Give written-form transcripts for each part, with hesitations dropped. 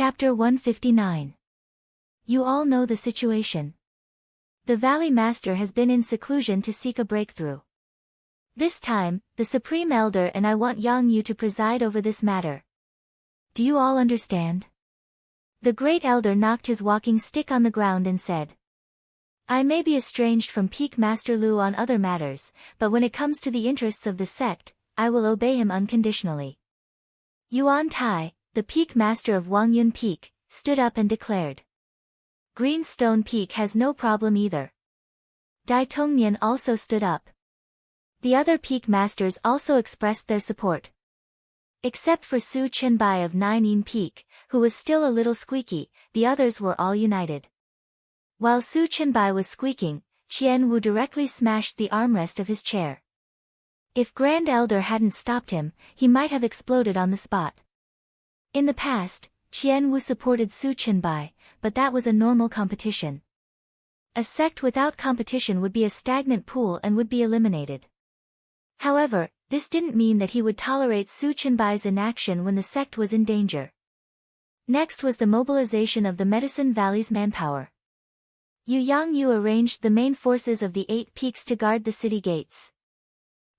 Chapter 159. You all know the situation. The Valley Master has been in seclusion to seek a breakthrough. This time, the Supreme Elder and I want Yang Yu to preside over this matter. Do you all understand? The Great Elder knocked his walking stick on the ground and said, I may be estranged from Peak Master Lu on other matters, but when it comes to the interests of the sect, I will obey him unconditionally. Yuan Tai, the Peak Master of Wangyun Peak, stood up and declared. Greenstone Peak has no problem either. Dai Tongnian also stood up. The other Peak Masters also expressed their support. Except for Su Chenbai of Ninein Peak, who was still a little squeaky, the others were all united. While Su Chenbai was squeaking, Qian Wu directly smashed the armrest of his chair. If Grand Elder hadn't stopped him, he might have exploded on the spot. In the past, Qian Wu supported Su Chenbai, but that was a normal competition. A sect without competition would be a stagnant pool and would be eliminated. However, this didn't mean that he would tolerate Su Chenbai's inaction when the sect was in danger. Next was the mobilization of the Medicine Valley's manpower. Yang Yu arranged the main forces of the 8 peaks to guard the city gates.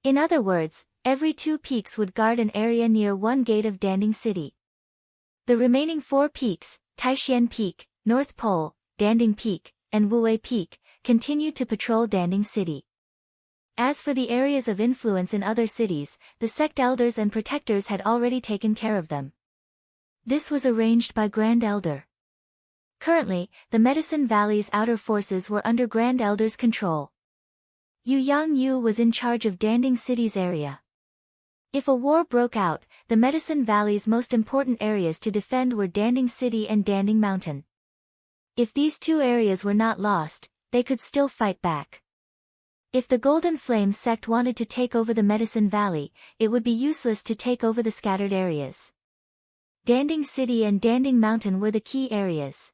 In other words, every 2 peaks would guard an area near one gate of Danding City. The remaining 4 peaks, Taishan Peak, North Pole, Danding Peak, and Wuwei Peak, continued to patrol Danding City. As for the areas of influence in other cities, the sect elders and protectors had already taken care of them. This was arranged by Grand Elder. Currently, the Medicine Valley's outer forces were under Grand Elder's control. Yang Yu was in charge of Danding City's area. If a war broke out, the Medicine Valley's most important areas to defend were Danding City and Danding Mountain. If these 2 areas were not lost, they could still fight back. If the Golden Flame sect wanted to take over the Medicine Valley, it would be useless to take over the scattered areas. Danding City and Danding Mountain were the key areas.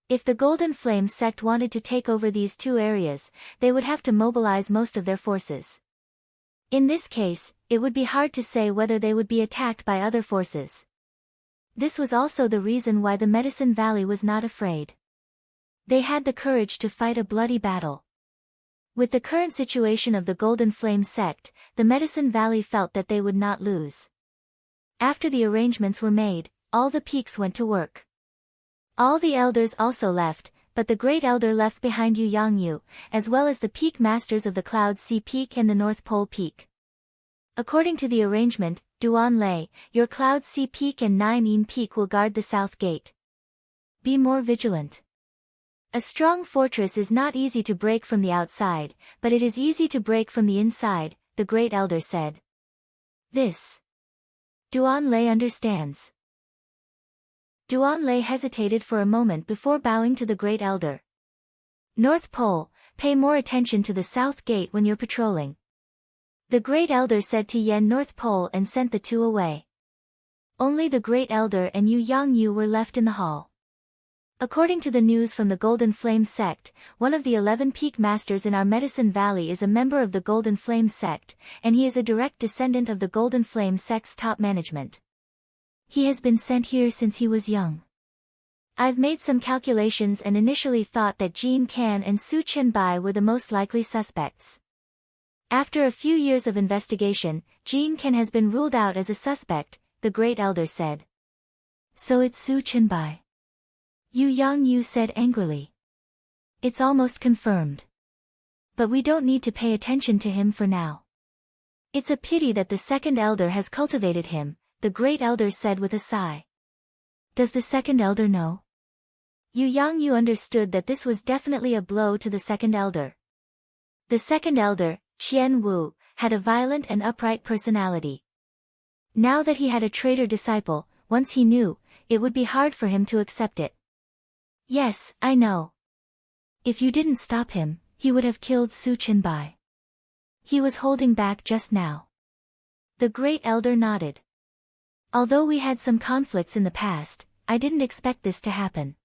If the Golden Flame sect wanted to take over these 2 areas, they would have to mobilize most of their forces. In this case, it would be hard to say whether they would be attacked by other forces. This was also the reason why the Medicine Valley was not afraid. They had the courage to fight a bloody battle. With the current situation of the Golden Flame sect, the Medicine Valley felt that they would not lose. After the arrangements were made, all the peaks went to work. All the elders also left, but the Great Elder left behind Yang Yu, as well as the Peak Masters of the Cloud Sea Peak and the North Pole Peak. According to the arrangement, Duan Lei, your Cloud Sea Peak and Ninein Peak will guard the south gate. Be more vigilant. A strong fortress is not easy to break from the outside, but it is easy to break from the inside, the Great Elder said. This. Duan Lei understands. Duan Lei hesitated for a moment before bowing to the Great Elder. North Pole, pay more attention to the south gate when you're patrolling. The Great Elder said to Yen North Pole and sent the 2 away. Only the Great Elder and Yang Yu were left in the hall. According to the news from the Golden Flame sect, one of the 11 Peak Masters in our Medicine Valley is a member of the Golden Flame sect, and he is a direct descendant of the Golden Flame sect's top management. He has been sent here since he was young. I've made some calculations and initially thought that Jin Kan and Su Chenbai were the most likely suspects. After a few years of investigation, Jin Kan has been ruled out as a suspect, the Great Elder said. So it's Su Chenbai. Yang Yu said angrily. It's almost confirmed. But we don't need to pay attention to him for now. It's a pity that the second elder has cultivated him, the Great Elder said with a sigh. Does the second elder know? Yang Yu understood that this was definitely a blow to the second elder. The second elder, Qian Wu, had a violent and upright personality. Now that he had a traitor disciple, once he knew, it would be hard for him to accept it. Yes, I know. If you didn't stop him, he would have killed Su Chenbai. He was holding back just now. The Great Elder nodded. Although we had some conflicts in the past, I didn't expect this to happen.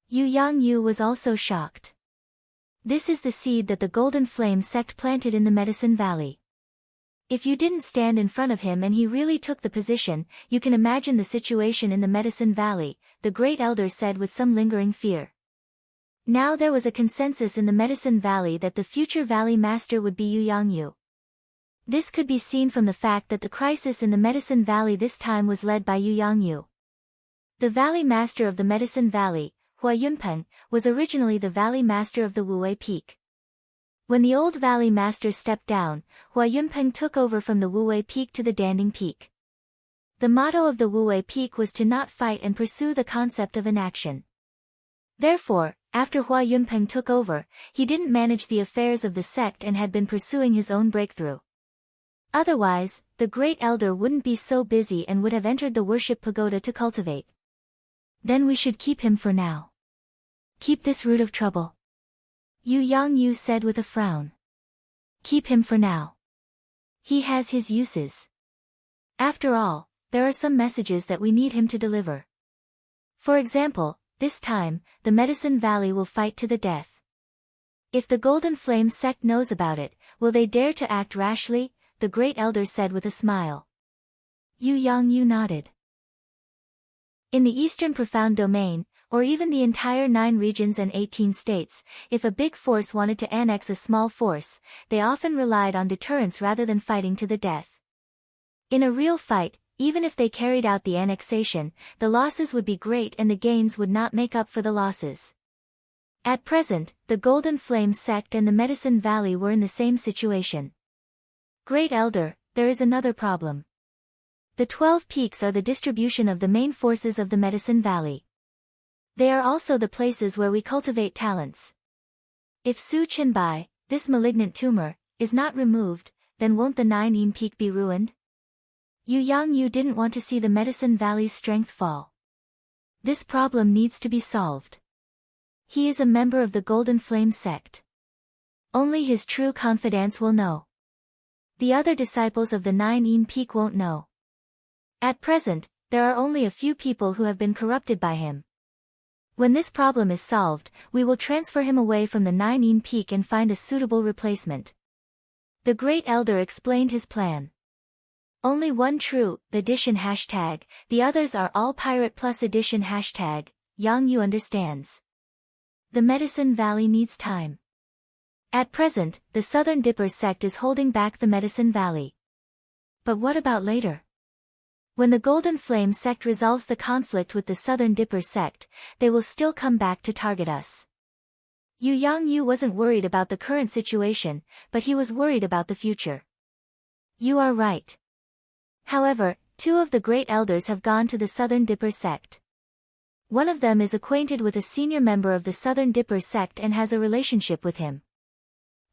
Yang Yu was also shocked. This is the seed that the Golden Flame sect planted in the Medicine Valley. If you didn't stand in front of him and he really took the position, you can imagine the situation in the Medicine Valley, the great elder said with some lingering fear. Now there was a consensus in the Medicine Valley that the future Valley Master would be Yu Yangyu. This could be seen from the fact that the crisis in the Medicine Valley this time was led by Yu Yangyu. The Valley Master of the Medicine Valley, Hua Yunpeng, was originally the Valley Master of the Wuwei Peak. When the old Valley Master stepped down, Hua Yunpeng took over from the Wuwei Peak to the Danding Peak. The motto of the Wuwei Peak was to not fight and pursue the concept of inaction. Therefore, after Hua Yunpeng took over, he didn't manage the affairs of the sect and had been pursuing his own breakthrough. Otherwise, the great elder wouldn't be so busy and would have entered the worship pagoda to cultivate. Then we should keep him for now. Keep this root of trouble. Yu Yangyu said with a frown. Keep him for now. He has his uses. After all, there are some messages that we need him to deliver. For example, this time, the Medicine Valley will fight to the death. If the Golden Flame sect knows about it, will they dare to act rashly? The great elder said with a smile. Yu Yangyu nodded. In the Eastern Profound Domain, or even the entire 9 regions and 18 states, if a big force wanted to annex a small force, they often relied on deterrence rather than fighting to the death. In a real fight, even if they carried out the annexation, the losses would be great and the gains would not make up for the losses. At present, the Golden Flame sect and the Medicine Valley were in the same situation. Great Elder, there is another problem. The 12 peaks are the distribution of the main forces of the Medicine Valley. They are also the places where we cultivate talents. If Su Qinbai, this malignant tumor, is not removed, then won't the 9 peak be ruined? Yu Yangyu didn't want to see the Medicine Valley's strength fall. This problem needs to be solved. He is a member of the Golden Flame sect. Only his true confidants will know. The other disciples of the 9 peak won't know. At present, there are only a few people who have been corrupted by him. When this problem is solved, we will transfer him away from the 9 peak and find a suitable replacement. The great elder explained his plan. Only one true edition hashtag, the others are all pirate plus edition hashtag, Yangyu understands. The Medicine Valley needs time. At present, the Southern Dipper sect is holding back the Medicine Valley. But what about later? When the Golden Flame sect resolves the conflict with the Southern Dipper sect, they will still come back to target us. Yu Yangyu wasn't worried about the current situation, but he was worried about the future. You are right. However, 2 of the great elders have gone to the Southern Dipper sect. One of them is acquainted with a senior member of the Southern Dipper sect and has a relationship with him.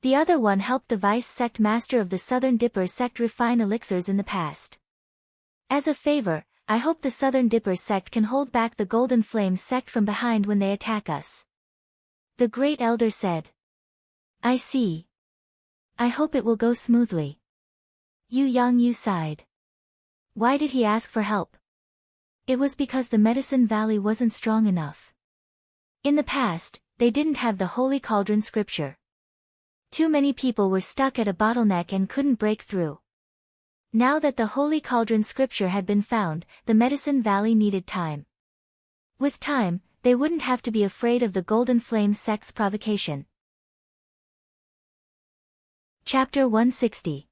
The other one helped the vice sect master of the Southern Dipper sect refine elixirs in the past. As a favor, I hope the Southern Dipper sect can hold back the Golden Flame sect from behind when they attack us. The great elder said. I see. I hope it will go smoothly. Yu Yangyu sighed. Why did he ask for help? It was because the Medicine Valley wasn't strong enough. In the past, they didn't have the Holy Cauldron scripture. Too many people were stuck at a bottleneck and couldn't break through. Now that the Holy Cauldron scripture had been found, the Medicine Valley needed time. With time, they wouldn't have to be afraid of the Golden Flame sect's provocation. Chapter 160.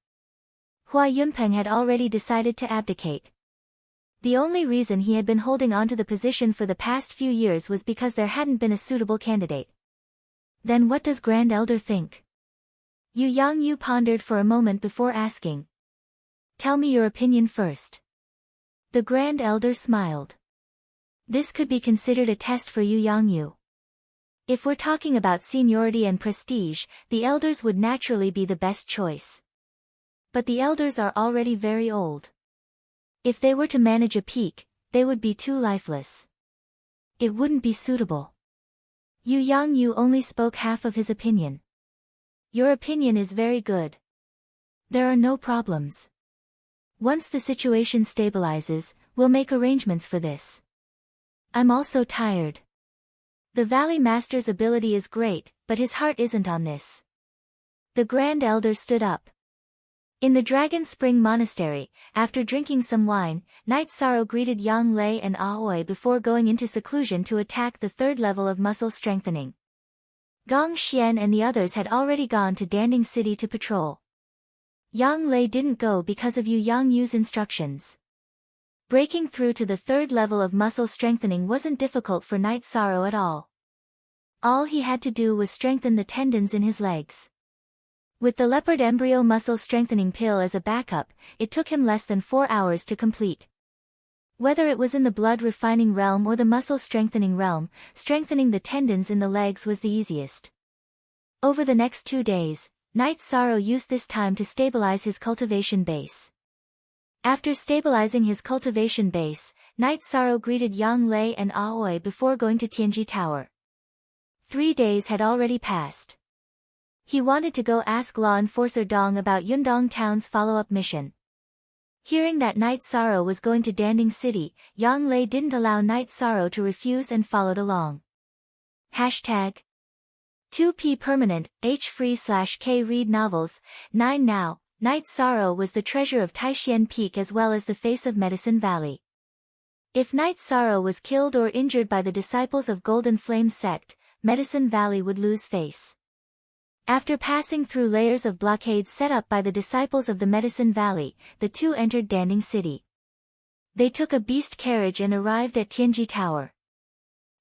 Hua Yunpeng had already decided to abdicate. The only reason he had been holding on to the position for the past few years was because there hadn't been a suitable candidate. Then what does Grand Elder think? Yu Yangyu pondered for a moment before asking. Tell me your opinion first. The Grand Elder smiled. This could be considered a test for Yu Yangyu. If we're talking about seniority and prestige, the elders would naturally be the best choice. But the elders are already very old. If they were to manage a peak, they would be too lifeless. It wouldn't be suitable. Yu Yangyu only spoke half of his opinion. Your opinion is very good. There are no problems. Once the situation stabilizes, we'll make arrangements for this. I'm also tired. The Valley Master's ability is great, but his heart isn't on this. The Grand Elder stood up. In the Dragon Spring Monastery, after drinking some wine, Night Sorrow greeted Yang Lei and Aoi before going into seclusion to attack the third level of muscle strengthening. Gong Xian and the others had already gone to Danding City to patrol. Yang Lei didn't go because of Yu Yang Yu's instructions. Breaking through to the third level of muscle strengthening wasn't difficult for Night Sorrow at all. All he had to do was strengthen the tendons in his legs. With the leopard embryo muscle strengthening pill as a backup, it took him less than 4 hours to complete. Whether it was in the blood refining realm or the muscle strengthening realm, strengthening the tendons in the legs was the easiest. Over the next 2 days, Night Sorrow used this time to stabilize his cultivation base. After stabilizing his cultivation base, Night Sorrow greeted Yang Lei and Aoi before going to Tianji Tower. 3 days had already passed. He wanted to go ask Law Enforcer Dong about Yundong Town's follow-up mission. Hearing that Night Sorrow was going to Danding City, Yang Lei didn't allow Night Sorrow to refuse and followed along. Hashtag 2P Permanent, H-free/K read novels, 9 now. Night Sorrow was the treasure of Taishian Peak as well as the face of Medicine Valley. If Night Sorrow was killed or injured by the disciples of Golden Flame sect, Medicine Valley would lose face. After passing through layers of blockades set up by the disciples of the Medicine Valley, the two entered Danding City. They took a beast carriage and arrived at Tianji Tower.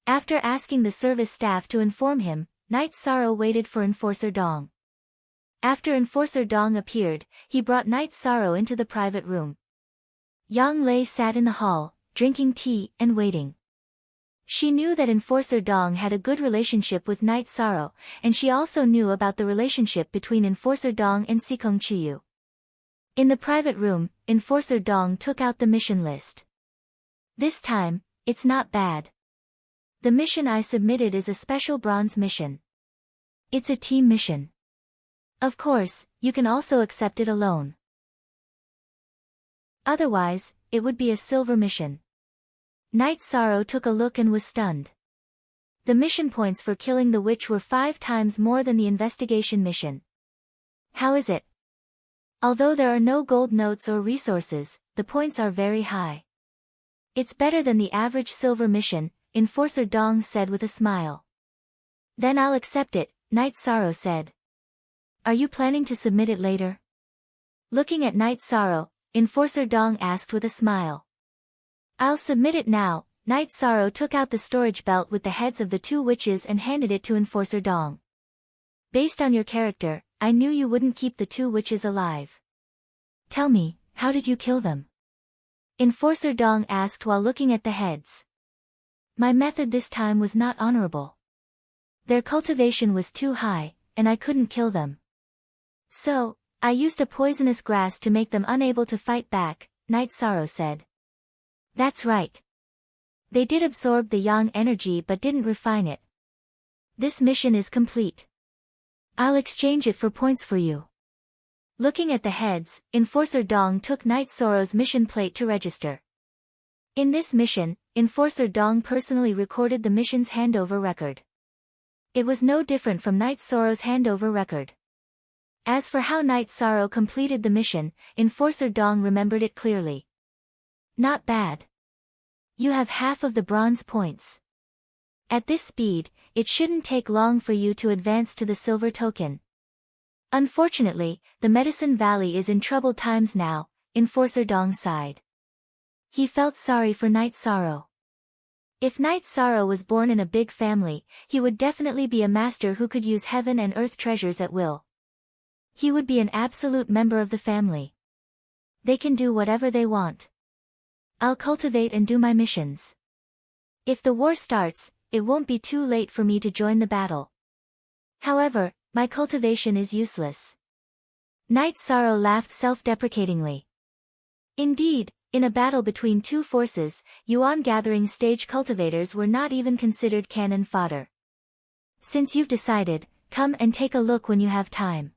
After asking the service staff to inform him, Night Sorrow waited for Enforcer Dong. After Enforcer Dong appeared, he brought Night Sorrow into the private room. Yang Lei sat in the hall, drinking tea and waiting. She knew that Enforcer Dong had a good relationship with Night Sorrow, and she also knew about the relationship between Enforcer Dong and Sikong Chuyu. In the private room, Enforcer Dong took out the mission list. This time, it's not bad. The mission I submitted is a special bronze mission. It's a team mission. Of course, you can also accept it alone. Otherwise, it would be a silver mission. Night Sorrow took a look and was stunned. The mission points for killing the witch were 5 times more than the investigation mission. How is it? Although there are no gold notes or resources, the points are very high. It's better than the average silver mission, Enforcer Dong said with a smile. Then I'll accept it, Night Sorrow said. Are you planning to submit it later? Looking at Night Sorrow, Enforcer Dong asked with a smile. I'll submit it now. Night Sorrow took out the storage belt with the heads of the 2 witches and handed it to Enforcer Dong. Based on your character, I knew you wouldn't keep the 2 witches alive. Tell me, how did you kill them? Enforcer Dong asked while looking at the heads. My method this time was not honorable. Their cultivation was too high, and I couldn't kill them. So, I used a poisonous grass to make them unable to fight back, Night Sorrow said. That's right. They did absorb the yang energy but didn't refine it. This mission is complete. I'll exchange it for points for you. Looking at the heads, Enforcer Dong took Night Sorrow's mission plate to register. In this mission, Enforcer Dong personally recorded the mission's handover record. It was no different from Night Sorrow's handover record. As for how Night Sorrow completed the mission, Enforcer Dong remembered it clearly. Not bad. You have half of the bronze points. At this speed, it shouldn't take long for you to advance to the silver token. Unfortunately, the Medicine Valley is in troubled times now, Enforcer Dong sighed. He felt sorry for Night Sorrow. If Night Sorrow was born in a big family, he would definitely be a master who could use heaven and earth treasures at will. He would be an absolute member of the family. They can do whatever they want. I'll cultivate and do my missions. If the war starts, it won't be too late for me to join the battle. However, my cultivation is useless. Night Sorrow laughed self-deprecatingly. Indeed, in a battle between 2 forces, Yuan gathering stage cultivators were not even considered cannon fodder. Since you've decided, come and take a look when you have time.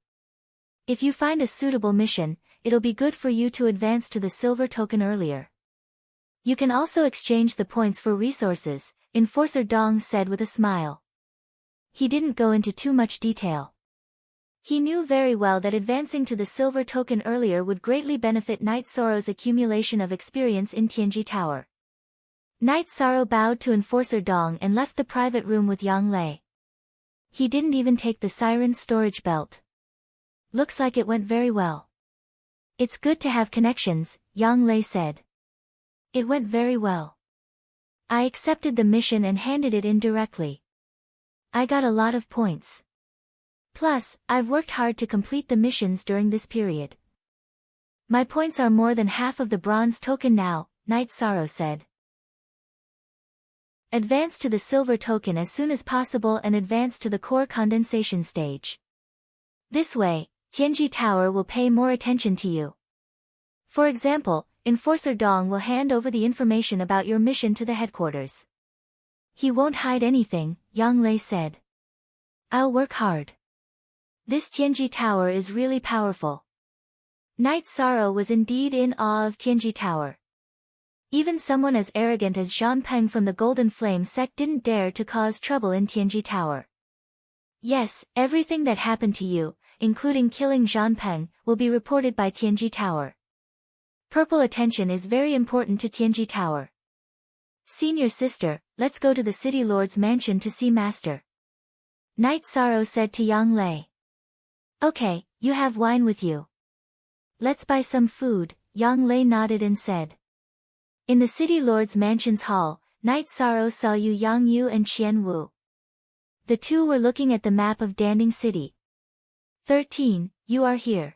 If you find a suitable mission, it'll be good for you to advance to the silver token earlier. You can also exchange the points for resources, Enforcer Dong said with a smile. He didn't go into too much detail. He knew very well that advancing to the silver token earlier would greatly benefit Knight Sorrow's accumulation of experience in Tianji Tower. Knight Sorrow bowed to Enforcer Dong and left the private room with Yang Lei. He didn't even take the siren's storage belt. Looks like it went very well. It's good to have connections, Yang Lei said. It went very well. I accepted the mission and handed it in directly. I got a lot of points. Plus, I've worked hard to complete the missions during this period. My points are more than half of the bronze token now, Knight Sorrow said. Advance to the silver token as soon as possible and advance to the core condensation stage. This way, Tianji Tower will pay more attention to you. For example, Enforcer Dong will hand over the information about your mission to the headquarters. He won't hide anything, Yang Lei said. I'll work hard. This Tianji Tower is really powerful. Knight Sorrow was indeed in awe of Tianji Tower. Even someone as arrogant as Zhan Peng from the Golden Flame sect didn't dare to cause trouble in Tianji Tower. Yes, everything that happened to you, including killing Zhan Peng, will be reported by Tianji Tower. Purple attention is very important to Tianji Tower. Senior sister, let's go to the City Lord's mansion to see Master. Knight Sorrow said to Yang Lei. Okay, you have wine with you. Let's buy some food, Yang Lei nodded and said. In the City Lord's mansion's hall, Knight Sorrow saw Yu Yangyu and Qian Wu. The two were looking at the map of Danding City. 13, you are here.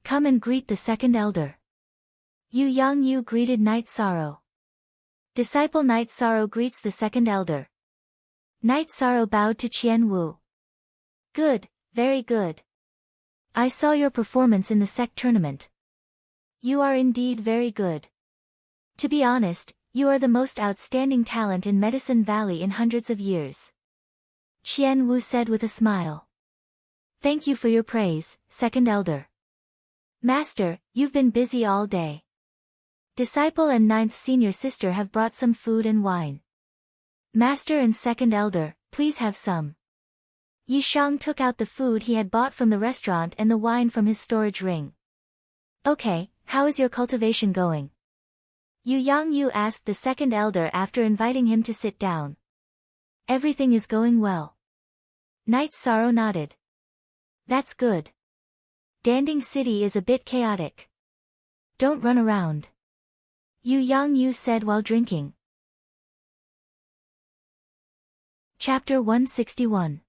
Come and greet the second elder. Yu Yangyu greeted Knight Sorrow. Disciple Knight Sorrow greets the second elder. Knight Sorrow bowed to Qian Wu. Good, very good. I saw your performance in the sect tournament. You are indeed very good. To be honest, you are the most outstanding talent in Medicine Valley in hundreds of years. Qian Wu said with a smile. Thank you for your praise, second elder. Master, you've been busy all day. Disciple and ninth senior sister have brought some food and wine. Master and second elder, please have some. Yi Shang took out the food he had bought from the restaurant and the wine from his storage ring. Okay, how is your cultivation going? Yu Yangyu asked the second elder after inviting him to sit down. Everything is going well. Knight Sorrow nodded. That's good. Danding City is a bit chaotic. Don't run around. Yu Yangyu said while drinking. Chapter 161.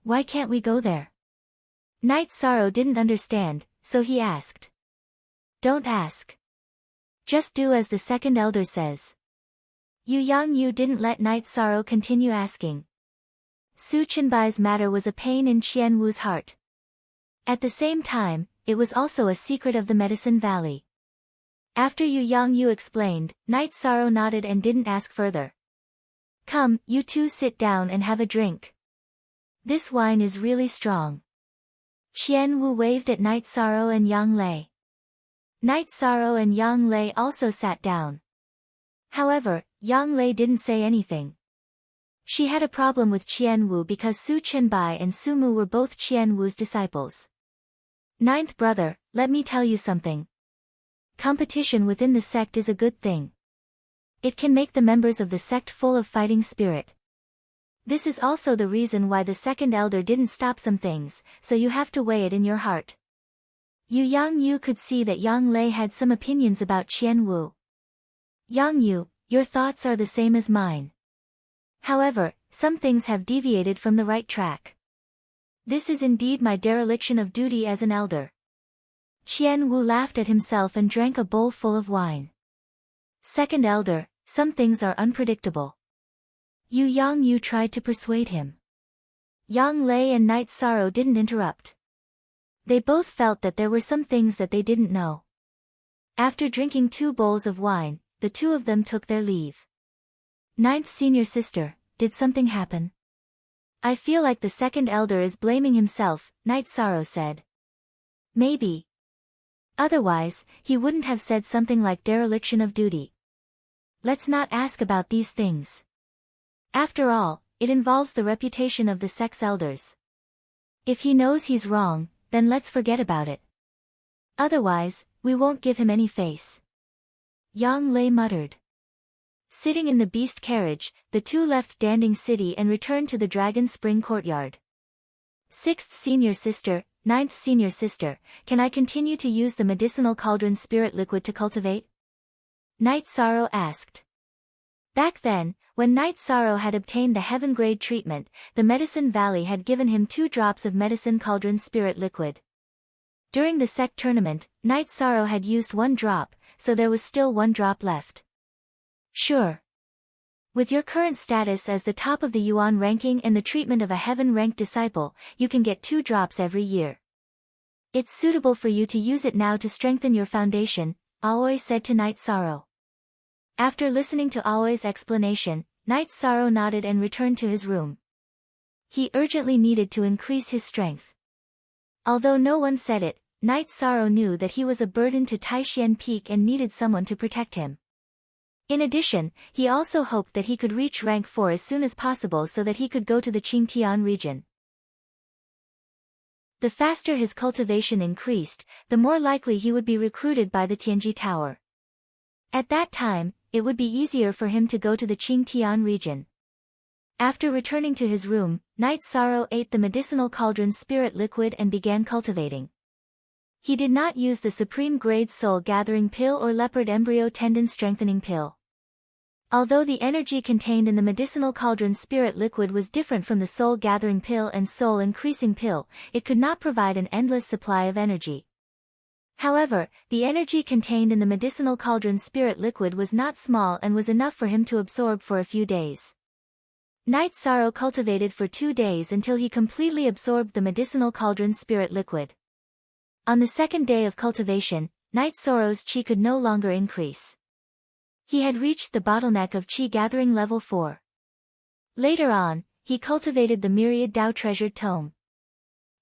Why can't we go there? Knight Sorrow didn't understand, so he asked. Don't ask. Just do as the second elder says. Yu Yangyu didn't let Knight Sorrow continue asking. Su Chenbai's matter was a pain in Qian Wu's heart. At the same time, it was also a secret of the Medicine Valley. After Yu Yangyu explained, Knight Sorrow nodded and didn't ask further. Come, you two sit down and have a drink. This wine is really strong. Qian Wu waved at Knight Sorrow and Yang Lei. Knight Sorrow and Yang Lei also sat down. However, Yang Lei didn't say anything. She had a problem with Qian Wu because Su Chenbai and Su Mu were both Qian Wu's disciples. Ninth brother, let me tell you something. Competition within the sect is a good thing. It can make the members of the sect full of fighting spirit. This is also the reason why the second elder didn't stop some things, so you have to weigh it in your heart. Yu Yangyu could see that Yang Lei had some opinions about Qian Wu. Yangyu, your thoughts are the same as mine. However, some things have deviated from the right track. This is indeed my dereliction of duty as an elder. Qian Wu laughed at himself and drank a bowl full of wine. Second elder, some things are unpredictable. Yu Yangyu tried to persuade him. Yang Lei and Knight Sorrow didn't interrupt. They both felt that there were some things that they didn't know. After drinking 2 bowls of wine, the two of them took their leave. Ninth senior sister, did something happen? I feel like the second elder is blaming himself, Knight Sorrow said. Maybe. Otherwise, he wouldn't have said something like dereliction of duty. Let's not ask about these things. After all, it involves the reputation of the sect's elders. If he knows he's wrong, then let's forget about it. Otherwise, we won't give him any face. Yang Lei muttered. Sitting in the beast carriage, the two left Danding City and returned to the Dragon Spring courtyard. 6th Senior Sister, 9th Senior Sister, can I continue to use the medicinal cauldron spirit liquid to cultivate? Night Sorrow asked. Back then, when Night Sorrow had obtained the heaven-grade treatment, the Medicine Valley had given him 2 drops of medicine cauldron spirit liquid. During the sect tournament, Night Sorrow had used 1 drop, so there was still 1 drop left. Sure. With your current status as the top of the Yuan ranking and the treatment of a heaven-ranked disciple, you can get 2 drops every year. It's suitable for you to use it now to strengthen your foundation, Aoi said to Night Sorrow. After listening to Aoi's explanation, Night Sorrow nodded and returned to his room. He urgently needed to increase his strength. Although no one said it, Night Sorrow knew that he was a burden to Taishan Peak and needed someone to protect him. In addition, he also hoped that he could reach rank 4 as soon as possible so that he could go to the Qingtian region. The faster his cultivation increased, the more likely he would be recruited by the Tianji Tower. At that time, it would be easier for him to go to the Qingtian region. After returning to his room, Night Sorrow ate the medicinal cauldron spirit liquid and began cultivating. He did not use the supreme grade soul gathering pill or leopard embryo tendon strengthening pill. Although the energy contained in the medicinal cauldron spirit liquid was different from the soul gathering pill and soul increasing pill, it could not provide an endless supply of energy. However, the energy contained in the medicinal cauldron spirit liquid was not small and was enough for him to absorb for a few days. Night Sorrow cultivated for 2 days until he completely absorbed the medicinal cauldron spirit liquid. On the 2nd day of cultivation, Night Sorrow's chi could no longer increase. He had reached the bottleneck of chi gathering level 4. Later on, he cultivated the myriad Dao treasured tome.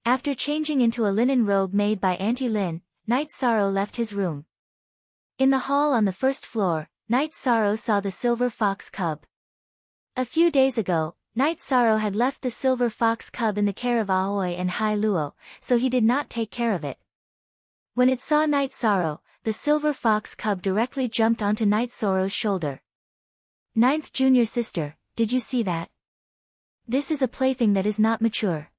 After changing into a linen robe made by Auntie Lin, Night Sorrow left his room. In the hall on the 1st floor, Night Sorrow saw the silver fox cub. A few days ago, Night Sorrow had left the silver fox cub in the care of Aoi and Hai Luo, so he did not take care of it. When it saw Night Sorrow, the silver fox cub directly jumped onto Night Sorrow's shoulder. 9th Junior Sister, did you see that? This is a plaything that is not mature.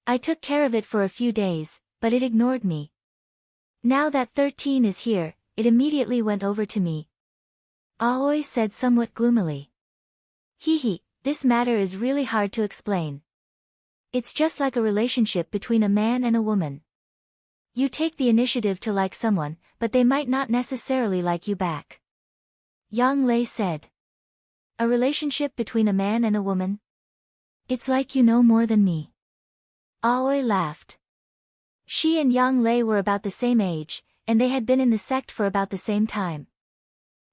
I took care of it for a few days, but it ignored me. Now that 13 is here, it immediately went over to me. Aoi said somewhat gloomily. Hee, this matter is really hard to explain. It's just like a relationship between a man and a woman. You take the initiative to like someone, but they might not necessarily like you back. Yang Lei said. A relationship between a man and a woman? It's like you know more than me. Aoi laughed. She and Yang Lei were about the same age, and they had been in the sect for about the same time.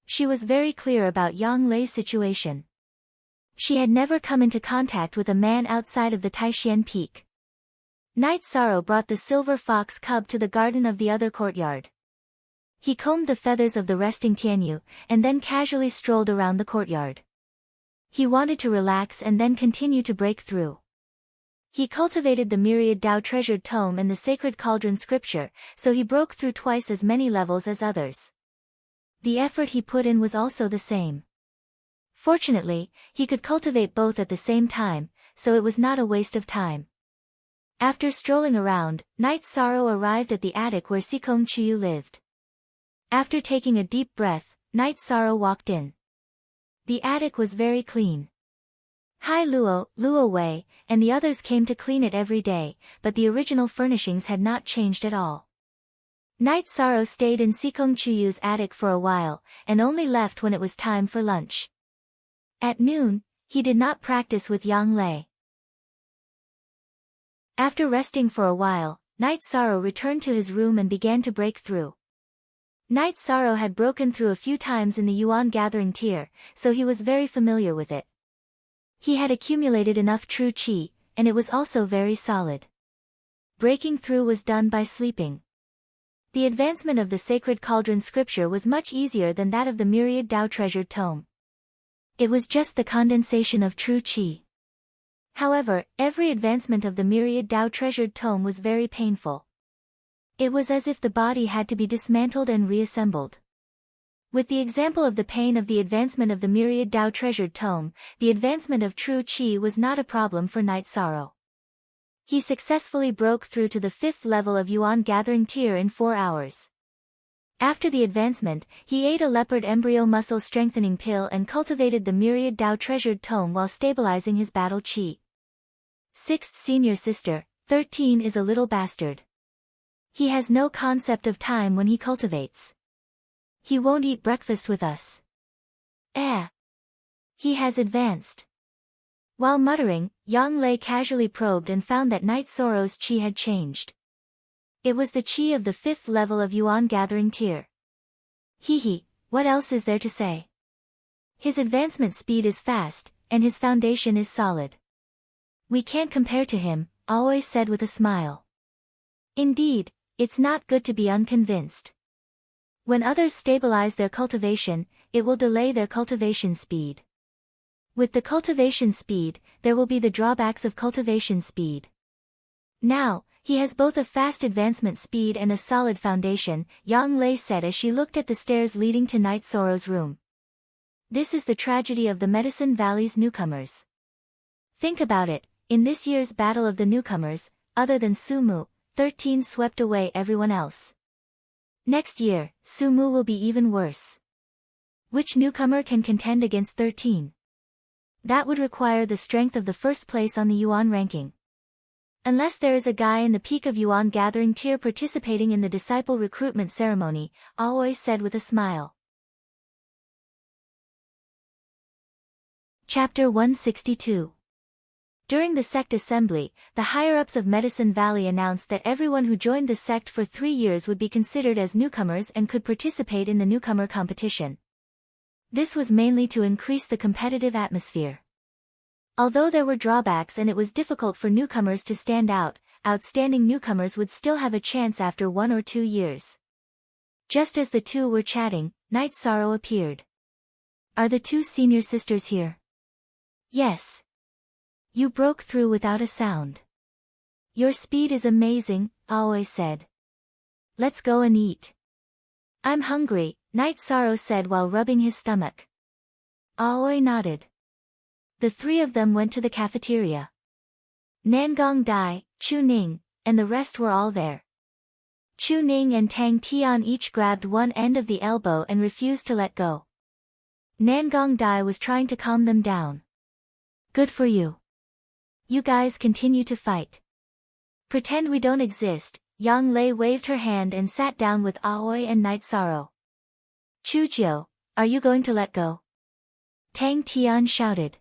She was very clear about Yang Lei's situation. She had never come into contact with a man outside of the Taishan Peak. Night Sorrow brought the silver fox cub to the garden of the other courtyard. He combed the feathers of the resting Tianyu, and then casually strolled around the courtyard. He wanted to relax and then continue to break through. He cultivated the myriad Dao treasured tome and the sacred cauldron scripture, so he broke through twice as many levels as others. The effort he put in was also the same. Fortunately, he could cultivate both at the same time, so it was not a waste of time. After strolling around, Night Sorrow arrived at the attic where Sikong Chuyu lived. After taking a deep breath, Night Sorrow walked in. The attic was very clean. Hai Luo, Luo Wei, and the others came to clean it every day, but the original furnishings had not changed at all. Night Sorrow stayed in Sikong Chuyu's attic for a while, and only left when it was time for lunch. At noon, he did not practice with Yang Lei. After resting for a while, Night Sorrow returned to his room and began to break through. Night Sorrow had broken through a few times in the Yuan gathering tier, so he was very familiar with it. He had accumulated enough true qi, and it was also very solid. Breaking through was done by sleeping. The advancement of the sacred cauldron scripture was much easier than that of the myriad Dao treasured tome. It was just the condensation of true qi. However, every advancement of the myriad Tao treasured tome was very painful. It was as if the body had to be dismantled and reassembled. With the example of the pain of the advancement of the myriad Tao treasured tome, the advancement of true Qi was not a problem for Night Sorrow. He successfully broke through to the 5th level of Yuan gathering tier in 4 hours. After the advancement, he ate a leopard embryo muscle strengthening pill and cultivated the myriad Tao treasured tome while stabilizing his battle Qi. 6th senior sister, 13 is a little bastard. He has no concept of time when he cultivates. He won't eat breakfast with us. He has advanced. While muttering, Yang Lei casually probed and found that Night Sorrow's Qi had changed. It was the Qi of the 5th level of Yuan gathering tier. What else is there to say? His advancement speed is fast, and his foundation is solid. We can't compare to him, always said with a smile. Indeed, it's not good to be unconvinced. When others stabilize their cultivation, it will delay their cultivation speed. With the cultivation speed, there will be the drawbacks of cultivation speed. Now, he has both a fast advancement speed and a solid foundation, Yang Lei said as she looked at the stairs leading to Night Sorrow's room. This is the tragedy of the Medicine Valley's newcomers. Think about it, in this year's Battle of the Newcomers, other than Sumu, 13 swept away everyone else. Next year, Sumu will be even worse. Which newcomer can contend against 13? That would require the strength of the first place on the Yuan ranking. Unless there is a guy in the peak of Yuan gathering tier participating in the disciple recruitment ceremony, always said with a smile. Chapter 162. During the sect assembly, the higher-ups of Medicine Valley announced that everyone who joined the sect for 3 years would be considered as newcomers and could participate in the newcomer competition. This was mainly to increase the competitive atmosphere. Although there were drawbacks and it was difficult for newcomers to stand out, outstanding newcomers would still have a chance after 1 or 2 years. Just as the two were chatting, Night Sorrow appeared. Are the 2 senior sisters here? Yes. You broke through without a sound. Your speed is amazing, Aoi said. Let's go and eat. I'm hungry, Night Sorrow said while rubbing his stomach. Aoi nodded. The 3 of them went to the cafeteria. Nangong Dai, Chu Ning, and the rest were all there. Chu Ning and Tang Tian each grabbed one end of the elbow and refused to let go. Nangong Dai was trying to calm them down. Good for you. You guys continue to fight. Pretend we don't exist. Yang Lei waved her hand and sat down with Aoi and Night Sorrow. Chujiu, are you going to let go? Tang Tian shouted.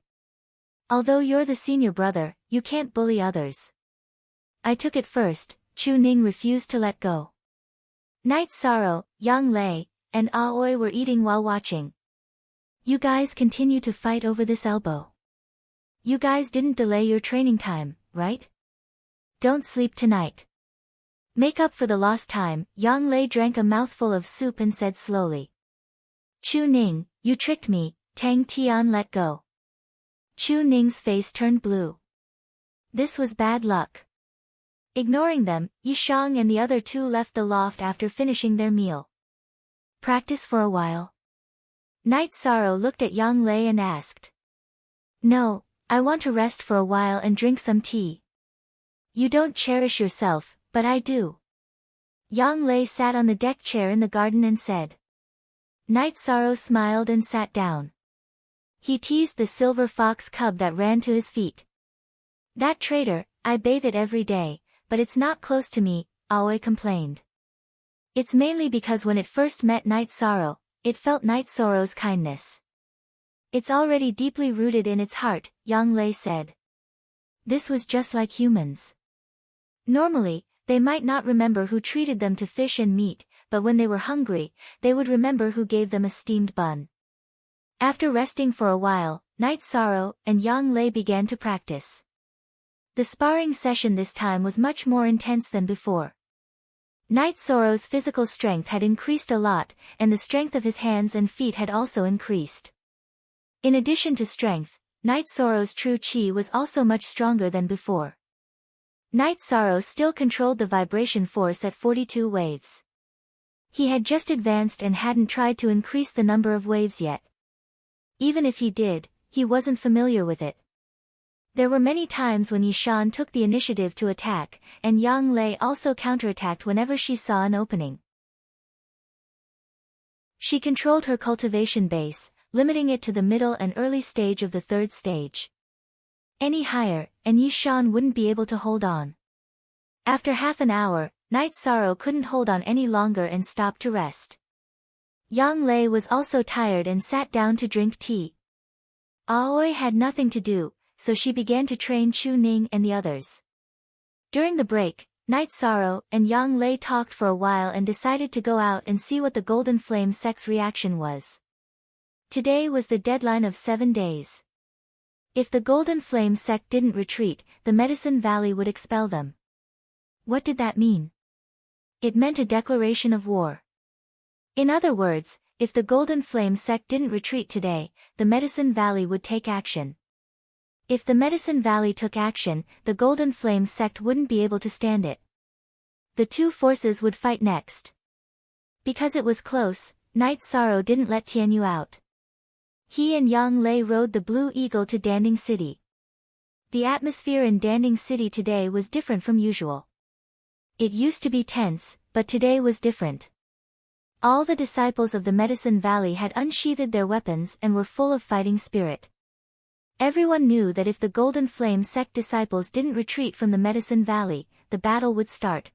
Although you're the senior brother, you can't bully others. I took it first. Chu Ning refused to let go. Night Sorrow, Yang Lei, and Aoi were eating while watching. You guys continue to fight over this elbow. You guys didn't delay your training time, right? Don't sleep tonight. Make up for the lost time. Yang Lei drank a mouthful of soup and said slowly. Chu Ning, you tricked me. Tang Tian let go. Chu Ning's face turned blue. This was bad luck. Ignoring them, Yishang and the other 2 left the loft after finishing their meal. Practice for a while. Night Sorrow looked at Yang Lei and asked. No, I want to rest for a while and drink some tea. You don't cherish yourself, but I do. Yang Lei sat on the deck chair in the garden and said. Night Sorrow smiled and sat down. He teased the silver fox cub that ran to his feet. That traitor, I bathe it every day, but it's not close to me, Aoi complained. It's mainly because when it first met Night Sorrow, it felt Night Sorrow's kindness. It's already deeply rooted in its heart, Yang Lei said. This was just like humans. Normally, they might not remember who treated them to fish and meat, but when they were hungry, they would remember who gave them a steamed bun. After resting for a while, Night Sorrow and Yang Lei began to practice. The sparring session this time was much more intense than before. Night Sorrow's physical strength had increased a lot, and the strength of his hands and feet had also increased. In addition to strength, Night Sorrow's true chi was also much stronger than before. Night Sorrow still controlled the vibration force at 42 waves. He had just advanced and hadn't tried to increase the number of waves yet. Even if he did, he wasn't familiar with it. There were many times when Yishan took the initiative to attack, and Yang Lei also counterattacked whenever she saw an opening. She controlled her cultivation base, limiting it to the middle and early stage of the third stage. Any higher, and Yishan wouldn't be able to hold on. After half an hour, Night Sorrow couldn't hold on any longer and stopped to rest. Yang Lei was also tired and sat down to drink tea. Aoi had nothing to do, so she began to train Chu Ning and the others. During the break, Night Sorrow and Yang Lei talked for a while and decided to go out and see what the Golden Flame sect's reaction was. Today was the deadline of 7 days. If the Golden Flame sect didn't retreat, the Medicine Valley would expel them. What did that mean? It meant a declaration of war. In other words, if the Golden Flame sect didn't retreat today, the Medicine Valley would take action. If the Medicine Valley took action, the Golden Flame sect wouldn't be able to stand it. The two forces would fight next. Because it was close, Night Sorrow didn't let Tianyu out. He and Yang Lei rode the Blue Eagle to Danding City. The atmosphere in Danding City today was different from usual. It used to be tense, but today was different. All the disciples of the Medicine Valley had unsheathed their weapons and were full of fighting spirit. Everyone knew that if the Golden Flame sect disciples didn't retreat from the Medicine Valley, the battle would start.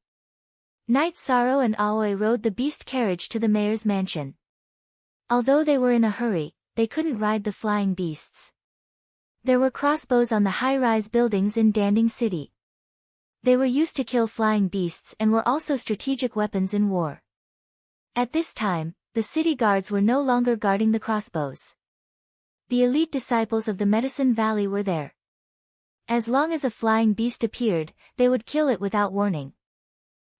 Night Sorrow and Aoi rode the beast carriage to the mayor's mansion. Although they were in a hurry, they couldn't ride the flying beasts. There were crossbows on the high-rise buildings in Danding City. They were used to kill flying beasts and were also strategic weapons in war. At this time, the city guards were no longer guarding the crossbows. The elite disciples of the Medicine Valley were there. As long as a flying beast appeared, they would kill it without warning.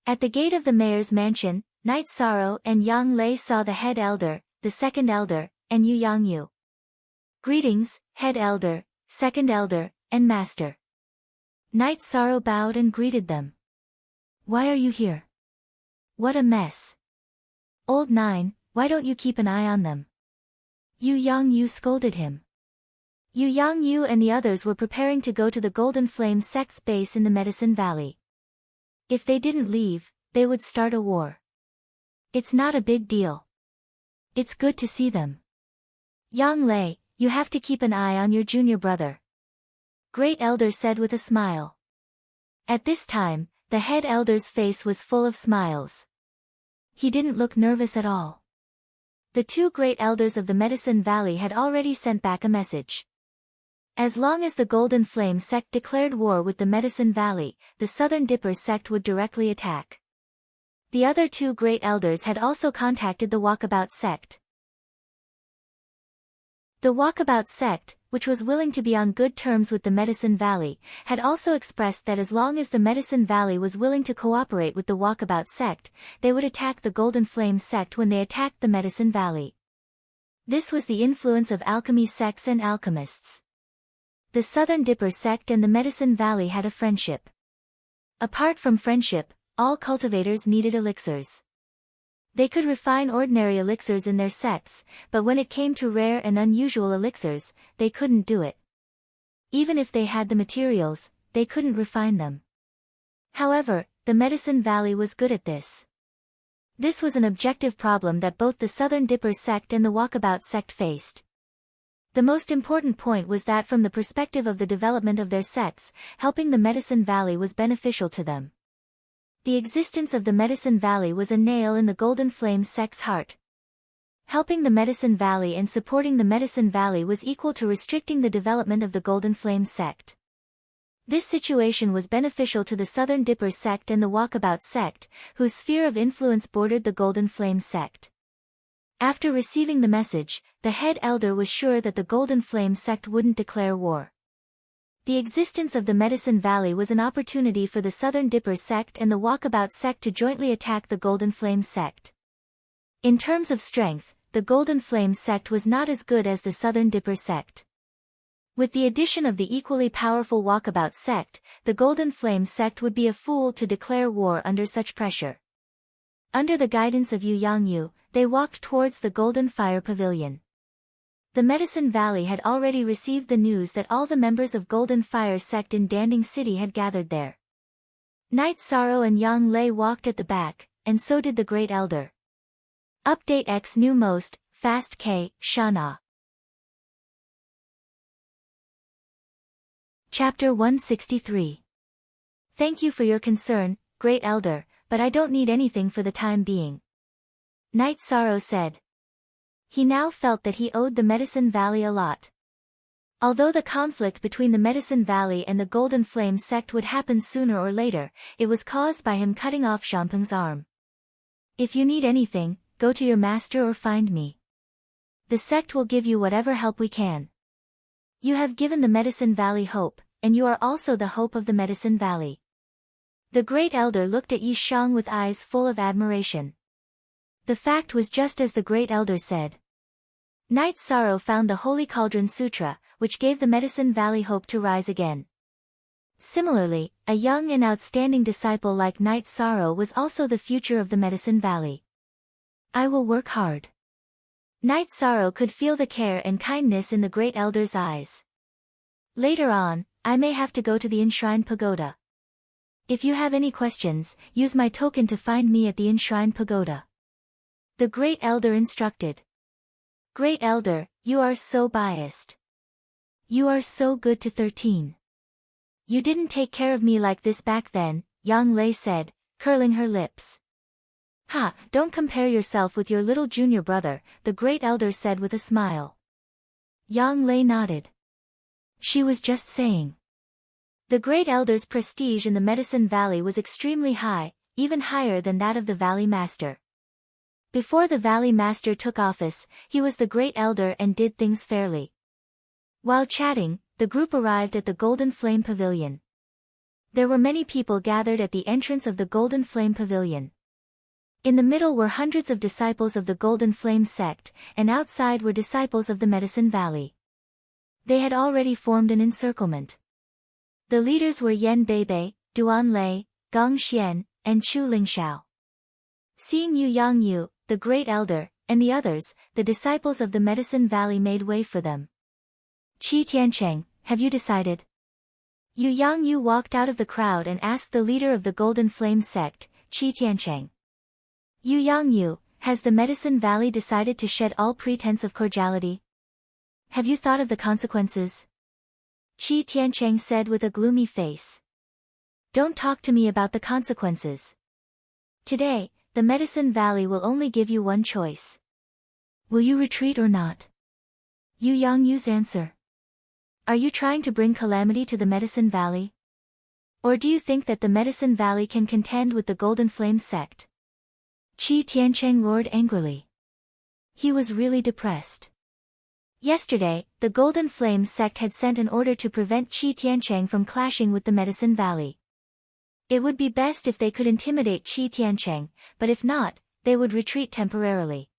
At the gate of the mayor's mansion, Night Sorrow and Yang Lei saw the head elder, the second elder, and Yu Yangyu. Greetings, head elder, second elder, and master. Night Sorrow bowed and greeted them. Why are you here? What a mess. Old Nine, why don't you keep an eye on them? Yu Yangyu scolded him. Yu Yangyu and the others were preparing to go to the Golden Flame sect's base in the Medicine Valley. If they didn't leave, they would start a war. It's not a big deal. It's good to see them. Yang Lei, you have to keep an eye on your junior brother. Great Elder said with a smile. At this time, the head elder's face was full of smiles. He didn't look nervous at all. The two great elders of the Medicine Valley had already sent back a message. As long as the Golden Flame sect declared war with the Medicine Valley, the Southern Dipper sect would directly attack. The other two great elders had also contacted the Walkabout sect. The Walkabout sect, which was willing to be on good terms with the Medicine Valley, had also expressed that as long as the Medicine Valley was willing to cooperate with the Walkabout sect, they would attack the Golden Flame sect when they attacked the Medicine Valley. This was the influence of alchemy sects and alchemists. The Southern Dipper sect and the Medicine Valley had a friendship. Apart from friendship, all cultivators needed elixirs. They could refine ordinary elixirs in their sects, but when it came to rare and unusual elixirs, they couldn't do it. Even if they had the materials, they couldn't refine them. However, the Medicine Valley was good at this. This was an objective problem that both the Southern Dipper sect and the Walkabout sect faced. The most important point was that from the perspective of the development of their sects, helping the Medicine Valley was beneficial to them. The existence of the Medicine Valley was a nail in the Golden Flame sect's heart. Helping the Medicine Valley and supporting the Medicine Valley was equal to restricting the development of the Golden Flame sect. This situation was beneficial to the Southern Dipper sect and the Walkabout sect, whose sphere of influence bordered the Golden Flame sect. After receiving the message, the head elder was sure that the Golden Flame sect wouldn't declare war. The existence of the Medicine Valley was an opportunity for the Southern Dipper sect and the Walkabout sect to jointly attack the Golden Flame sect. In terms of strength, the Golden Flame sect was not as good as the Southern Dipper sect. With the addition of the equally powerful Walkabout sect, the Golden Flame sect would be a fool to declare war under such pressure. Under the guidance of Yu Yangyu, they walked towards the Golden Fire Pavilion. The Medicine Valley had already received the news that all the members of Golden Fire sect in Danding City had gathered there. Night Sorrow and Yang Lei walked at the back, and so did the Great Elder. Update X New Most, Fast K, Shana. Chapter 163. Thank you for your concern, Great Elder, but I don't need anything for the time being. Night Sorrow said. He now felt that he owed the Medicine Valley a lot. Although the conflict between the Medicine Valley and the Golden Flame sect would happen sooner or later, it was caused by him cutting off Xiangpeng's arm. If you need anything, go to your master or find me. The sect will give you whatever help we can. You have given the Medicine Valley hope, and you are also the hope of the Medicine Valley. The Great Elder looked at Yi Shang with eyes full of admiration. The fact was just as the Great Elder said. Night Sorrow found the Holy Cauldron Sutra, which gave the Medicine Valley hope to rise again. Similarly, a young and outstanding disciple like Night Sorrow was also the future of the Medicine Valley. I will work hard. Night Sorrow could feel the care and kindness in the Great Elder's eyes. Later on, I may have to go to the Enshrined Pagoda. If you have any questions, use my token to find me at the Enshrined Pagoda. The Great Elder instructed. Great Elder, you are so biased. You are so good to 13. You didn't take care of me like this back then, Yang Lei said, curling her lips. Ha, don't compare yourself with your little junior brother, the Great Elder said with a smile. Yang Lei nodded. She was just saying. The Great Elder's prestige in the Medicine Valley was extremely high, even higher than that of the Valley Master. Before the Valley Master took office, he was the Great Elder and did things fairly. While chatting, the group arrived at the Golden Flame Pavilion. There were many people gathered at the entrance of the Golden Flame Pavilion. In the middle were hundreds of disciples of the Golden Flame sect, and outside were disciples of the Medicine Valley. They had already formed an encirclement. The leaders were Yan Beibei, Duan Lei, Gong Xian, and Chu Lingxiao. Seeing Yu Yangyu, the Great Elder, and the others, the disciples of the Medicine Valley made way for them. Qi Tiancheng, have you decided? Yu Yangyu walked out of the crowd and asked the leader of the Golden Flame sect, Qi Tiancheng. Yu Yangyu, has the Medicine Valley decided to shed all pretense of cordiality? Have you thought of the consequences? Qi Tiancheng said with a gloomy face. Don't talk to me about the consequences. Today, the Medicine Valley will only give you one choice. Will you retreat or not? Yu Yangyu's answer. Are you trying to bring calamity to the Medicine Valley? Or do you think that the Medicine Valley can contend with the Golden Flame sect? Qi Tiancheng roared angrily. He was really depressed. Yesterday, the Golden Flame sect had sent an order to prevent Qi Tiancheng from clashing with the Medicine Valley. It would be best if they could intimidate Qi Tiancheng, but if not, they would retreat temporarily.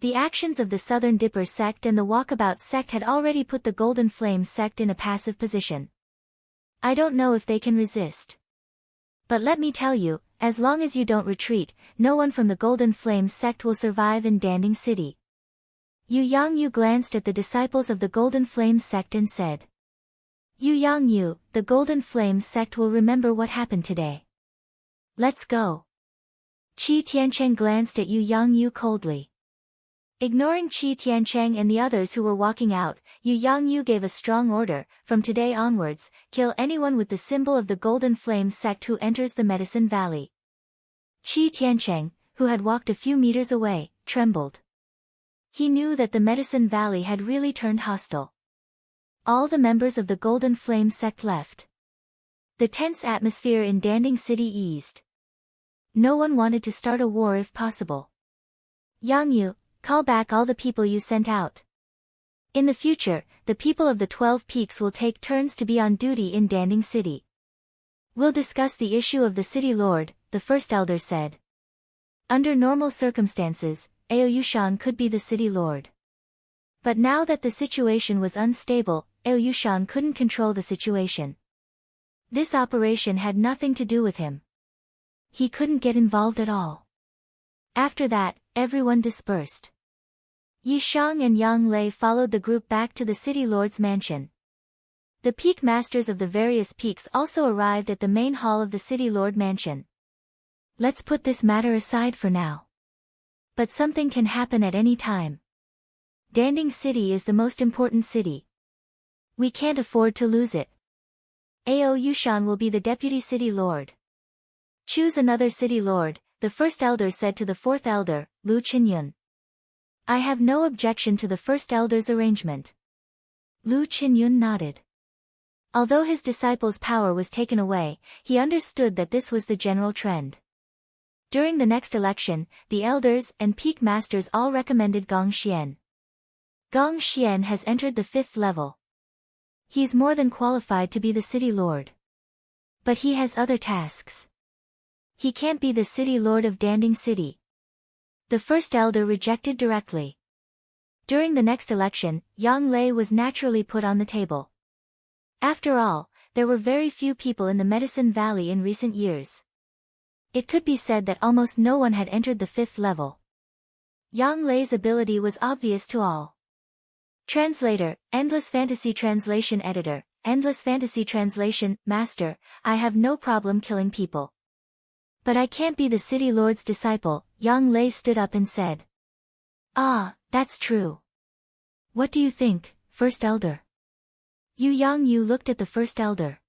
The actions of the Southern Dipper sect and the Walkabout sect had already put the Golden Flame sect in a passive position. I don't know if they can resist. But let me tell you, as long as you don't retreat, no one from the Golden Flame sect will survive in Danding City. Yu Yangyu glanced at the disciples of the Golden Flame sect and said. Yu Yangyu, the Golden Flame sect will remember what happened today. Let's go. Qi Tiancheng glanced at Yu Yangyu coldly. Ignoring Qi Tiancheng and the others who were walking out, Yu Yangyu gave a strong order, from today onwards, kill anyone with the symbol of the Golden Flame sect who enters the Medicine Valley. Qi Tiancheng, who had walked a few meters away, trembled. He knew that the Medicine Valley had really turned hostile. All the members of the Golden Flame sect left. The tense atmosphere in Danding City eased. No one wanted to start a war if possible. Yangyu, call back all the people you sent out. In the future, the people of the 12 Peaks will take turns to be on duty in Danding City. We'll discuss the issue of the City Lord, the First Elder said. Under normal circumstances, Ao Yushan could be the City Lord. But now that the situation was unstable, Yushan couldn't control the situation. This operation had nothing to do with him. He couldn't get involved at all. After that, everyone dispersed. Yi Shang and Yang Lei followed the group back to the city lord's mansion. The peak masters of the various peaks also arrived at the main hall of the city lord mansion. Let's put this matter aside for now. But something can happen at any time. Danding City is the most important city. We can't afford to lose it. Ao Yushan will be the deputy city lord. Choose another city lord, the first elder said to the fourth elder, Lu Qinyun. I have no objection to the first elder's arrangement. Lu Qinyun nodded. Although his disciple's power was taken away, he understood that this was the general trend. During the next election, the elders and peak masters all recommended Gong Xian. Gong Xian has entered the 5th level. He's more than qualified to be the city lord. But he has other tasks. He can't be the city lord of Danding City. The first elder rejected directly. During the next election, Yang Lei was naturally put on the table. After all, there were very few people in the Medicine Valley in recent years. It could be said that almost no one had entered the 5th level. Yang Lei's ability was obvious to all. Translator, Endless Fantasy Translation Editor, Endless Fantasy Translation, Master, I have no problem killing people. But I can't be the city lord's disciple, Yang Lei stood up and said. Ah, that's true. What do you think, first elder? Yang Yu looked at the first elder.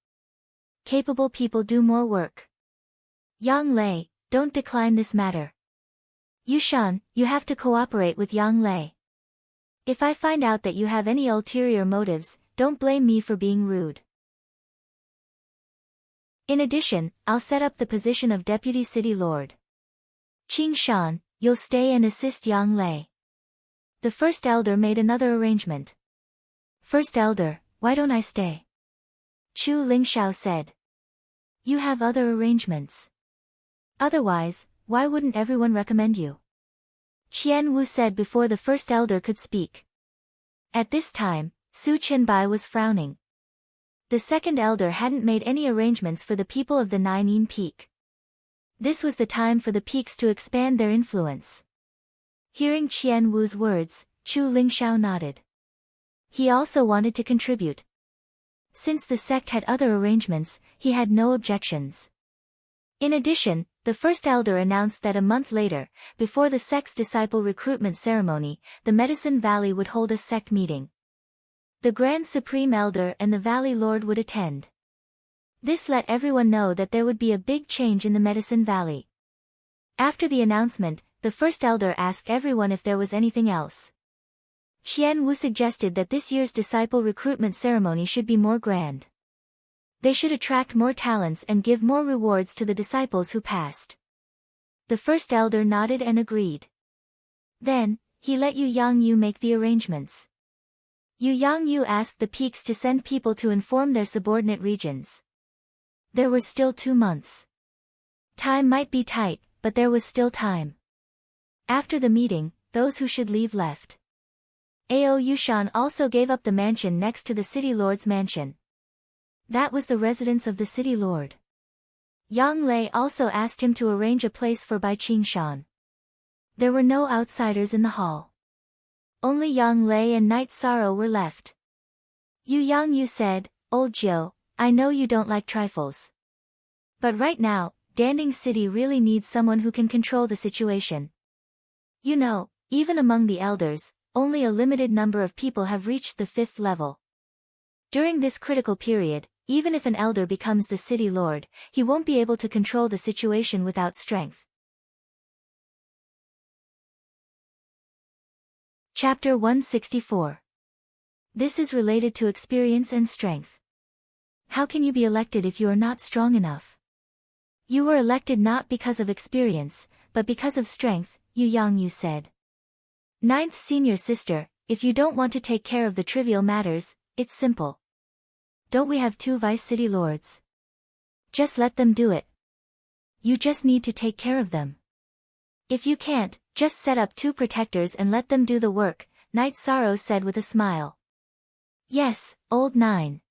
Capable people do more work. Yang Lei, don't decline this matter. Yushan, you have to cooperate with Yang Lei. If I find out that you have any ulterior motives, don't blame me for being rude. In addition, I'll set up the position of Deputy City Lord. Qing Shan, you'll stay and assist Yang Lei. The first elder made another arrangement. First elder, why don't I stay? Chu Lingxiao said. You have other arrangements. Otherwise, why wouldn't everyone recommend you? Qian Wu said before the first elder could speak. At this time, Su Qianbai was frowning. The second elder hadn't made any arrangements for the people of the Nine Peak. This was the time for the peaks to expand their influence. Hearing Qian Wu's words, Chu Lingxiao nodded. He also wanted to contribute. Since the sect had other arrangements, he had no objections. In addition, the first elder announced that a month later, before the sect's disciple recruitment ceremony, the Medicine Valley would hold a sect meeting. The Grand Supreme Elder and the Valley Lord would attend. This let everyone know that there would be a big change in the Medicine Valley. After the announcement, the first elder asked everyone if there was anything else. Qian Wu suggested that this year's disciple recruitment ceremony should be more grand. They should attract more talents and give more rewards to the disciples who passed. The first elder nodded and agreed. Then, he let Yang Yu make the arrangements. Yang Yu asked the peaks to send people to inform their subordinate regions. There were still 2 months. Time might be tight, but there was still time. After the meeting, those who should leave left. Ao Yushan also gave up the mansion next to the city lord's mansion. That was the residence of the city lord. Yang Lei also asked him to arrange a place for Bai Qingshan. There were no outsiders in the hall. Only Yang Lei and Night Sorrow were left. Yang Yu said, Old Jiu, I know you don't like trifles. But right now, Danding City really needs someone who can control the situation. You know, even among the elders, only a limited number of people have reached the 5th level. During this critical period, even if an elder becomes the city lord, he won't be able to control the situation without strength. Chapter 164. This is related to experience and strength. How can you be elected if you are not strong enough? You were elected not because of experience, but because of strength, Yang Yu said. 9th senior sister, if you don't want to take care of the trivial matters, it's simple. Don't we have 2 vice city lords? Just let them do it. You just need to take care of them. If you can't, just set up 2 protectors and let them do the work, Night Sorrow said with a smile. Yes, old 9.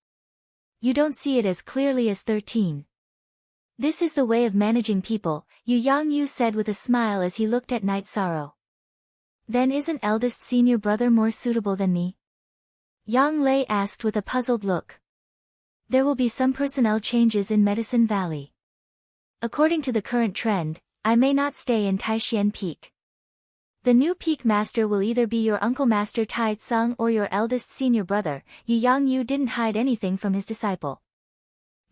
You don't see it as clearly as 13. This is the way of managing people, Yu said with a smile as he looked at Night Sorrow. Then isn't eldest senior brother more suitable than me? Yang Lei asked with a puzzled look. There will be some personnel changes in Medicine Valley. According to the current trend, I may not stay in Taishan Peak. The new peak master will either be your uncle Master Tai Tsung or your eldest senior brother. Yu didn't hide anything from his disciple.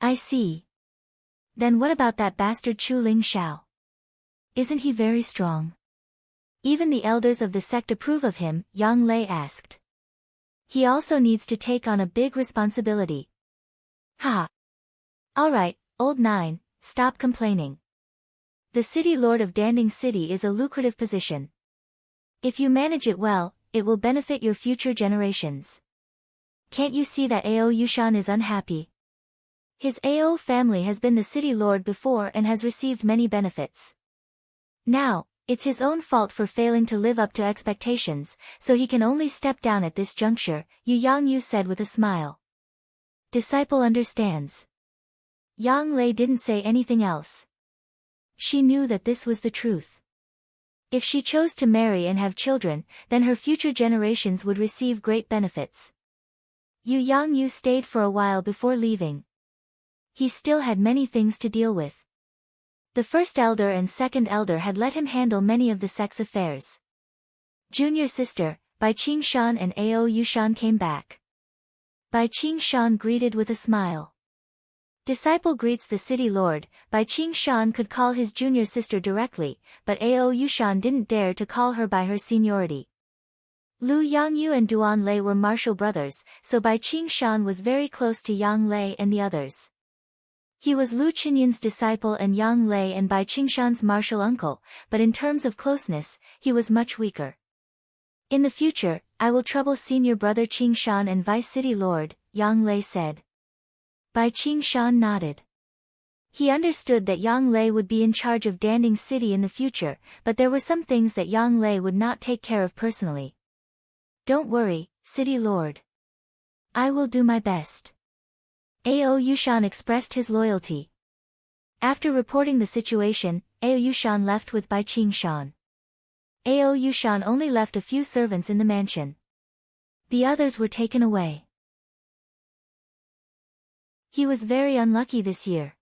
I see. Then what about that bastard Chu Ling Xiao? Isn't he very strong? Even the elders of the sect approve of him, Yang Lei asked. He also needs to take on a big responsibility. Ha! Alright, old 9, stop complaining. The city lord of Danding City is a lucrative position. If you manage it well, it will benefit your future generations. Can't you see that Ao Yushan is unhappy? His Ao family has been the city lord before and has received many benefits. Now, it's his own fault for failing to live up to expectations, so he can only step down at this juncture, Yu said with a smile. Disciple understands. Yang Lei didn't say anything else. She knew that this was the truth. If she chose to marry and have children, then her future generations would receive great benefits. Yu stayed for a while before leaving. He still had many things to deal with. The first elder and second elder had let him handle many of the sect's affairs. Junior sister, Bai Qingshan and Ao Yushan came back. Bai Qingshan greeted with a smile. Disciple greets the city lord. Bai Qingshan could call his junior sister directly, but Ao Yushan didn't dare to call her by her seniority. Lu Yangyu and Duan Lei were martial brothers, so Bai Qingshan was very close to Yang Lei and the others. He was Lu Qinyun's disciple and Yang Lei and Bai Qingshan's martial uncle, but in terms of closeness, he was much weaker. In the future, I will trouble senior brother Qingshan and vice city lord, Yang Lei said. Bai Qingshan nodded. He understood that Yang Lei would be in charge of Danding City in the future, but there were some things that Yang Lei would not take care of personally. Don't worry, city lord. I will do my best. Ao Yushan expressed his loyalty. After reporting the situation, Ao Yushan left with Bai Qingshan. Ao Yushan only left a few servants in the mansion. The others were taken away. He was very unlucky this year.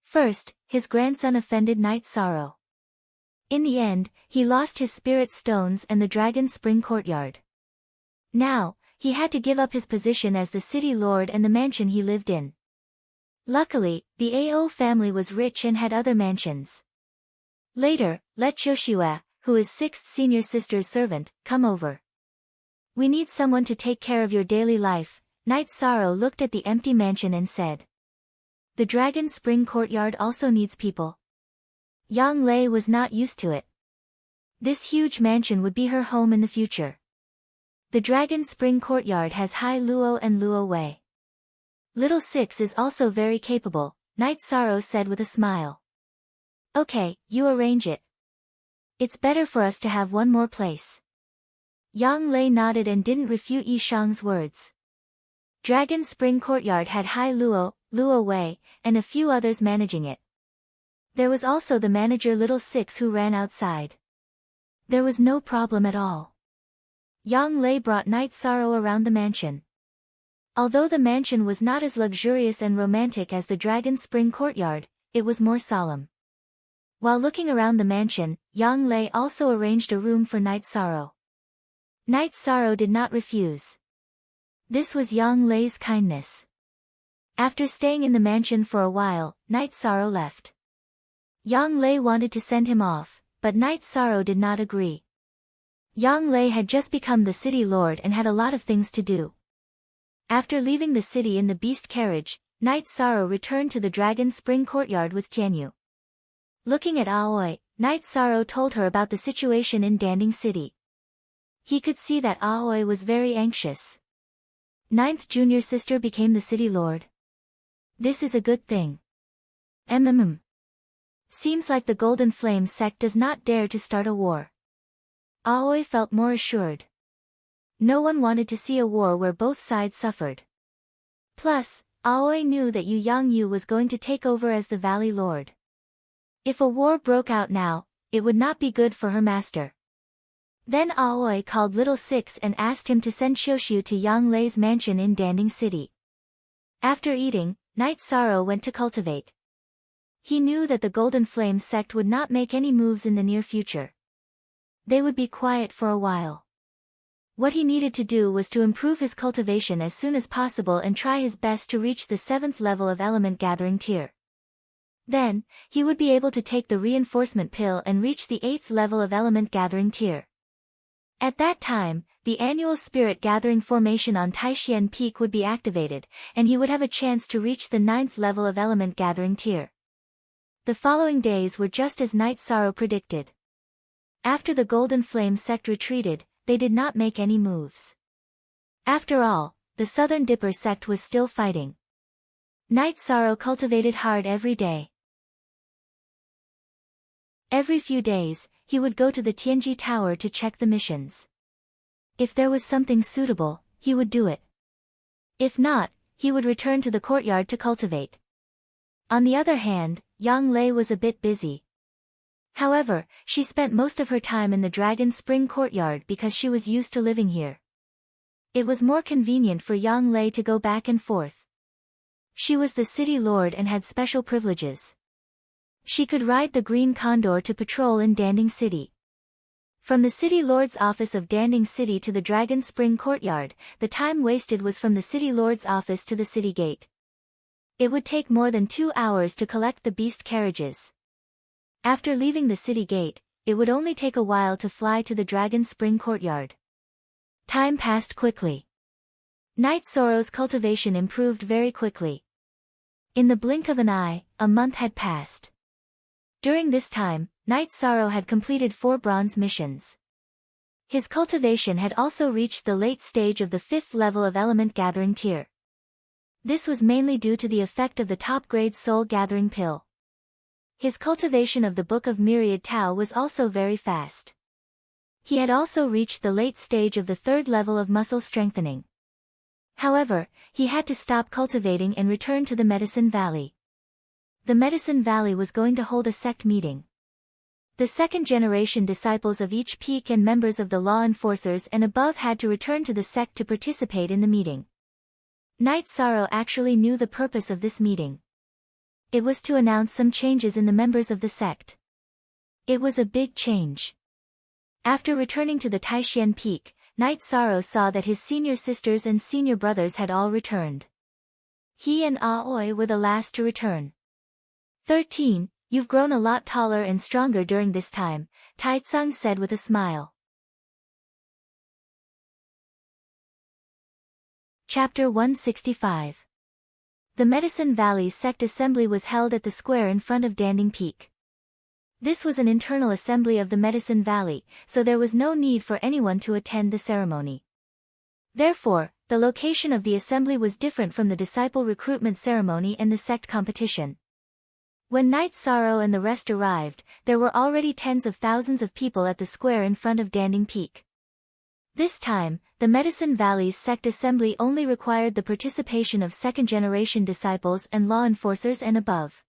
First, his grandson offended Night Sorrow. In the end, he lost his spirit stones and the Dragon Spring Courtyard. Now, he had to give up his position as the city lord and the mansion he lived in. Luckily, the Ao family was rich and had other mansions. Later, let Qiuxiue, who is 6th senior sister's servant, come over. We need someone to take care of your daily life. Night Sorrow looked at the empty mansion and said. The Dragon Spring Courtyard also needs people. Yang Lei was not used to it. This huge mansion would be her home in the future. The Dragon Spring Courtyard has Hai Luo and Luo Wei. Little Six is also very capable, Night Sorrow said with a smile. Okay, you arrange it. It's better for us to have one more place. Yang Lei nodded and didn't refute Yi Shang's words. Dragon Spring Courtyard had Hai Luo, Luo Wei, and a few others managing it. There was also the manager Little Six who ran outside. There was no problem at all. Yang Lei brought Night Sorrow around the mansion. Although the mansion was not as luxurious and romantic as the Dragon Spring Courtyard, it was more solemn. While looking around the mansion, Yang Lei also arranged a room for Night Sorrow. Night Sorrow did not refuse. This was Yang Lei's kindness. After staying in the mansion for a while, Night Sorrow left. Yang Lei wanted to send him off, but Night Sorrow did not agree. Yang Lei had just become the city lord and had a lot of things to do. After leaving the city in the beast carriage, Night Sorrow returned to the Dragon Spring Courtyard with Tianyu. Looking at Aoi, Night Sorrow told her about the situation in Danding City. He could see that Aoi was very anxious. 9th junior sister became the city lord. This is a good thing. Seems like the Golden Flame sect does not dare to start a war. Aoi felt more assured. No one wanted to see a war where both sides suffered. Plus, Aoi knew that Yu Yangyu was going to take over as the Valley Lord. If a war broke out now, it would not be good for her master. Then Aoi called Little Six and asked him to send Shoshu to Yang Lei's mansion in Danding City. After eating, Night Sorrow went to cultivate. He knew that the Golden Flame sect would not make any moves in the near future. They would be quiet for a while. What he needed to do was to improve his cultivation as soon as possible and try his best to reach the 7th level of element gathering tier. Then, he would be able to take the reinforcement pill and reach the 8th level of element gathering tier. At that time, the annual spirit gathering formation on Taishian Peak would be activated, and he would have a chance to reach the 9th level of element gathering tier. The following days were just as Night Sorrow predicted. After the Golden Flame sect retreated, they did not make any moves. After all, the Southern Dipper sect was still fighting. Night Sorrow cultivated hard every day. Every few days, he would go to the Tianji Tower to check the missions. If there was something suitable, he would do it. If not, he would return to the courtyard to cultivate. On the other hand, Yang Lei was a bit busy. However, she spent most of her time in the Dragon Spring courtyard because she was used to living here. It was more convenient for Yang Lei to go back and forth. She was the city lord and had special privileges. She could ride the Green Condor to patrol in Danding City. From the city lord's office of Danding City to the Dragon Spring courtyard, the time wasted was from the city lord's office to the city gate. It would take more than 2 hours to collect the beast carriages. After leaving the city gate, it would only take a while to fly to the Dragon Spring courtyard. Time passed quickly. Night Sorrow's cultivation improved very quickly. In the blink of an eye, a month had passed. During this time, Night Sorrow had completed 4 bronze missions. His cultivation had also reached the late stage of the 5th level of element gathering tier. This was mainly due to the effect of the top-grade soul gathering pill. His cultivation of the Book of Myriad Tao was also very fast. He had also reached the late stage of the 3rd level of muscle strengthening. However, he had to stop cultivating and return to the Medicine Valley. The Medicine Valley was going to hold a sect meeting. The second-generation disciples of each peak and members of the law enforcers and above had to return to the sect to participate in the meeting. Night Sorrow actually knew the purpose of this meeting. It was to announce some changes in the members of the sect. It was a big change. After returning to the Taishian Peak, Night Sorrow saw that his senior sisters and senior brothers had all returned. He and Aoi were the last to return. 13, you've grown a lot taller and stronger during this time, Taitsung said with a smile. Chapter 165. The Medicine Valley Sect Assembly was held at the square in front of Danding Peak. This was an internal assembly of the Medicine Valley, so there was no need for anyone to attend the ceremony. Therefore, the location of the assembly was different from the disciple recruitment ceremony and the sect competition. When Night Sorrow and the rest arrived, there were already tens of thousands of people at the square in front of Danding Peak. This time, the Medicine Valley's sect assembly only required the participation of second-generation disciples and law enforcers and above.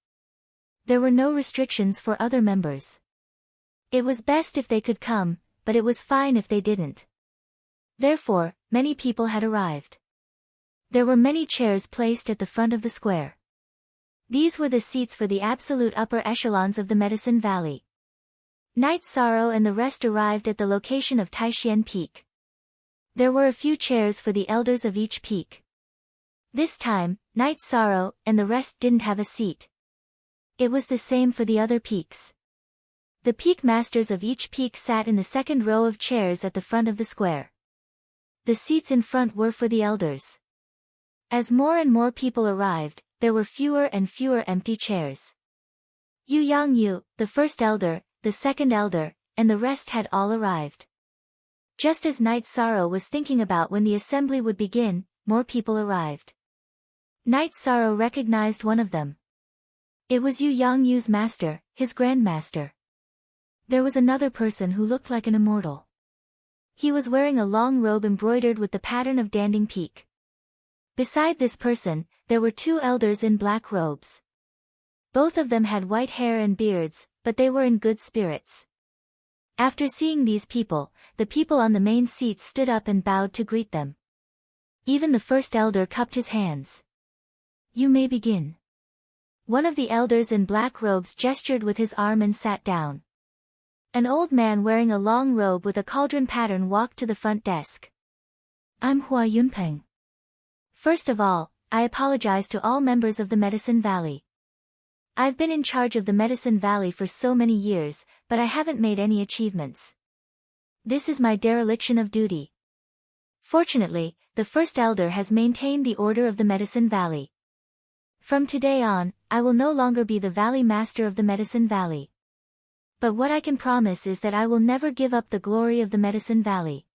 There were no restrictions for other members. It was best if they could come, but it was fine if they didn't. Therefore, many people had arrived. There were many chairs placed at the front of the square. These were the seats for the absolute upper echelons of the Medicine Valley. Night Sorrow and the rest arrived at the location of Taishian Peak. There were a few chairs for the elders of each peak. This time, Night Sorrow and the rest didn't have a seat. It was the same for the other peaks. The peak masters of each peak sat in the second row of chairs at the front of the square. The seats in front were for the elders. As more and more people arrived, there were fewer and fewer empty chairs. Yu Yangyu, the first elder, the second elder, and the rest had all arrived. Just as Night Sorrow was thinking about when the assembly would begin, more people arrived. Night Sorrow recognized one of them. It was Yu Yangyu's master, his grandmaster. There was another person who looked like an immortal. He was wearing a long robe embroidered with the pattern of Danding Peak. Beside this person, there were 2 elders in black robes. Both of them had white hair and beards, but they were in good spirits. After seeing these people, the people on the main seats stood up and bowed to greet them. Even the first elder cupped his hands. "You may begin." One of the elders in black robes gestured with his arm and sat down. An old man wearing a long robe with a cauldron pattern walked to the front desk. "I'm Hua Yunpeng. First of all, I apologize to all members of the Medicine Valley. I've been in charge of the Medicine Valley for so many years, but I haven't made any achievements. This is my dereliction of duty." Fortunately, the first elder has maintained the order of the Medicine Valley. "From today on, I will no longer be the Valley Master of the Medicine Valley. But what I can promise is that I will never give up the glory of the Medicine Valley.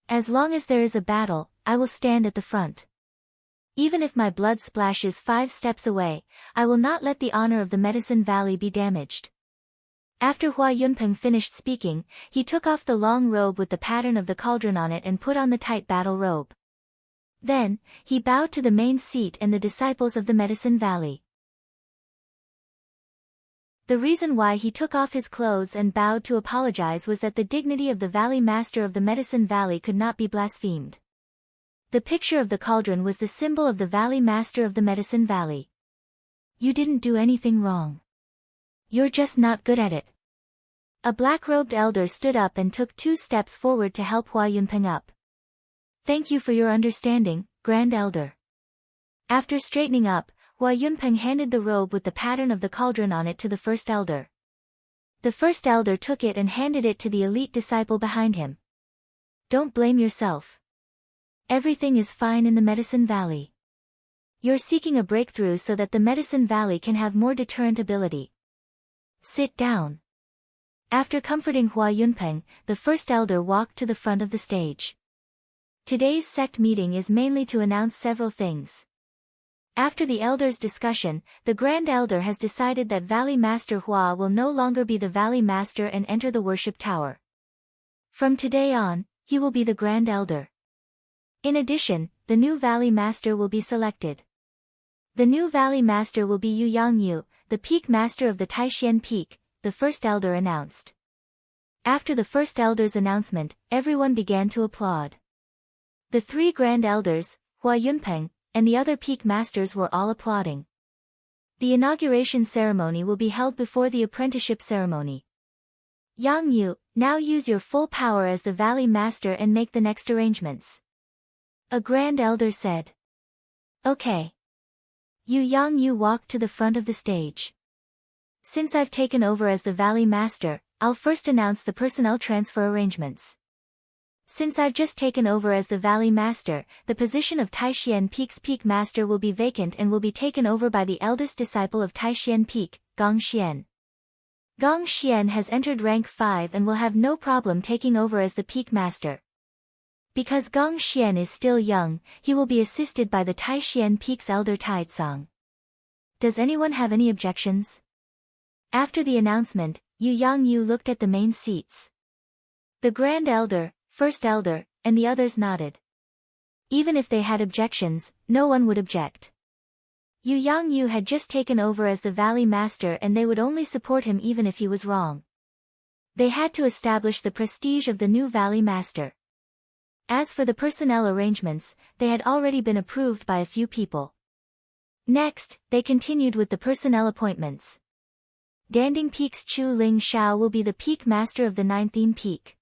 As long as there is a battle, I will stand at the front. Even if my blood splashes 5 steps away, I will not let the honor of the Medicine Valley be damaged." After Hua Yunpeng finished speaking, he took off the long robe with the pattern of the cauldron on it and put on the tight battle robe. Then, he bowed to the main seat and the disciples of the Medicine Valley. The reason why he took off his clothes and bowed to apologize was that the dignity of the Valley Master of the Medicine Valley could not be blasphemed. The picture of the cauldron was the symbol of the Valley Master of the Medicine Valley. "You didn't do anything wrong. You're just not good at it." A black-robed elder stood up and took 2 steps forward to help Hua Yunpeng up. "Thank you for your understanding, Grand Elder." After straightening up, Hua Yunpeng handed the robe with the pattern of the cauldron on it to the first elder. The first elder took it and handed it to the elite disciple behind him. "Don't blame yourself. Everything is fine in the Medicine Valley. You're seeking a breakthrough so that the Medicine Valley can have more deterrent ability. Sit down." After comforting Hua Yunpeng, the first elder walked to the front of the stage. Today's sect meeting is mainly to announce several things. After the elders' discussion, the Grand Elder has decided that Valley Master Hua will no longer be the Valley Master and enter the worship tower. From today on, he will be the Grand Elder. In addition, the new Valley Master will be selected. The new Valley Master will be Yu Yangyu, the Peak Master of the Taishan Peak, the first elder announced. After the first elder's announcement, everyone began to applaud. The 3 Grand Elders, Hua Yunpeng, and the other Peak Masters were all applauding. The inauguration ceremony will be held before the apprenticeship ceremony. "Yang Yu, now use your full power as the Valley Master and make the next arrangements," a Grand Elder said. "Okay." Yu Yang Yu walked to the front of the stage. "Since I've taken over as the Valley Master, I'll first announce the personnel transfer arrangements. Since I've just taken over as the Valley Master, the position of Taishan Peak's Peak Master will be vacant and will be taken over by the eldest disciple of Taishan Peak, Gong Xian. Gong Xian has entered rank 5 and will have no problem taking over as the Peak Master. Because Gong Xian is still young, he will be assisted by the Taishan Peak's elder Taizong. Does anyone have any objections?" After the announcement, Yu Yangyu looked at the main seats. The Grand Elder, First Elder, and the others nodded. Even if they had objections, no one would object. Yu Yangyu had just taken over as the Valley Master and they would only support him even if he was wrong. They had to establish the prestige of the new Valley Master. As for the personnel arrangements, they had already been approved by a few people. Next, they continued with the personnel appointments. Danding Peak's Chu Ling Shao will be the Peak Master of the 9th Peak.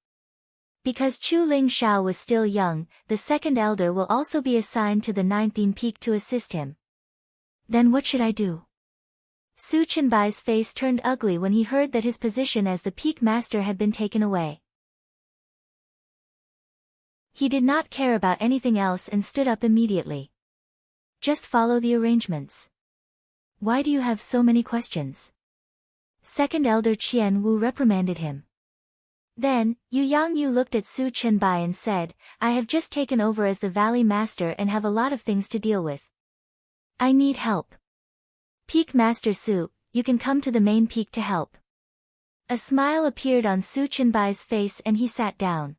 Because Chu Ling Shao was still young, the second elder will also be assigned to the 9th Peak to assist him. Then what should I do? Su Chenbai's face turned ugly when he heard that his position as the Peak Master had been taken away. He did not care about anything else and stood up immediately. "Just follow the arrangements. Why do you have so many questions?" Second Elder Qian Wu reprimanded him. Then, Yu Yangyu looked at Su Chenbai and said, "I have just taken over as the Valley Master and have a lot of things to deal with. I need help. Peak Master Su, you can come to the main peak to help." A smile appeared on Su Chenbai's face and he sat down.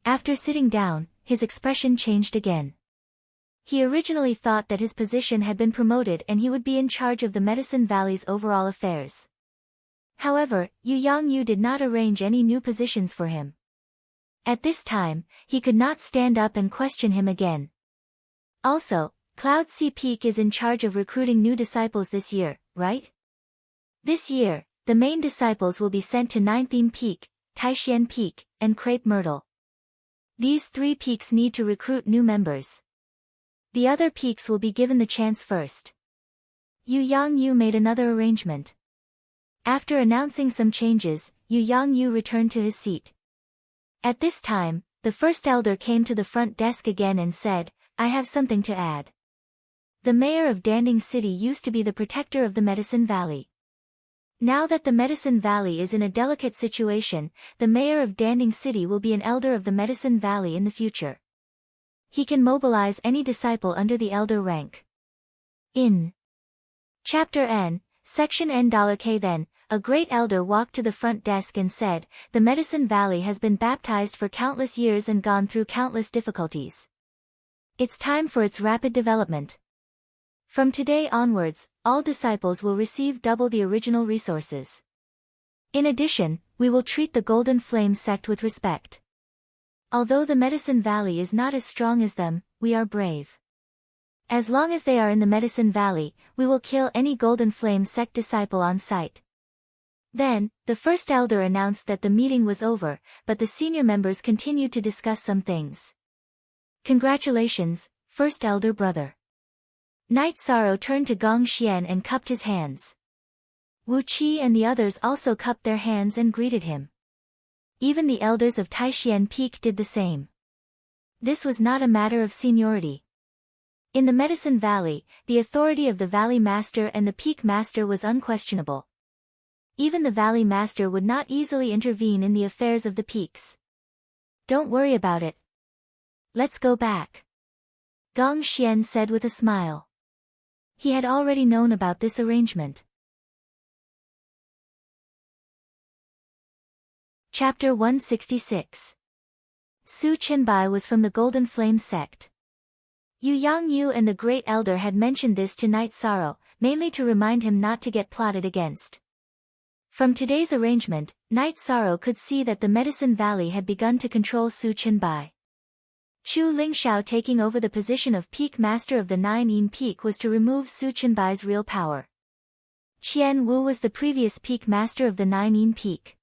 After sitting down, his expression changed again. He originally thought that his position had been promoted and he would be in charge of the Medicine Valley's overall affairs. However, Yu Yangyu did not arrange any new positions for him. At this time, he could not stand up and question him again. Also, Cloud Sea Peak is in charge of recruiting new disciples this year, right? This year, the main disciples will be sent to Ninth Yin Peak, Taishian Peak, and Crepe Myrtle. These 3 peaks need to recruit new members. The other peaks will be given the chance first. Yu Yangyu made another arrangement. After announcing some changes, Yu Yangyu returned to his seat. At this time, the first elder came to the front desk again and said, "I have something to add. The mayor of Danding City used to be the protector of the Medicine Valley. Now that the Medicine Valley is in a delicate situation, the mayor of Danding City will be an elder of the Medicine Valley in the future. He can mobilize any disciple under the elder rank." In Chapter N, Section N$K then, a great elder walked to the front desk and said, "The Medicine Valley has been baptized for countless years and gone through countless difficulties. It's time for its rapid development. From today onwards, all disciples will receive double the original resources. In addition, we will treat the Golden Flame sect with respect. Although the Medicine Valley is not as strong as them, we are brave. As long as they are in the Medicine Valley, we will kill any Golden Flame sect disciple on sight." Then, the first elder announced that the meeting was over, but the senior members continued to discuss some things. "Congratulations, first elder brother." Night Sorrow turned to Gong Xian and cupped his hands. Wu Qi and the others also cupped their hands and greeted him. Even the elders of Taishian Peak did the same. This was not a matter of seniority. In the Medicine Valley, the authority of the Valley Master and the Peak Master was unquestionable. Even the Valley Master would not easily intervene in the affairs of the peaks. "Don't worry about it. Let's go back," Gong Xian said with a smile. He had already known about this arrangement. Chapter 166. Su Chenbai was from the Golden Flame sect. Yu Yangyu and the Great Elder had mentioned this to Night Sorrow, mainly to remind him not to get plotted against. From today's arrangement, Night Sorrow could see that the Medicine Valley had begun to control Su Chenbai. Chu Lingxiao taking over the position of Peak Master of the Nine Yin Peak was to remove Su Chenbai's real power. Qian Wu was the previous Peak Master of the Nine Yin Peak.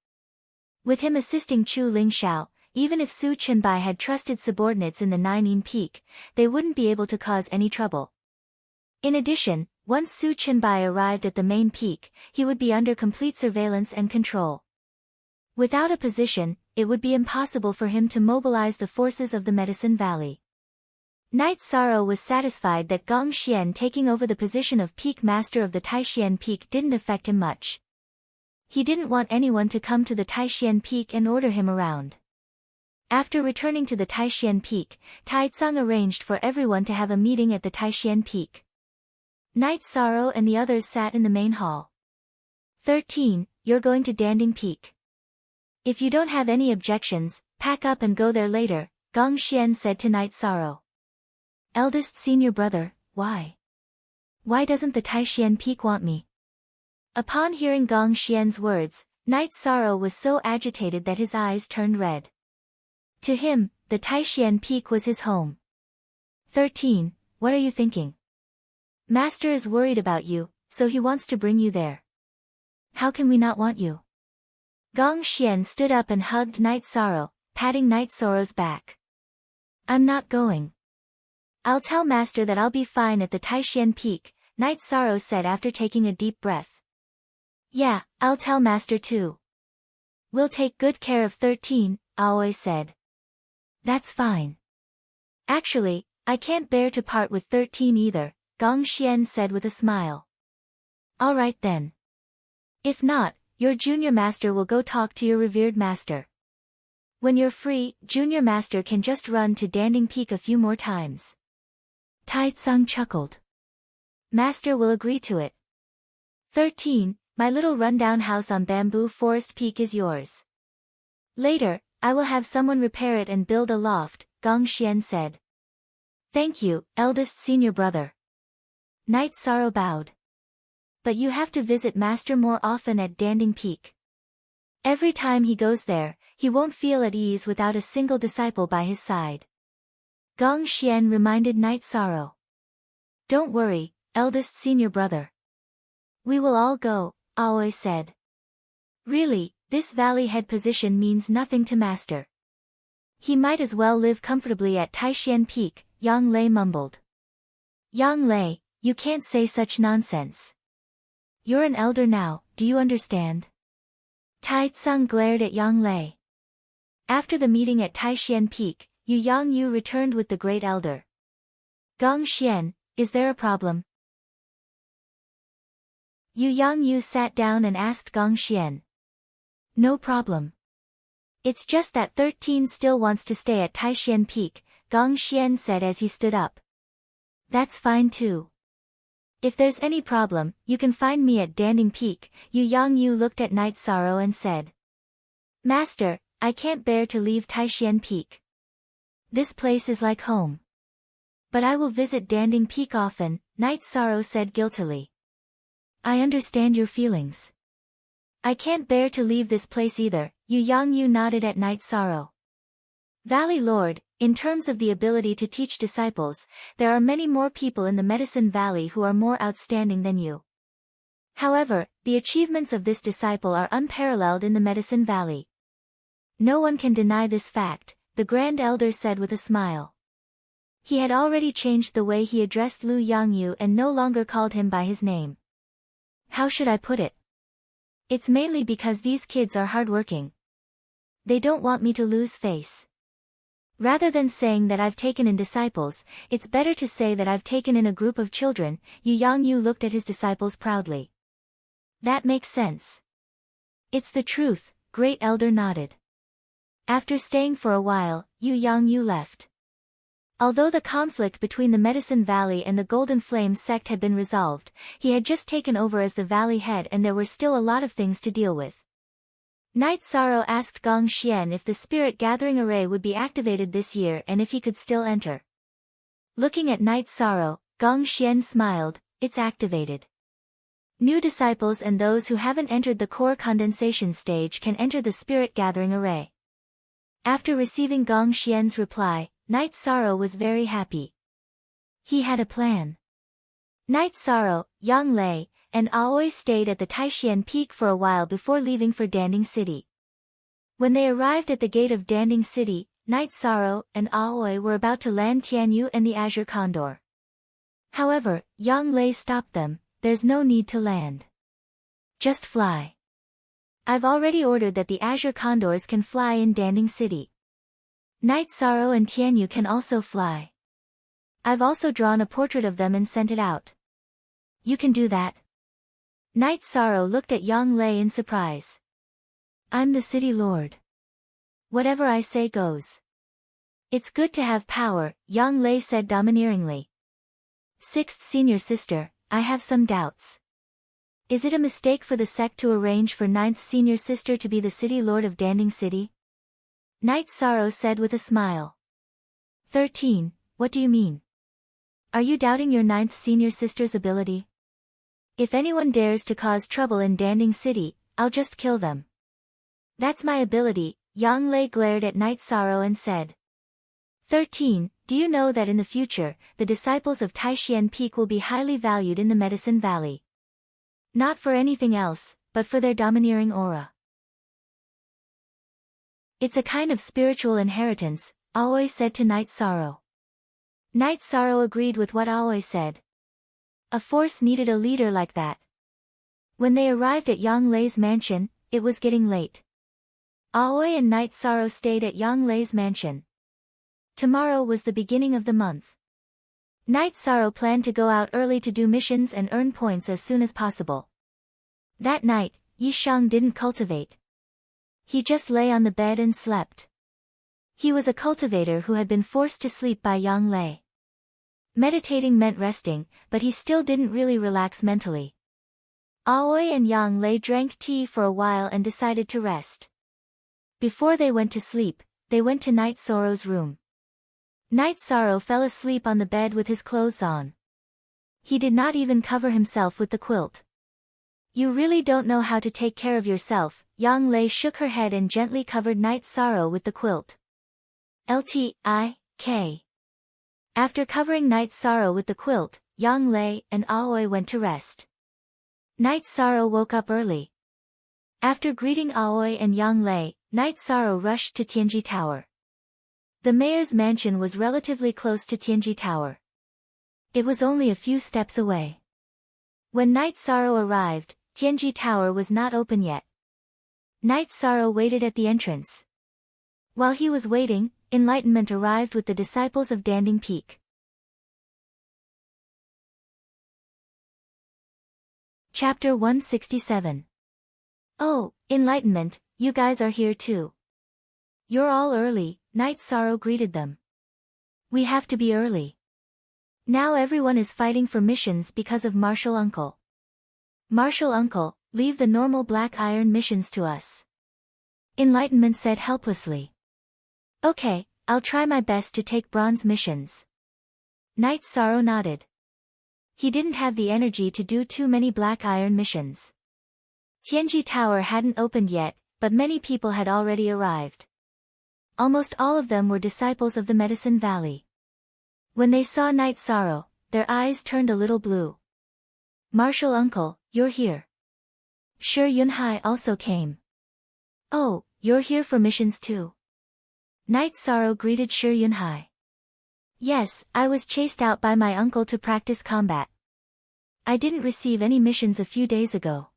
With him assisting Chu Lingxiao, even if Su Chenbai had trusted subordinates in the Nine Yin Peak, they wouldn't be able to cause any trouble. In addition, once Su Chenbai arrived at the main peak, he would be under complete surveillance and control. Without a position, it would be impossible for him to mobilize the forces of the Medicine Valley. Night Sorrow was satisfied that Gong Xian taking over the position of Peak Master of the Taishian Peak didn't affect him much. He didn't want anyone to come to the Taishian Peak and order him around. After returning to the Taishian Peak, Taizong arranged for everyone to have a meeting at the Taishian Peak. Night Sorrow and the others sat in the main hall. 13. You're going to Danding Peak. If you don't have any objections, pack up and go there later, Gong Xian said to Night Sorrow. Eldest senior brother, why? Why doesn't the Taishian Peak want me? Upon hearing Gong Xian's words, Night Sorrow was so agitated that his eyes turned red. To him, the Taishian Peak was his home. 13. What are you thinking? Master is worried about you, so he wants to bring you there. How can we not want you? Gong Xian stood up and hugged Night Sorrow, patting Night Sorrow's back. I'm not going. I'll tell Master that I'll be fine at the Taishian Peak, Night Sorrow said after taking a deep breath. Yeah, I'll tell Master too. We'll take good care of 13, Aoi said. That's fine. Actually, I can't bear to part with 13 either, Gong Xian said with a smile. All right then. If not, your junior master will go talk to your revered master. When you're free, junior master can just run to Danding Peak a few more times. Taizong chuckled. Master will agree to it. 13. My little rundown house on Bamboo Forest Peak is yours. Later, I will have someone repair it and build a loft, Gong Xian said. Thank you, eldest senior brother. Knight Sorrow bowed. But you have to visit Master more often at Danding Peak. Every time he goes there, he won't feel at ease without a single disciple by his side. Gong Xian reminded Knight Sorrow. Don't worry, eldest senior brother. We will all go, Aoi said. Really, this valley head position means nothing to Master. He might as well live comfortably at Taishan Peak, Yang Lei mumbled. Yang Lei, you can't say such nonsense. You're an elder now, do you understand? Tai Tsung glared at Yang Lei. After the meeting at Taishan Peak, Yu Yang Yu returned with the great elder. Gong Xian, is there a problem? Yu Yang Yu sat down and asked Gong Xian. No problem. It's just that 13 still wants to stay at Taishan Peak, Gong Xian said as he stood up. That's fine too. If there's any problem, you can find me at Danding Peak, Yu Yang Yu looked at Knight Sorrow and said. Master, I can't bear to leave Taishan Peak. This place is like home. But I will visit Danding Peak often, Knight Sorrow said guiltily. I understand your feelings. I can't bear to leave this place either, Yu Yang Yu nodded at Knight Sorrow. Valley Lord, in terms of the ability to teach disciples, there are many more people in the Medicine Valley who are more outstanding than you. However, the achievements of this disciple are unparalleled in the Medicine Valley. No one can deny this fact, the Grand Elder said with a smile. He had already changed the way he addressed Lu Yangyu and no longer called him by his name. How should I put it? It's mainly because these kids are hardworking. They don't want me to lose face. Rather than saying that I've taken in disciples, it's better to say that I've taken in a group of children, Yu Yangyu looked at his disciples proudly. That makes sense. It's the truth, Great Elder nodded. After staying for a while, Yu Yangyu left. Although the conflict between the Medicine Valley and the Golden Flame sect had been resolved, he had just taken over as the valley head and there were still a lot of things to deal with. Knight Sorrow asked Gong Xian if the Spirit Gathering Array would be activated this year and if he could still enter. Looking at Knight Sorrow, Gong Xian smiled, it's activated. New disciples and those who haven't entered the core condensation stage can enter the Spirit Gathering Array. After receiving Gong Xian's reply, Knight Sorrow was very happy. He had a plan. Knight Sorrow, Yang Lei, and Aoi stayed at the Taishan Peak for a while before leaving for Danding City. When they arrived at the gate of Danding City, Knight Sorrow and Aoi were about to land Tianyu and the Azure Condor. However, Yang Lei stopped them, there's no need to land. Just fly. I've already ordered that the Azure Condors can fly in Danding City. Knight Sorrow and Tianyu can also fly. I've also drawn a portrait of them and sent it out. You can do that? Knight Sorrow looked at Yang Lei in surprise. I'm the city lord. Whatever I say goes. It's good to have power, Yang Lei said domineeringly. Sixth senior sister, I have some doubts. Is it a mistake for the sect to arrange for ninth senior sister to be the city lord of Danding City? Knight Sorrow said with a smile. 13, what do you mean? Are you doubting your ninth senior sister's ability? If anyone dares to cause trouble in Danding City, I'll just kill them. That's my ability, Yang Lei glared at Knight Sorrow and said. 13, do you know that in the future, the disciples of Taishan Peak will be highly valued in the Medicine Valley? Not for anything else, but for their domineering aura. It's a kind of spiritual inheritance, Aoi said to Knight Sorrow. Knight Sorrow agreed with what Aoi said. A force needed a leader like that. When they arrived at Yang Lei's mansion, it was getting late. Aoi and Knight Sorrow stayed at Yang Lei's mansion. Tomorrow was the beginning of the month. Knight Sorrow planned to go out early to do missions and earn points as soon as possible. That night, Yi Shang didn't cultivate. He just lay on the bed and slept. He was a cultivator who had been forced to sleep by Yang Lei. Meditating meant resting, but he still didn't really relax mentally. Aoi and Yang Lei drank tea for a while and decided to rest. Before they went to sleep, they went to Night Sorrow's room. Night Sorrow fell asleep on the bed with his clothes on. He did not even cover himself with the quilt. You really don't know how to take care of yourself. Yang Lei shook her head and gently covered Night Sorrow with the quilt. Lik. After covering Night Sorrow with the quilt, Yang Lei and Aoi went to rest. Night Sorrow woke up early. After greeting Aoi and Yang Lei, Night Sorrow rushed to Tianji Tower. The mayor's mansion was relatively close to Tianji Tower. It was only a few steps away. When Night Sorrow arrived, Tianji Tower was not open yet. Night Sorrow waited at the entrance. While he was waiting, enlightenment arrived with the disciples of Danding Peak. Chapter 167. Oh, enlightenment, you guys are here too. You're all early, Night Sorrow greeted them. We have to be early. Now everyone is fighting for missions because of Martial Uncle. Martial Uncle, leave the normal black iron missions to us. Enlightenment said helplessly. Okay, I'll try my best to take bronze missions. Night Sorrow nodded. He didn't have the energy to do too many black iron missions. Tianji Tower hadn't opened yet, but many people had already arrived. Almost all of them were disciples of the Medicine Valley. When they saw Night Sorrow, their eyes turned a little blue. Martial Uncle, you're here. Shi Yunhai also came. Oh, you're here for missions too. Night Sorrow greeted Shi Yunhai. Yes, I was chased out by my uncle to practice combat. I didn't receive any missions a few days ago.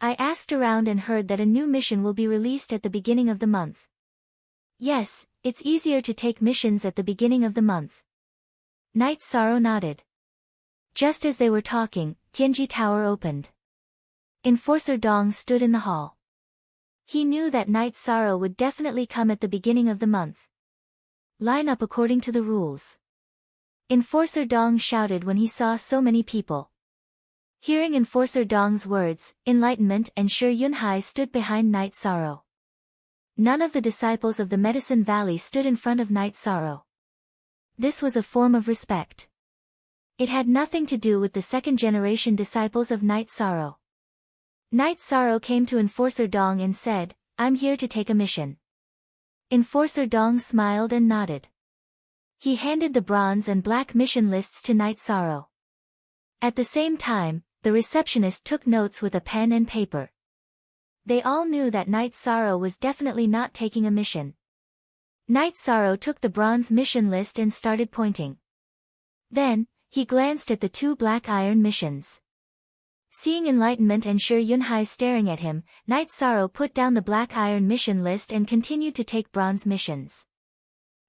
I asked around and heard that a new mission will be released at the beginning of the month. Yes, it's easier to take missions at the beginning of the month. Night Sorrow nodded. Just as they were talking, Tianji Tower opened. Enforcer Dong stood in the hall. He knew that Night Sorrow would definitely come at the beginning of the month. Line up according to the rules. Enforcer Dong shouted when he saw so many people. Hearing Enforcer Dong's words, Enlightenment and Shi Yunhai stood behind Night Sorrow. None of the disciples of the Medicine Valley stood in front of Night Sorrow. This was a form of respect. It had nothing to do with the second-generation disciples of Night Sorrow. Night Sorrow came to Enforcer Dong and said, I'm here to take a mission. Enforcer Dong smiled and nodded. He handed the bronze and black mission lists to Night Sorrow. At the same time, the receptionist took notes with a pen and paper. They all knew that Night Sorrow was definitely not taking a mission. Night Sorrow took the bronze mission list and started pointing. Then, he glanced at the two black iron missions. Seeing Enlightenment and Shi Yunhai staring at him, Night Sorrow put down the black iron mission list and continued to take bronze missions.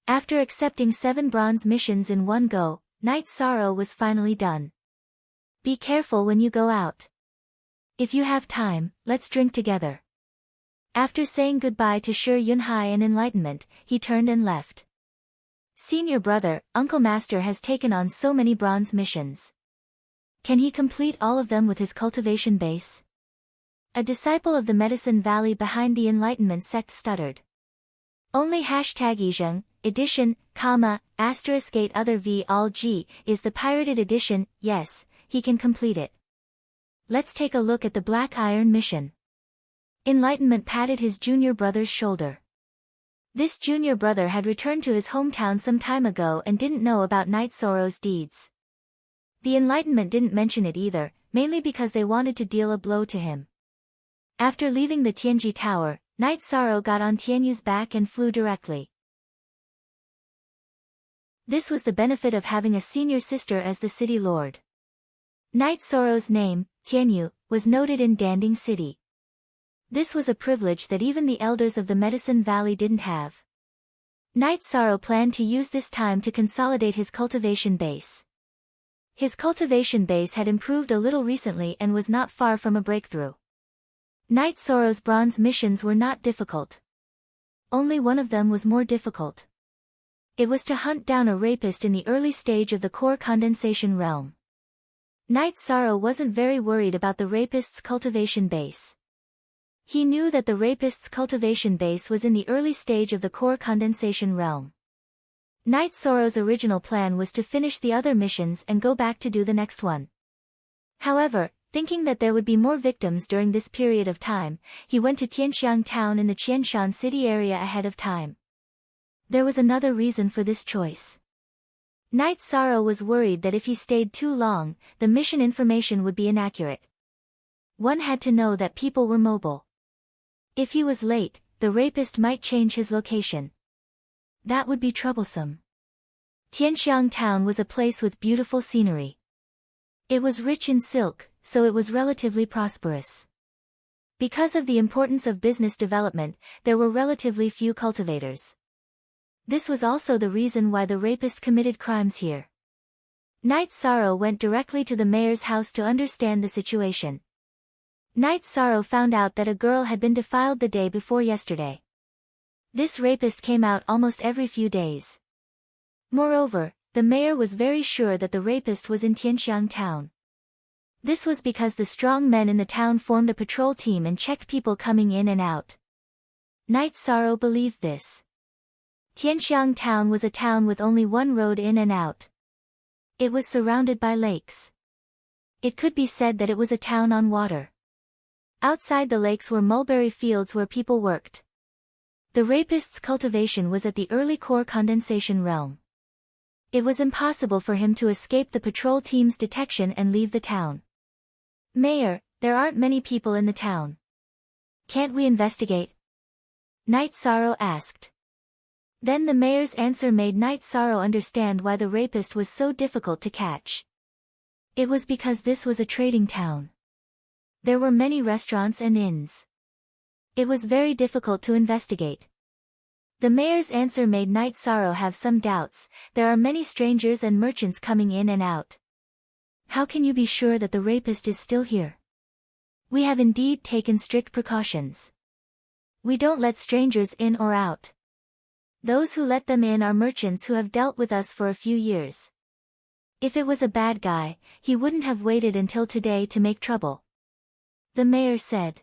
After accepting 7 bronze missions in one go, Night Sorrow was finally done. Be careful when you go out. If you have time, let's drink together. After saying goodbye to Shi Yunhai and Enlightenment, he turned and left. Senior brother, Uncle Master has taken on so many bronze missions. Can he complete all of them with his cultivation base? A disciple of the Medicine Valley behind the Enlightenment sect stuttered. Only #Ezheng, edition, *8 other v all g, is the pirated edition. Yes, he can complete it. Let's take a look at the black iron mission. Enlightenment patted his junior brother's shoulder. This junior brother had returned to his hometown some time ago and didn't know about Night Sorrow's deeds. The Enlightenment didn't mention it either, mainly because they wanted to deal a blow to him. After leaving the Tianji Tower, Night Sorrow got on Tianyu's back and flew directly. This was the benefit of having a senior sister as the city lord. Night Sorrow's name, Tianyu, was noted in Danding City. This was a privilege that even the elders of the Medicine Valley didn't have. Night Sorrow planned to use this time to consolidate his cultivation base. His cultivation base had improved a little recently and was not far from a breakthrough. Night Sorrow's bronze missions were not difficult. Only one of them was more difficult. It was to hunt down a rapist in the early stage of the core condensation realm. Night Sorrow wasn't very worried about the rapist's cultivation base. He knew that the rapist's cultivation base was in the early stage of the core condensation realm. Night Sorrow's original plan was to finish the other missions and go back to do the next one. However, thinking that there would be more victims during this period of time, he went to Tianxiang town in the Qianshan city area ahead of time. There was another reason for this choice. Night Sorrow was worried that if he stayed too long, the mission information would be inaccurate. One had to know that people were mobile. If he was late, the rapist might change his location. That would be troublesome. Tianxiang town was a place with beautiful scenery. It was rich in silk, so it was relatively prosperous. Because of the importance of business development, there were relatively few cultivators. This was also the reason why the rapist committed crimes here. Night Sorrow went directly to the mayor's house to understand the situation. Night Sorrow found out that a girl had been defiled the day before yesterday. This rapist came out almost every few days. Moreover, the mayor was very sure that the rapist was in Tianxiang town. This was because the strong men in the town formed a patrol team and checked people coming in and out. Night Sorrow believed this. Tianxiang town was a town with only one road in and out. It was surrounded by lakes. It could be said that it was a town on water. Outside the lakes were mulberry fields where people worked. The rapist's cultivation was at the early core condensation realm. It was impossible for him to escape the patrol team's detection and leave the town. Mayor, there aren't many people in the town. Can't we investigate? Night Sorrow asked. Then the mayor's answer made Night Sorrow understand why the rapist was so difficult to catch. It was because this was a trading town. There were many restaurants and inns. It was very difficult to investigate. The mayor's answer made Night Sorrow have some doubts. There are many strangers and merchants coming in and out. How can you be sure that the rapist is still here? We have indeed taken strict precautions. We don't let strangers in or out. Those who let them in are merchants who have dealt with us for a few years. If it was a bad guy, he wouldn't have waited until today to make trouble. The mayor said.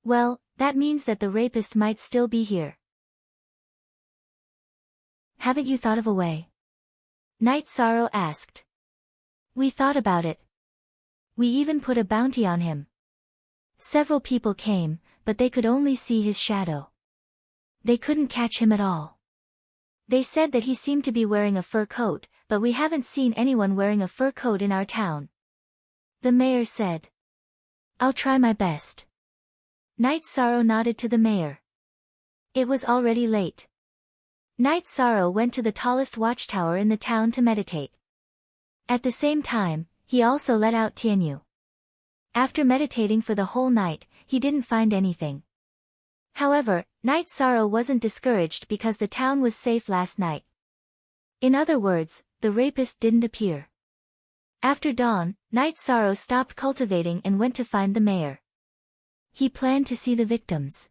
Well, that means that the rapist might still be here. Haven't you thought of a way? Night Sorrow asked. We thought about it. We even put a bounty on him. Several people came, but they could only see his shadow. They couldn't catch him at all. They said that he seemed to be wearing a fur coat, but we haven't seen anyone wearing a fur coat in our town. The mayor said. I'll try my best. Night Sorrow nodded to the mayor. It was already late. Night Sorrow went to the tallest watchtower in the town to meditate. At the same time, he also let out Tianyu. After meditating for the whole night, he didn't find anything. However, Night Sorrow wasn't discouraged because the town was safe last night. In other words, the rapist didn't appear. After dawn, Night Sorrow stopped cultivating and went to find the mayor. He planned to see the victims.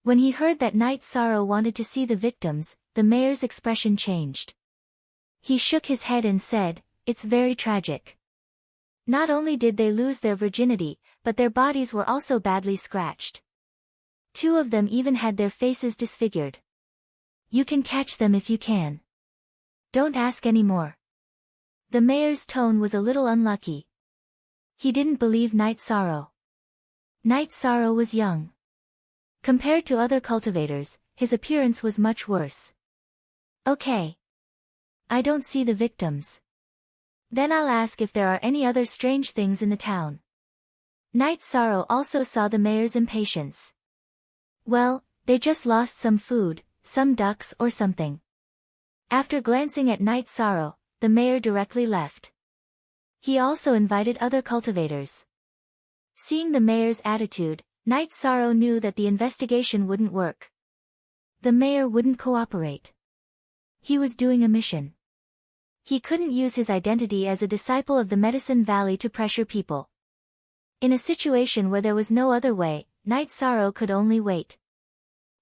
When he heard that Night Sorrow wanted to see the victims, the mayor's expression changed. He shook his head and said, "It's very tragic. Not only did they lose their virginity, but their bodies were also badly scratched. 2 of them even had their faces disfigured. You can catch them if you can. Don't ask any more." The mayor's tone was a little unlucky. He didn't believe Night Sorrow. Night Sorrow was young. Compared to other cultivators, his appearance was much worse. Okay. I don't see the victims. Then I'll ask if there are any other strange things in the town. Night Sorrow also saw the mayor's impatience. Well, they just lost some food, some ducks or something. After glancing at Night Sorrow, the mayor directly left. He also invited other cultivators. Seeing the mayor's attitude, Night Sorrow knew that the investigation wouldn't work. The mayor wouldn't cooperate. He was doing a mission. He couldn't use his identity as a disciple of the Medicine Valley to pressure people. In a situation where there was no other way, Night Sorrow could only wait.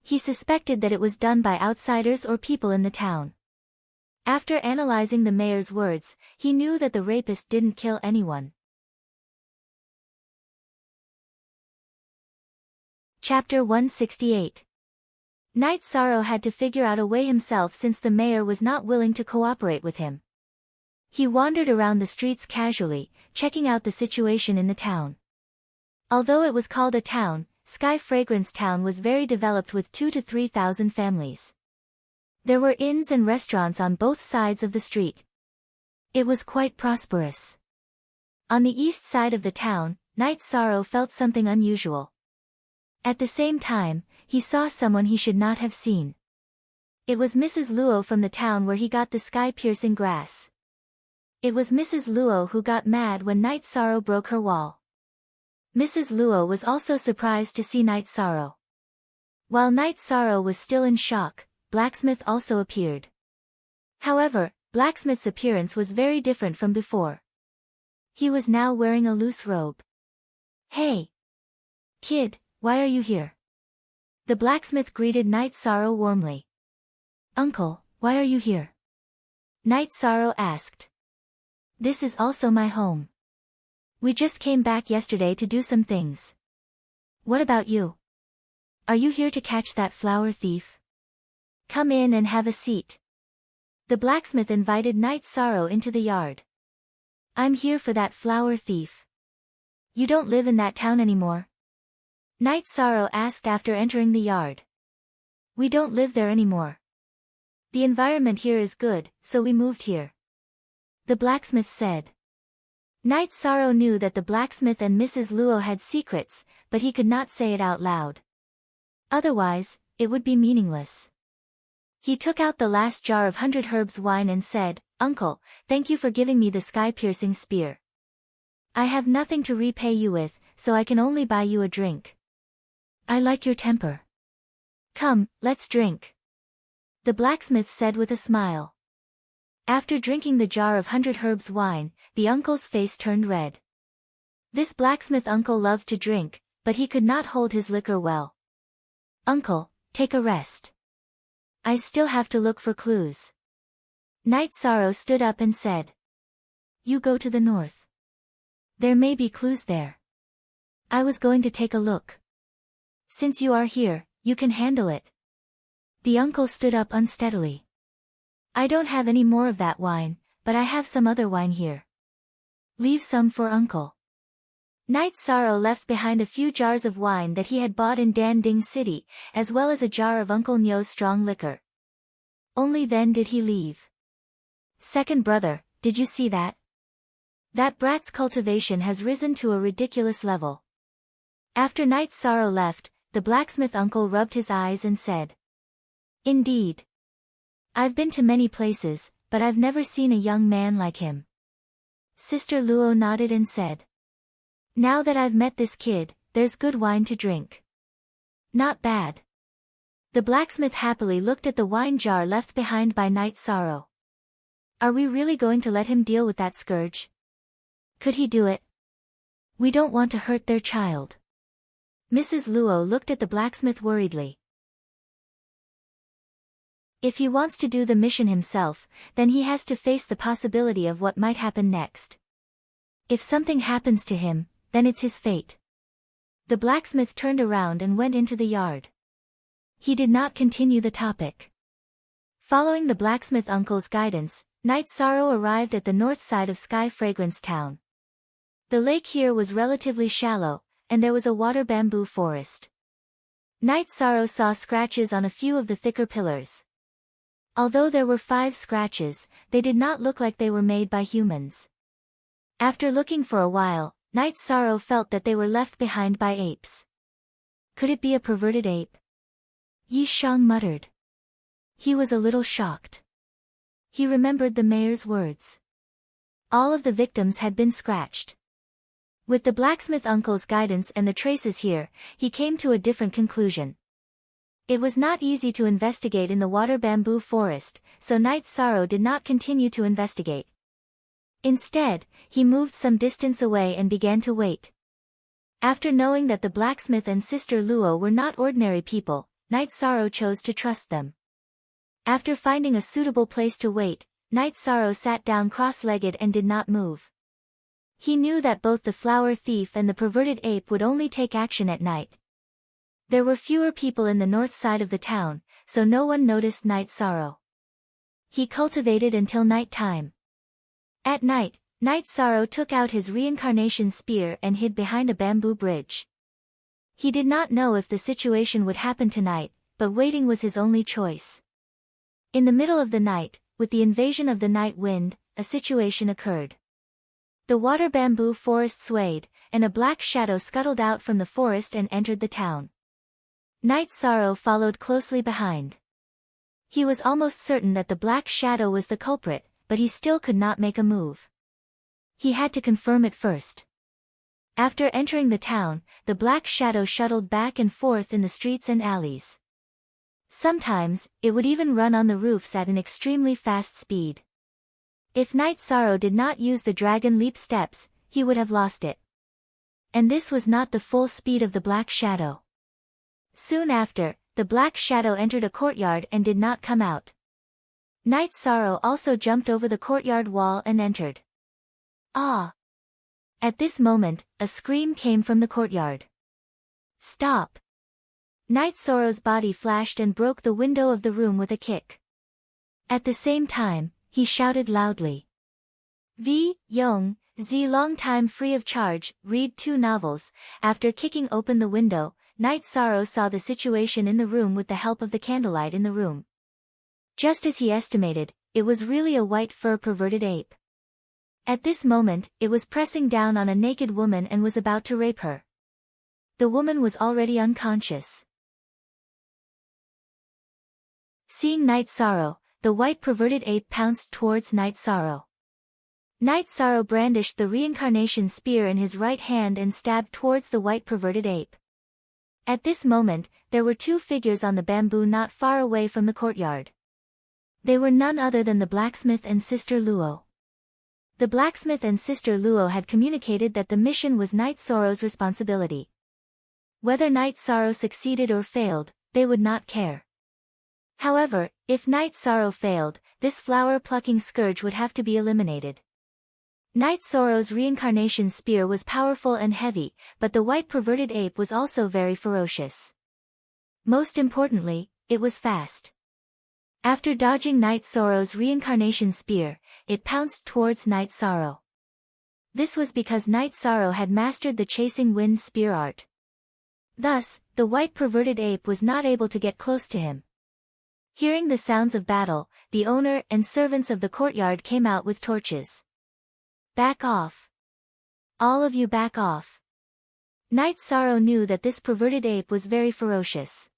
He suspected that it was done by outsiders or people in the town. After analyzing the mayor's words, he knew that the rapist didn't kill anyone. Chapter 168. Night Sorrow had to figure out a way himself since the mayor was not willing to cooperate with him. He wandered around the streets casually, checking out the situation in the town. Although it was called a town, Sky Fragrance Town was very developed with 2,000 to 3,000 families. There were inns and restaurants on both sides of the street. It was quite prosperous. On the east side of the town, Night Sorrow felt something unusual. At the same time, he saw someone he should not have seen. It was Mrs. Luo from the town where he got the sky-piercing grass. It was Mrs. Luo who got mad when Night Sorrow broke her wall. Mrs. Luo was also surprised to see Night Sorrow. While Night Sorrow was still in shock, Blacksmith also appeared. However, Blacksmith's appearance was very different from before. He was now wearing a loose robe. "Hey! Kid, why are you here?" The blacksmith greeted Night Sorrow warmly. "Uncle, why are you here?" Night Sorrow asked. "This is also my home. We just came back yesterday to do some things. What about you? Are you here to catch that flower thief? Come in and have a seat." The blacksmith invited Night Sorrow into the yard. "I'm here for that flower thief. You don't live in that town anymore?" Night Sorrow asked after entering the yard. "We don't live there anymore. The environment here is good, so we moved here," the blacksmith said. Night Sorrow knew that the blacksmith and Mrs. Luo had secrets, but he could not say it out loud. Otherwise, it would be meaningless. He took out the last jar of 100 herbs wine and said, "Uncle, thank you for giving me the sky-piercing spear. I have nothing to repay you with, so I can only buy you a drink. I like your temper. Come, let's drink," the blacksmith said with a smile. After drinking the jar of 100 herbs wine, the uncle's face turned red. This blacksmith uncle loved to drink, but he could not hold his liquor well. "Uncle, take a rest. I still have to look for clues." Night Sorrow stood up and said, "You go to the north. There may be clues there. I was going to take a look. Since you are here, you can handle it." The uncle stood up unsteadily. "I don't have any more of that wine, but I have some other wine here. Leave some for Uncle." Night Sorrow left behind a few jars of wine that he had bought in Dan Ding City, as well as a jar of Uncle Nyo's strong liquor. Only then did he leave. "Second brother, did you see that? That brat's cultivation has risen to a ridiculous level." After Night Sorrow left, the blacksmith uncle rubbed his eyes and said, "Indeed. I've been to many places, but I've never seen a young man like him." Sister Luo nodded and said, "Now that I've met this kid, there's good wine to drink." "Not bad." The blacksmith happily looked at the wine jar left behind by Night Sorrow. "Are we really going to let him deal with that scourge? Could he do it? We don't want to hurt their child." Mrs. Luo looked at the blacksmith worriedly. If he wants to do the mission himself, then he has to face the possibility of what might happen next. If something happens to him, then it's his fate. The blacksmith turned around and went into the yard. He did not continue the topic. Following the blacksmith uncle's guidance, Night Sorrow arrived at the north side of Sky Fragrance Town. The lake here was relatively shallow, and there was a water bamboo forest. Night Sorrow saw scratches on a few of the thicker pillars. Although there were 5 scratches, they did not look like they were made by humans. After looking for a while, Night Sorrow felt that they were left behind by apes. Could it be a perverted ape? Yi Shang muttered. He was a little shocked. He remembered the mayor's words. All of the victims had been scratched. With the blacksmith uncle's guidance and the traces here, he came to a different conclusion. It was not easy to investigate in the water bamboo forest, so Night Sorrow did not continue to investigate. Instead, he moved some distance away and began to wait. After knowing that the blacksmith and Sister Luo were not ordinary people, Night Sorrow chose to trust them. After finding a suitable place to wait, Night Sorrow sat down cross-legged and did not move. He knew that both the flower thief and the perverted ape would only take action at night. There were fewer people in the north side of the town, so no one noticed Night Sorrow. He cultivated until night time. At night, Night Sorrow took out his reincarnation spear and hid behind a bamboo bridge. He did not know if the situation would happen tonight, but waiting was his only choice. In the middle of the night, with the invasion of the night wind, a situation occurred. The water bamboo forest swayed, and a black shadow scuttled out from the forest and entered the town. Night Sorrow followed closely behind. He was almost certain that the black shadow was the culprit, but he still could not make a move. He had to confirm it first. After entering the town, the black shadow shuttled back and forth in the streets and alleys. Sometimes, it would even run on the roofs at an extremely fast speed. If Night Sorrow did not use the dragon leap steps, he would have lost it. And this was not the full speed of the black shadow. Soon after, the black shadow entered a courtyard and did not come out. Night Sorrow also jumped over the courtyard wall and entered. Ah! At this moment, a scream came from the courtyard. Stop! Night Sorrow's body flashed and broke the window of the room with a kick. At the same time, he shouted loudly. V. Young, Z. Long time free of charge, read 2 novels. After kicking open the window, Night Sorrow saw the situation in the room with the help of the candlelight in the room. Just as he estimated, it was really a white fur perverted ape. At this moment, it was pressing down on a naked woman and was about to rape her. The woman was already unconscious. Seeing Night Sorrow, the white perverted ape pounced towards Night Sorrow. Night Sorrow brandished the reincarnation spear in his right hand and stabbed towards the white perverted ape. At this moment, there were 2 figures on the bamboo not far away from the courtyard. They were none other than the blacksmith and Sister Luo. The blacksmith and Sister Luo had communicated that the mission was Night Sorrow's responsibility. Whether Night Sorrow succeeded or failed, they would not care. However, if Night Sorrow failed, this flower-plucking scourge would have to be eliminated. Night Sorrow's reincarnation spear was powerful and heavy, but the white perverted ape was also very ferocious. Most importantly, it was fast. After dodging Night Sorrow's reincarnation spear, it pounced towards Night Sorrow. This was because Night Sorrow had mastered the chasing wind spear art. Thus, the white perverted ape was not able to get close to him. Hearing the sounds of battle, the owner and servants of the courtyard came out with torches. Back off! All of you back off! Night Sorrow knew that this perverted ape was very ferocious.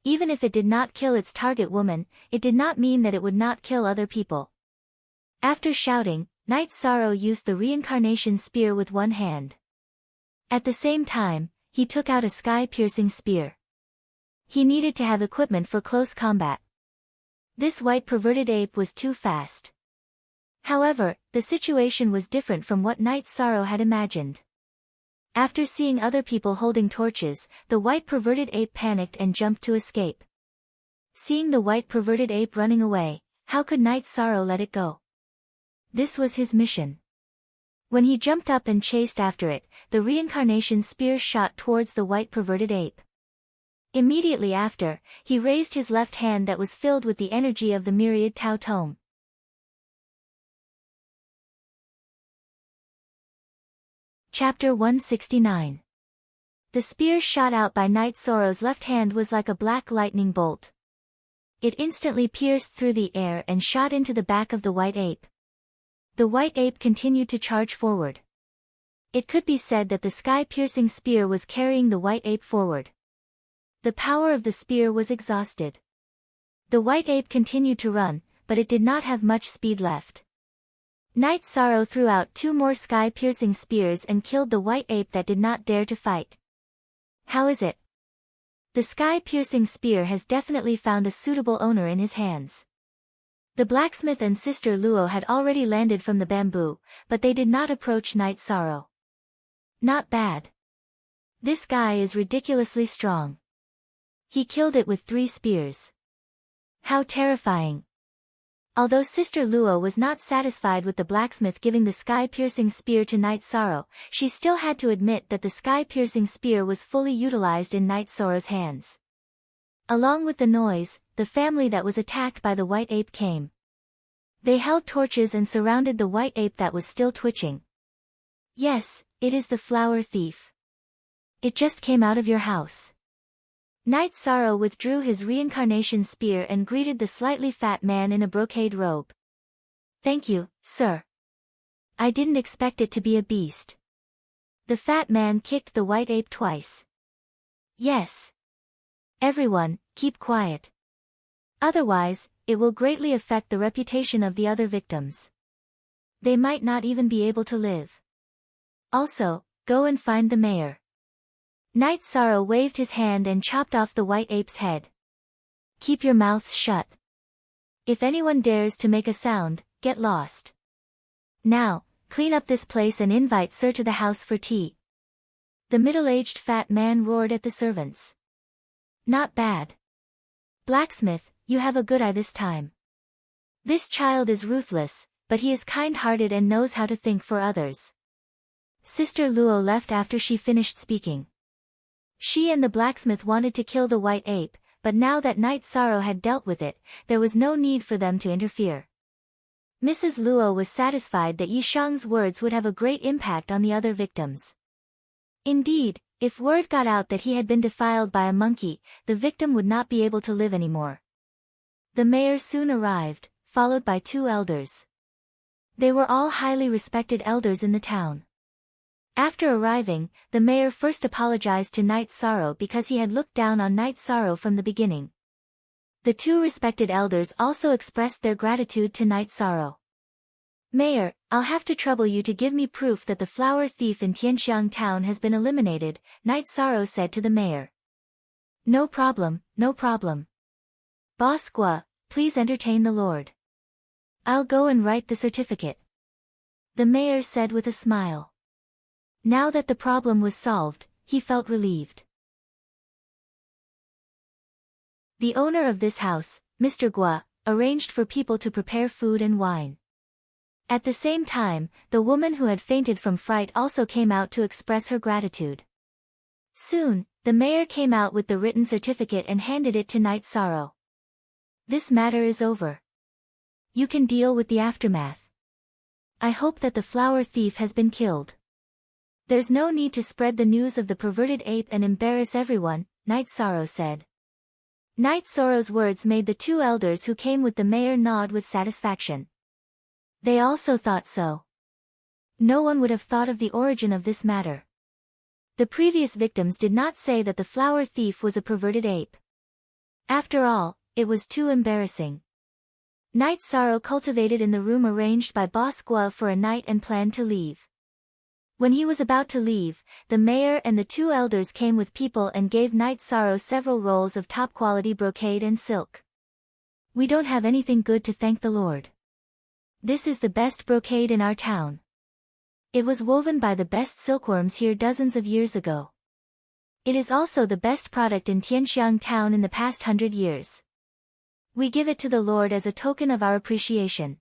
Even if it did not kill its target woman, it did not mean that it would not kill other people. After shouting, Night Sorrow used the reincarnation spear with one hand. At the same time, he took out a sky-piercing spear. He needed to have equipment for close combat. This white perverted ape was too fast. However, the situation was different from what Night Sorrow had imagined. After seeing other people holding torches, the white perverted ape panicked and jumped to escape. Seeing the white perverted ape running away, how could Night Sorrow let it go? This was his mission. When he jumped up and chased after it, the reincarnation spear shot towards the white perverted ape. Immediately after, he raised his left hand that was filled with the energy of the myriad Tao Tome. Chapter 169. The spear shot out by Night Sorrow's left hand was like a black lightning bolt. It instantly pierced through the air and shot into the back of the white ape. The white ape continued to charge forward. It could be said that the sky-piercing spear was carrying the white ape forward. The power of the spear was exhausted. The white ape continued to run, but it did not have much speed left. Night Sorrow threw out 2 more sky-piercing spears and killed the white ape that did not dare to fight. How is it? The sky-piercing spear has definitely found a suitable owner in his hands. The blacksmith and Sister Luo had already landed from the bamboo, but they did not approach Night Sorrow. Not bad. This guy is ridiculously strong. He killed it with 3 spears. How terrifying. Although Sister Luo was not satisfied with the blacksmith giving the sky-piercing spear to Night Sorrow, she still had to admit that the sky-piercing spear was fully utilized in Night Sorrow's hands. Along with the noise, the family that was attacked by the white ape came. They held torches and surrounded the white ape that was still twitching. Yes, it is the flower thief. It just came out of your house. Night Sorrow withdrew his reincarnation spear and greeted the slightly fat man in a brocade robe. Thank you, sir. I didn't expect it to be a beast. The fat man kicked the white ape twice. Yes. Everyone, keep quiet. Otherwise, it will greatly affect the reputation of the other victims. They might not even be able to live. Also, go and find the mayor. Night Sorrow waved his hand and chopped off the white ape's head. Keep your mouths shut. If anyone dares to make a sound, get lost. Now, clean up this place and invite Sir to the house for tea. The middle-aged fat man roared at the servants. Not bad. Blacksmith, you have a good eye this time. This child is ruthless, but he is kind-hearted and knows how to think for others. Sister Luo left after she finished speaking. She and the blacksmith wanted to kill the white ape, but now that Night Sorrow had dealt with it, there was no need for them to interfere. Mrs. Luo was satisfied that Yi Shang's words would have a great impact on the other victims. Indeed, if word got out that he had been defiled by a monkey, the victim would not be able to live anymore. The mayor soon arrived, followed by 2 elders. They were all highly respected elders in the town. After arriving, the mayor first apologized to Night Sorrow because he had looked down on Night Sorrow from the beginning. The 2 respected elders also expressed their gratitude to Night Sorrow. Mayor, I'll have to trouble you to give me proof that the flower thief in Tianxiang town has been eliminated, Night Sorrow said to the mayor. No problem, no problem. Boss Gua, please entertain the Lord. I'll go and write the certificate. The mayor said with a smile. Now that the problem was solved, he felt relieved. The owner of this house, Mr. Gua, arranged for people to prepare food and wine. At the same time, the woman who had fainted from fright also came out to express her gratitude. Soon, the mayor came out with the written certificate and handed it to Night Sorrow. This matter is over. You can deal with the aftermath. I hope that the flower thief has been killed. There's no need to spread the news of the perverted ape and embarrass everyone, Night Sorrow said. Night Sorrow's words made the 2 elders who came with the mayor nod with satisfaction. They also thought so. No one would have thought of the origin of this matter. The previous victims did not say that the flower thief was a perverted ape. After all, it was too embarrassing. Night Sorrow cultivated in the room arranged by Boss Gua for a night and planned to leave. When he was about to leave, the mayor and the 2 elders came with people and gave Night Sorrow several rolls of top-quality brocade and silk. We don't have anything good to thank the Lord. This is the best brocade in our town. It was woven by the best silkworms here dozens of years ago. It is also the best product in Tianxiang town in the past 100 years. We give it to the Lord as a token of our appreciation.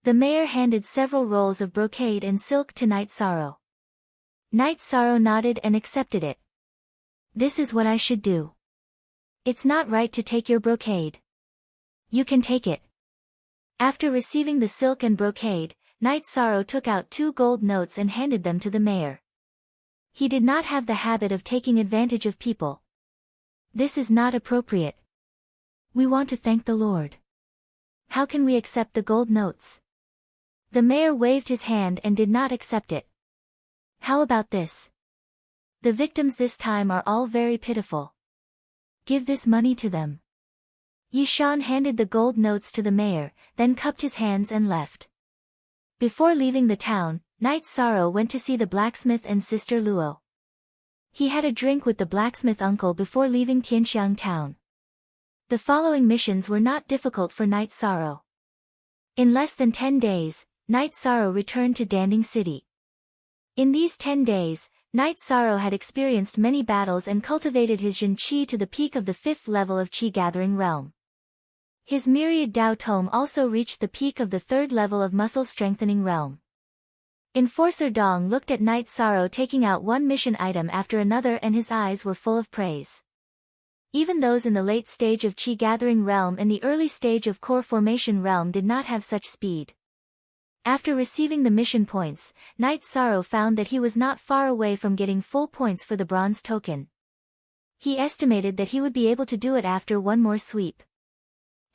The mayor handed several rolls of brocade and silk to Night Sorrow. Night Sorrow nodded and accepted it. This is what I should do. It's not right to take your brocade. You can take it. After receiving the silk and brocade, Night Sorrow took out 2 gold notes and handed them to the mayor. He did not have the habit of taking advantage of people. This is not appropriate. We want to thank the Lord. How can we accept the gold notes? The mayor waved his hand and did not accept it. How about this? The victims this time are all very pitiful. Give this money to them. Yi Shan handed the gold notes to the mayor, then cupped his hands and left. Before leaving the town, Night Sorrow went to see the blacksmith and Sister Luo. He had a drink with the blacksmith uncle before leaving Tianxiang town. The following missions were not difficult for Night Sorrow. In less than 10 days, Night Sorrow returned to Danding City. In these 10 days, Night Sorrow had experienced many battles and cultivated his Jin Qi to the peak of the 5th level of Qi gathering realm. His myriad Dao Tome also reached the peak of the third level of muscle strengthening realm. Enforcer Dong looked at Night Sorrow taking out one mission item after another and his eyes were full of praise. Even those in the late stage of Qi gathering realm and the early stage of core formation realm did not have such speed. After receiving the mission points, Night Sorrow found that he was not far away from getting full points for the bronze token. He estimated that he would be able to do it after one more sweep.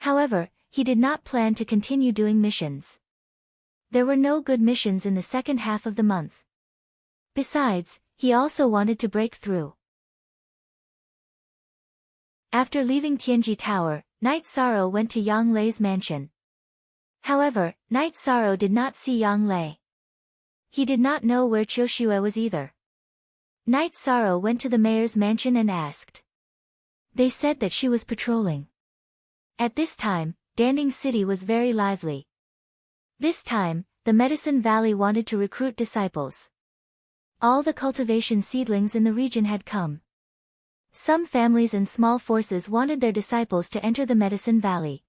However, he did not plan to continue doing missions. There were no good missions in the second half of the month. Besides, he also wanted to break through. After leaving Tianji Tower, Night Sorrow went to Yang Lei's mansion. However, Night Sorrow did not see Yang Lei. He did not know where Qiushue was either. Night Sorrow went to the mayor's mansion and asked. They said that she was patrolling. At this time, Danding City was very lively. This time, the Medicine Valley wanted to recruit disciples. All the cultivation seedlings in the region had come. Some families and small forces wanted their disciples to enter the Medicine Valley.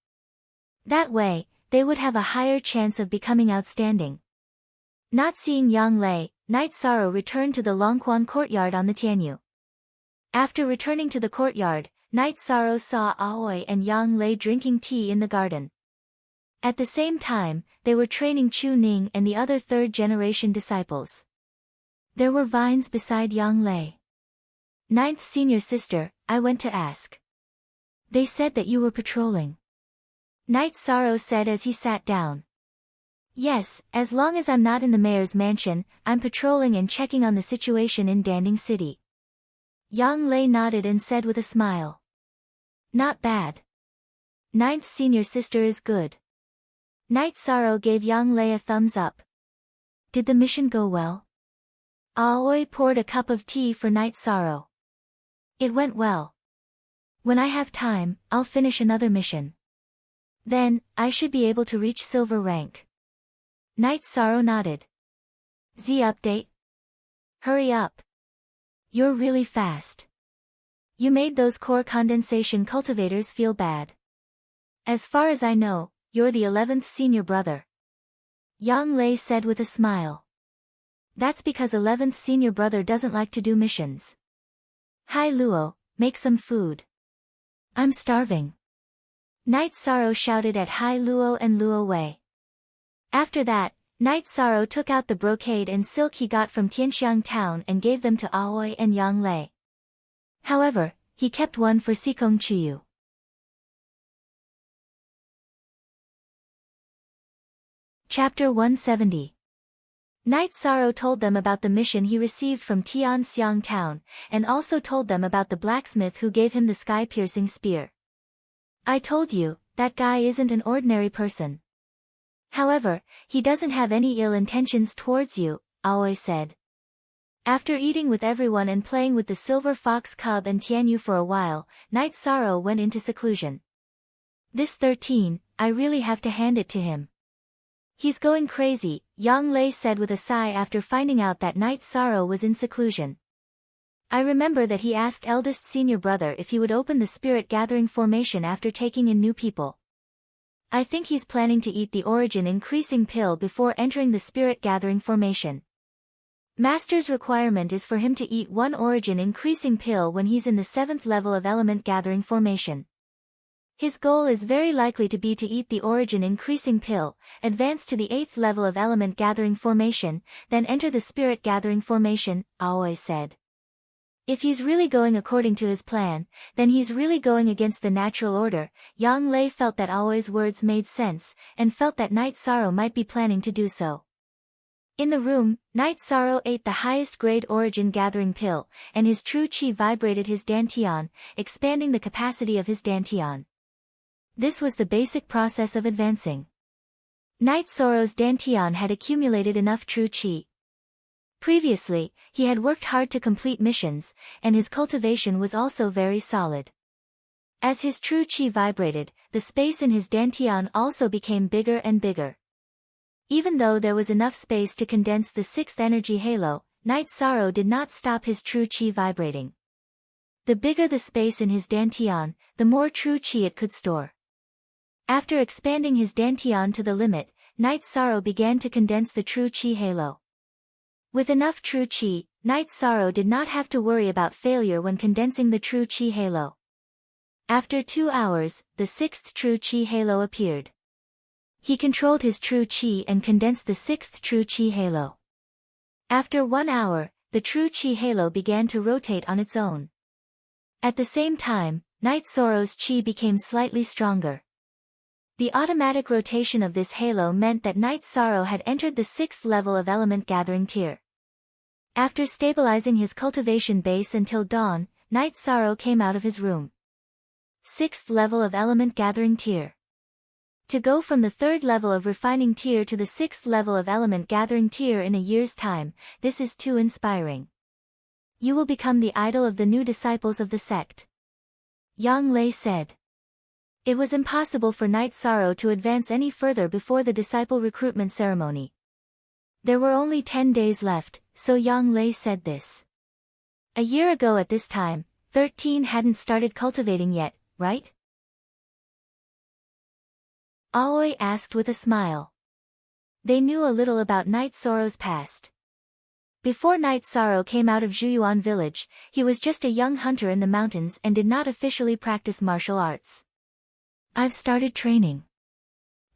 That way, they would have a higher chance of becoming outstanding. Not seeing Yang Lei, Night Sorrow returned to the Longquan courtyard on the Tianyu. After returning to the courtyard, Night Sorrow saw Aoi and Yang Lei drinking tea in the garden. At the same time, they were training Chu Ning and the other third-generation disciples. There were vines beside Yang Lei. Ninth senior sister, I went to ask. They said that you were patrolling. Night Sorrow said as he sat down. Yes, as long as I'm not in the mayor's mansion, I'm patrolling and checking on the situation in Danding City. Yang Lei nodded and said with a smile. Not bad. Ninth senior sister is good. Night Sorrow gave Yang Lei a thumbs up. Did the mission go well? Aoi poured a cup of tea for Night Sorrow. It went well. When I have time, I'll finish another mission. Then, I should be able to reach silver rank. Night Sorrow nodded. Z update? Hurry up. You're really fast. You made those core condensation cultivators feel bad. As far as I know, you're the 11th senior brother. Yang Lei said with a smile. That's because 11th senior brother doesn't like to do missions. Hai Luo, make some food. I'm starving. Night Sorrow shouted at Hai Luo and Luo Wei. After that, Night Sorrow took out the brocade and silk he got from Tianxiang town and gave them to Aoi and Yang Lei. However, he kept one for Sikong Chuyu. Chapter 170. Night Sorrow told them about the mission he received from Tianxiang town, and also told them about the blacksmith who gave him the sky-piercing spear. I told you, that guy isn't an ordinary person. However, he doesn't have any ill intentions towards you, Aoi said. After eating with everyone and playing with the silver fox cub and Tianyu for a while, Night Sorrow went into seclusion. This 13, I really have to hand it to him. He's going crazy, Yang Lei said with a sigh after finding out that Night Sorrow was in seclusion. I remember that he asked eldest senior brother if he would open the spirit gathering formation after taking in new people. I think he's planning to eat the origin increasing pill before entering the spirit gathering formation. Master's requirement is for him to eat one origin increasing pill when he's in the 7th level of element gathering formation. His goal is very likely to be to eat the origin increasing pill, advance to the 8th level of element gathering formation, then enter the spirit gathering formation, Aoi said. If he's really going according to his plan, then he's really going against the natural order. Yang Lei felt that Aoi's words made sense, and felt that Night Sorrow might be planning to do so. In the room, Night Sorrow ate the highest grade origin gathering pill, and his true chi vibrated his dantian, expanding the capacity of his dantian. This was the basic process of advancing. Night Sorrow's dantian had accumulated enough true chi. Previously, he had worked hard to complete missions, and his cultivation was also very solid. As his true chi vibrated, the space in his dantian also became bigger and bigger. Even though there was enough space to condense the 6th energy halo, Night Sorrow did not stop his true chi vibrating. The bigger the space in his dantian, the more true chi it could store. After expanding his dantian to the limit, Night Sorrow began to condense the true chi halo. With enough true chi, Night Sorrow did not have to worry about failure when condensing the true chi halo. After 2 hours, the 6th true chi halo appeared. He controlled his true chi and condensed the 6th true chi halo. After 1 hour, the true chi halo began to rotate on its own. At the same time, Night Sorrow's chi became slightly stronger. The automatic rotation of this halo meant that Night Sorrow had entered the 6th level of element gathering tier. After stabilizing his cultivation base until dawn, Night Sorrow came out of his room. 6th level of element gathering tier. To go from the 3rd level of refining tier to the 6th level of element gathering tier in a year's time, this is too inspiring. You will become the idol of the new disciples of the sect. Yang Lei said. It was impossible for Night Sorrow to advance any further before the disciple recruitment ceremony. There were only 10 days left, so Yang Lei said this. A year ago at this time, 13 hadn't started cultivating yet, right? Aoi asked with a smile. They knew a little about Night Sorrow's past. Before Night Sorrow came out of Zhuyuan village, he was just a young hunter in the mountains and did not officially practice martial arts. I've started training.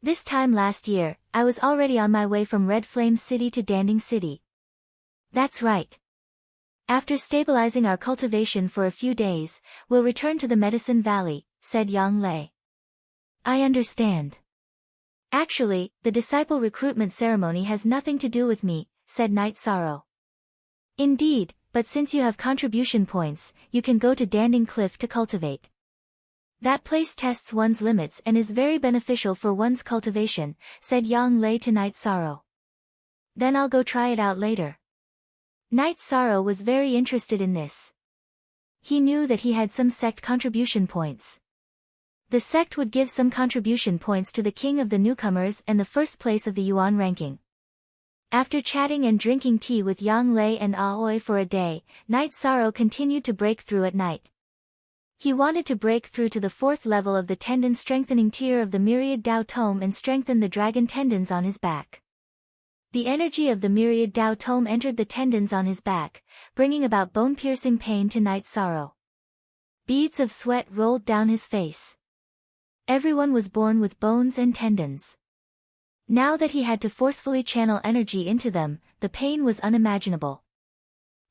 This time last year, I was already on my way from Red Flame City to Danding City. That's right. After stabilizing our cultivation for a few days, we'll return to the Medicine Valley, said Yang Lei. I understand. Actually, the disciple recruitment ceremony has nothing to do with me, said Night Sorrow. Indeed, but since you have contribution points, you can go to Danding Cliff to cultivate. That place tests one's limits and is very beneficial for one's cultivation, said Yang Lei to Night Sorrow. Then I'll go try it out later. Night Sorrow was very interested in this. He knew that he had some sect contribution points. The sect would give some contribution points to the king of the newcomers and the first place of the Yuan ranking. After chatting and drinking tea with Yang Lei and Aoi for a day, Night Sorrow continued to break through at night. He wanted to break through to the 4th level of the tendon strengthening tier of the Myriad Dao Tome and strengthen the dragon tendons on his back. The energy of the Myriad Dao Tome entered the tendons on his back, bringing about bone-piercing pain to Night Sorrow. Beads of sweat rolled down his face. Everyone was born with bones and tendons. Now that he had to forcefully channel energy into them, the pain was unimaginable.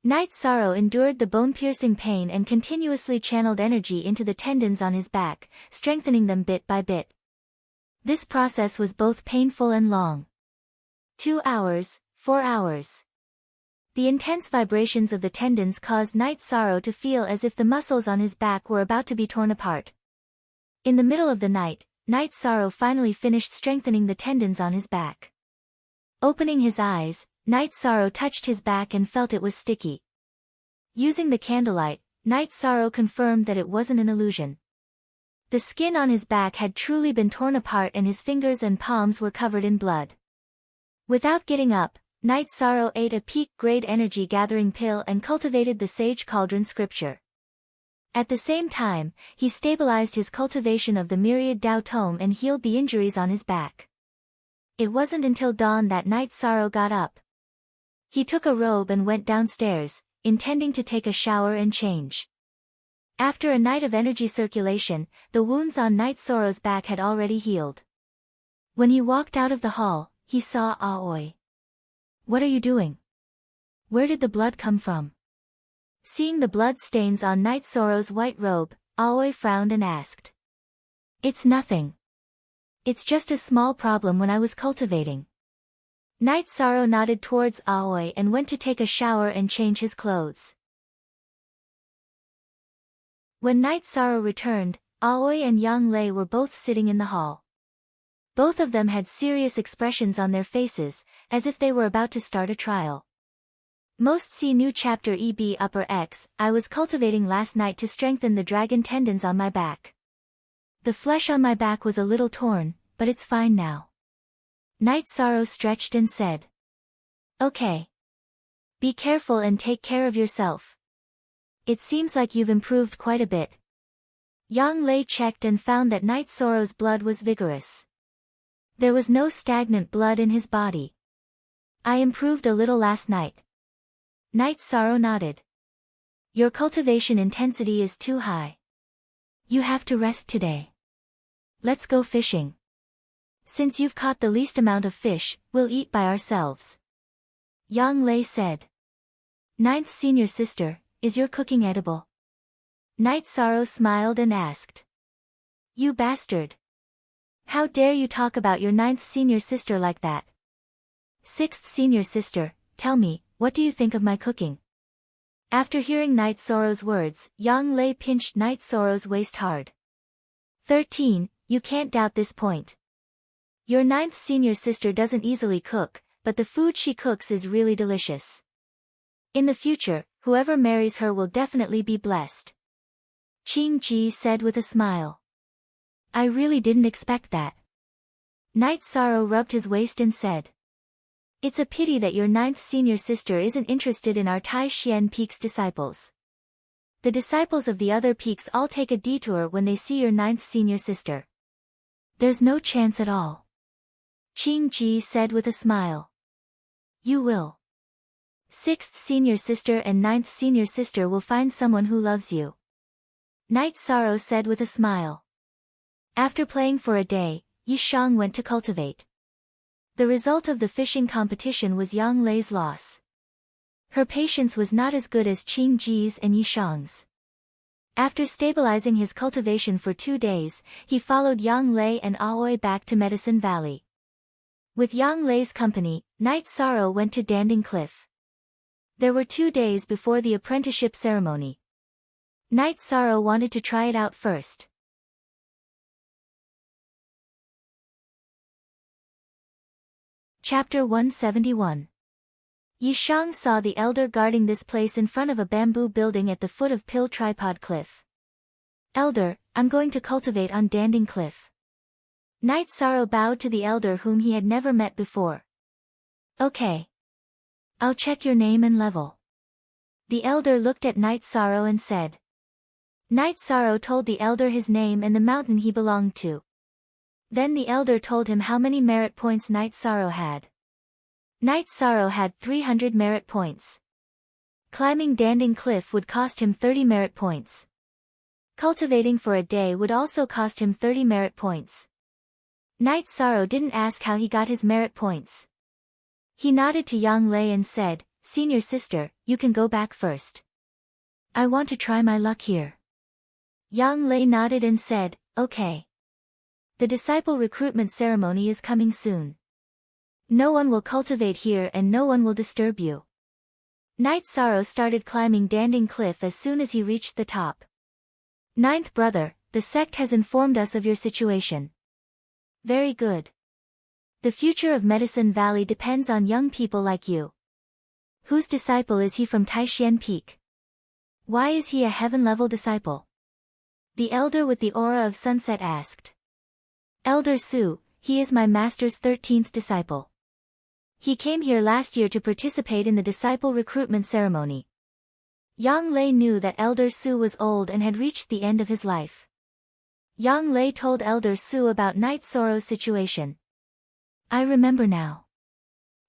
Night Sorrow endured the bone-piercing pain and continuously channeled energy into the tendons on his back, strengthening them bit by bit. This process was both painful and long. 2 hours, 4 hours. The intense vibrations of the tendons caused Night Sorrow to feel as if the muscles on his back were about to be torn apart. In the middle of the night, Night Sorrow finally finished strengthening the tendons on his back. Opening his eyes, Night Sorrow touched his back and felt it was sticky. Using the candlelight, Night Sorrow confirmed that it wasn't an illusion. The skin on his back had truly been torn apart and his fingers and palms were covered in blood. Without getting up, Night Sorrow ate a peak-grade energy-gathering pill and cultivated the Sage Cauldron scripture. At the same time, he stabilized his cultivation of the Myriad Dao Tome and healed the injuries on his back. It wasn't until dawn that Night Sorrow got up. He took a robe and went downstairs, intending to take a shower and change. After a night of energy circulation, the wounds on Night Sorrow's back had already healed. When he walked out of the hall, he saw Aoi. What are you doing? Where did the blood come from? Seeing the blood stains on Night Sorrow's white robe, Aoi frowned and asked. It's nothing. It's just a small problem when I was cultivating. Night Sorrow nodded towards Aoi and went to take a shower and change his clothes. When Night Sorrow returned, Aoi and Yang Lei were both sitting in the hall. Both of them had serious expressions on their faces, as if they were about to start a trial. Most see new chapter EB upper X. I was cultivating last night to strengthen the dragon tendons on my back. The flesh on my back was a little torn, but it's fine now. Night Sorrow stretched and said. Okay. Be careful and take care of yourself. It seems like you've improved quite a bit. Yang Lei checked and found that Night Sorrow's blood was vigorous. There was no stagnant blood in his body. I improved a little last night. Night Sorrow nodded. Your cultivation intensity is too high. You have to rest today. Let's go fishing. Since you've caught the least amount of fish, we'll eat by ourselves. Yang Lei said. Ninth senior sister, is your cooking edible? Night Sorrow smiled and asked. You bastard. How dare you talk about your ninth senior sister like that? Sixth senior sister, tell me, what do you think of my cooking? After hearing Night Sorrow's words, Yang Lei pinched Night Sorrow's waist hard. 13, you can't doubt this point. Your ninth senior sister doesn't easily cook, but the food she cooks is really delicious. In the future, whoever marries her will definitely be blessed. Qing Ji said with a smile. I really didn't expect that. Night Sorrow rubbed his waist and said. It's a pity that your ninth senior sister isn't interested in our Tai Xian Peak's disciples. The disciples of the other peaks all take a detour when they see your ninth senior sister. There's no chance at all. Qing Ji said with a smile. You will. Sixth senior sister and ninth senior sister will find someone who loves you. Night Sorrow said with a smile. After playing for a day, Yi Shang went to cultivate. The result of the fishing competition was Yang Lei's loss. Her patience was not as good as Qing Ji's and Yi Shang's. After stabilizing his cultivation for 2 days, he followed Yang Lei and Aoi back to Medicine Valley. With Yang Lei's company, Night Sorrow went to Danding Cliff. There were 2 days before the apprenticeship ceremony. Night Sorrow wanted to try it out first. Chapter 171. Yi Shang saw the elder guarding this place in front of a bamboo building at the foot of Pill Tripod Cliff. Elder, I'm going to cultivate on Danding Cliff. Night Sorrow bowed to the elder whom he had never met before. Okay. I'll check your name and level. The elder looked at Night Sorrow and said. Night Sorrow told the elder his name and the mountain he belonged to. Then the elder told him how many merit points Night Sorrow had. Night Sorrow had 300 merit points. Climbing Danding Cliff would cost him 30 merit points. Cultivating for a day would also cost him 30 merit points. Night Sorrow didn't ask how he got his merit points. He nodded to Yang Lei and said, Senior sister, you can go back first. I want to try my luck here. Yang Lei nodded and said, okay. The disciple recruitment ceremony is coming soon. No one will cultivate here and no one will disturb you. Night Sorrow started climbing Danding Cliff as soon as he reached the top. Ninth brother, the sect has informed us of your situation. Very good. The future of Medicine Valley depends on young people like you. Whose disciple is he from Taishan Peak? Why is he a heaven-level disciple? The elder with the aura of sunset asked. Elder Su, he is my master's 13th disciple. He came here last year to participate in the disciple recruitment ceremony. Yang Lei knew that Elder Su was old and had reached the end of his life. Yang Lei told Elder Su about Night Sorrow's situation. I remember now.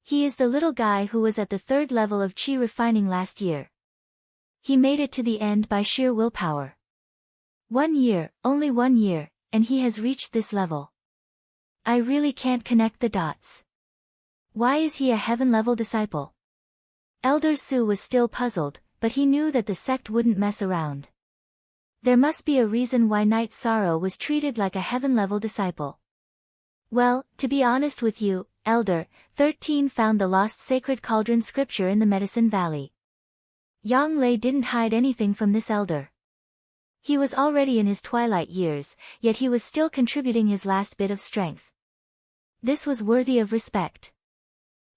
He is the little guy who was at the 3rd level of Qi refining last year. He made it to the end by sheer willpower. 1 year, only 1 year, and he has reached this level. I really can't connect the dots. Why is he a heaven-level disciple? Elder Su was still puzzled, but he knew that the sect wouldn't mess around. There must be a reason why Night Sorrow was treated like a heaven-level disciple. Well, to be honest with you, Elder, 13 found the lost sacred cauldron scripture in the Medicine Valley. Yang Lei didn't hide anything from this elder. He was already in his twilight years, yet he was still contributing his last bit of strength. This was worthy of respect.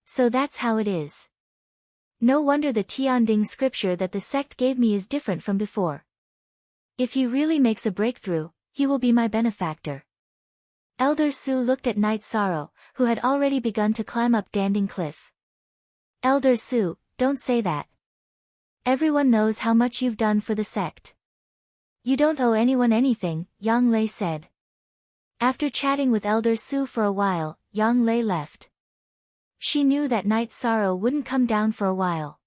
So that's how it is. No wonder the Tianding scripture that the sect gave me is different from before. If he really makes a breakthrough, he will be my benefactor. Elder Su looked at Night Sorrow, who had already begun to climb up Danding Cliff. Elder Su, don't say that. Everyone knows how much you've done for the sect. You don't owe anyone anything, Yang Lei said. After chatting with Elder Su for a while, Yang Lei left. She knew that Night Sorrow wouldn't come down for a while.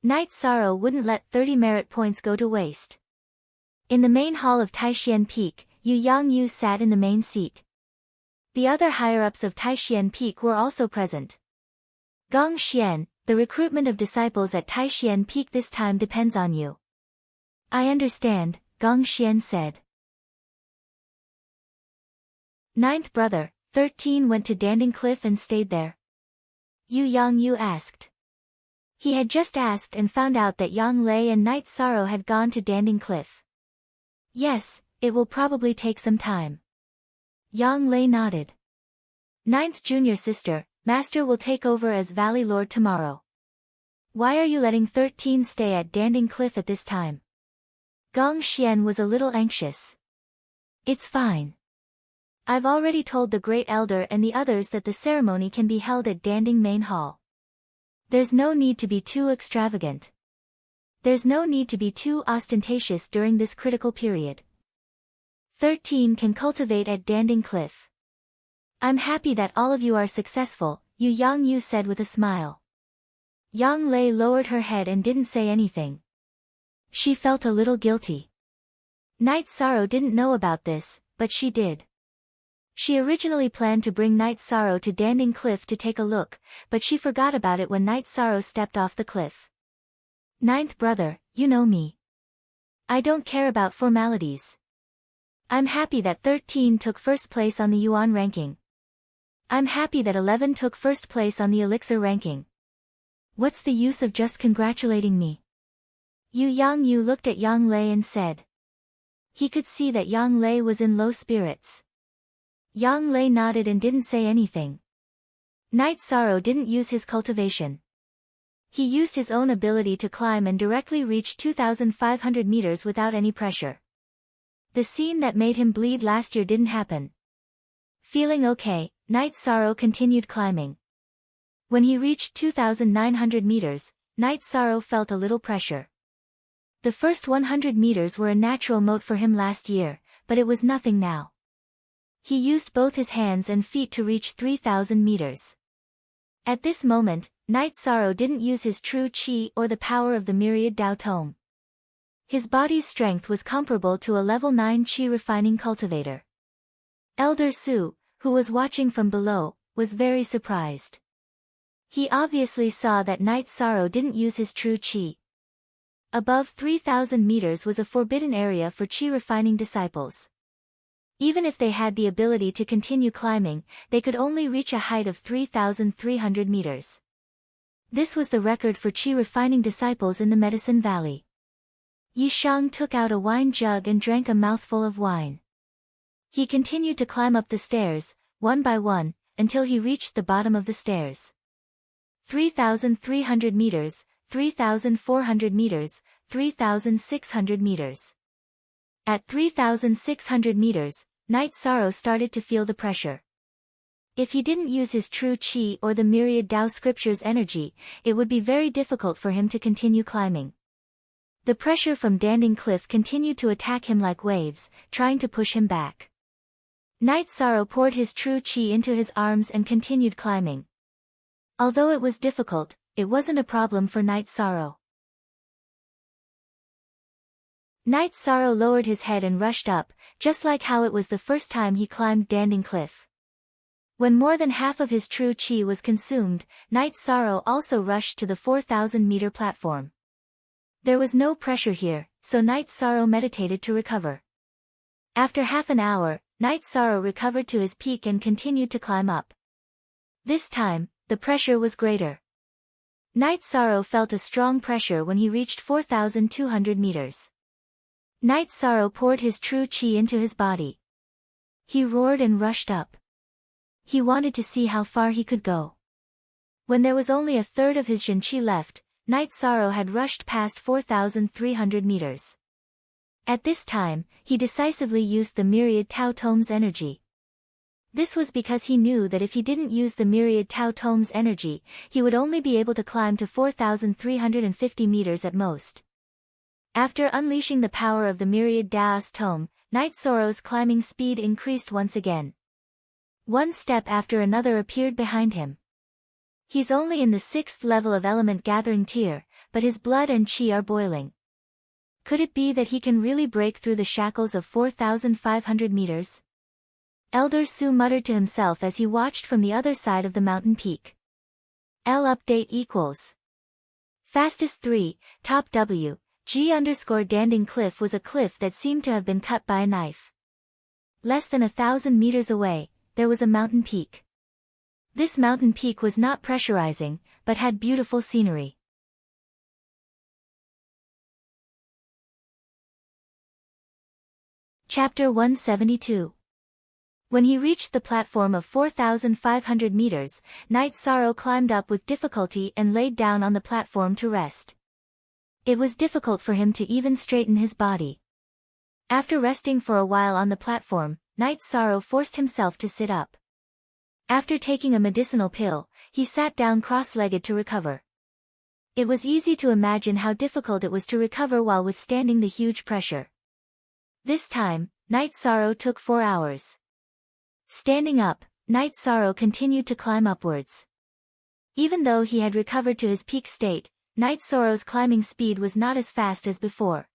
Night Sorrow wouldn't let 30 merit points go to waste. In the main hall of Taishian Peak, Yu Yangyu sat in the main seat. The other higher-ups of Taishian Peak were also present. Gong Xian, the recruitment of disciples at Taishian Peak this time depends on you. I understand, Gong Xian said. Ninth brother, 13 went to Danding Cliff and stayed there. Yu Yangyu asked. He had just asked and found out that Yang Lei and Night Sorrow had gone to Danding Cliff. Yes, it will probably take some time. Yang Lei nodded. Ninth junior sister, Master will take over as Valley Lord tomorrow. Why are you letting 13 stay at Danding Cliff at this time? Gong Xian was a little anxious. It's fine. I've already told the Great Elder and the others that the ceremony can be held at Danding Main Hall. There's no need to be too extravagant. There's no need to be too ostentatious during this critical period. 13 can cultivate at Danding Cliff. I'm happy that all of you are successful, Yu Yangyu said with a smile. Yang Lei lowered her head and didn't say anything. She felt a little guilty. Night Sorrow didn't know about this, but she did. She originally planned to bring Night Sorrow to Danding Cliff to take a look, but she forgot about it when Night Sorrow stepped off the cliff. Ninth brother, you know me. I don't care about formalities. I'm happy that 13 took first place on the Yuan ranking. I'm happy that 11 took first place on the Elixir ranking. What's the use of just congratulating me? Yu Yangyu looked at Yang Lei and said. He could see that Yang Lei was in low spirits. Yang Lei nodded and didn't say anything. Night Sorrow didn't use his cultivation. He used his own ability to climb and directly reach 2,500 meters without any pressure. The scene that made him bleed last year didn't happen. Feeling okay, Night Sorrow continued climbing. When he reached 2,900 meters, Night Sorrow felt a little pressure. The first 100 meters were a natural moat for him last year, but it was nothing now. He used both his hands and feet to reach 3,000 meters. At this moment, Night Sorrow didn't use his true chi or the power of the myriad Dao Tome. His body's strength was comparable to a level 9 chi refining cultivator. Elder Su, who was watching from below, was very surprised. He obviously saw that Night Sorrow didn't use his true chi. Above 3,000 meters was a forbidden area for chi refining disciples. Even if they had the ability to continue climbing, they could only reach a height of 3,300 meters. This was the record for chi refining disciples in the Medicine Valley. Yishang took out a wine jug and drank a mouthful of wine. He continued to climb up the stairs, one by one, until he reached the bottom of the stairs. 3,300 meters, 3,400 meters, 3,600 meters. At 3,600 meters, Night Sorrow started to feel the pressure. If he didn't use his true chi or the myriad Tao scripture's energy, it would be very difficult for him to continue climbing. The pressure from Danding Cliff continued to attack him like waves, trying to push him back. Night Sorrow poured his true chi into his arms and continued climbing. Although it was difficult, it wasn't a problem for Night Sorrow. Night Sorrow lowered his head and rushed up, just like how it was the first time he climbed Danding Cliff. When more than half of his true chi was consumed, Night Sorrow also rushed to the 4,000-meter platform. There was no pressure here, so Night Sorrow meditated to recover. After half an hour, Night Sorrow recovered to his peak and continued to climb up. This time, the pressure was greater. Night Sorrow felt a strong pressure when he reached 4,200 meters. Night Sorrow poured his true chi into his body. He roared and rushed up. He wanted to see how far he could go. When there was only a third of his Zhen Qi left, Night Sorrow had rushed past 4,300 meters. At this time, he decisively used the myriad Tao Tome's energy. This was because he knew that if he didn't use the myriad Tao Tome's energy, he would only be able to climb to 4,350 meters at most. After unleashing the power of the myriad Daos tome, Night Sorrow's climbing speed increased once again. One step after another appeared behind him. He's only in the 6th level of element gathering tier, but his blood and chi are boiling. Could it be that he can really break through the shackles of 4,500 meters? Elder Su muttered to himself as he watched from the other side of the mountain peak. L update equals. Fastest 3, top W, G_Danding Cliff was a cliff that seemed to have been cut by a knife. Less than 1,000 meters away, there was a mountain peak. This mountain peak was not pressurizing, but had beautiful scenery. Chapter 172. When he reached the platform of 4,500 meters, Night Sorrow climbed up with difficulty and laid down on the platform to rest. It was difficult for him to even straighten his body. After resting for a while on the platform, Night Sorrow forced himself to sit up. After taking a medicinal pill, he sat down cross-legged to recover. It was easy to imagine how difficult it was to recover while withstanding the huge pressure. This time, Night Sorrow took 4 hours. Standing up, Night Sorrow continued to climb upwards. Even though he had recovered to his peak state, Night Sorrow's climbing speed was not as fast as before.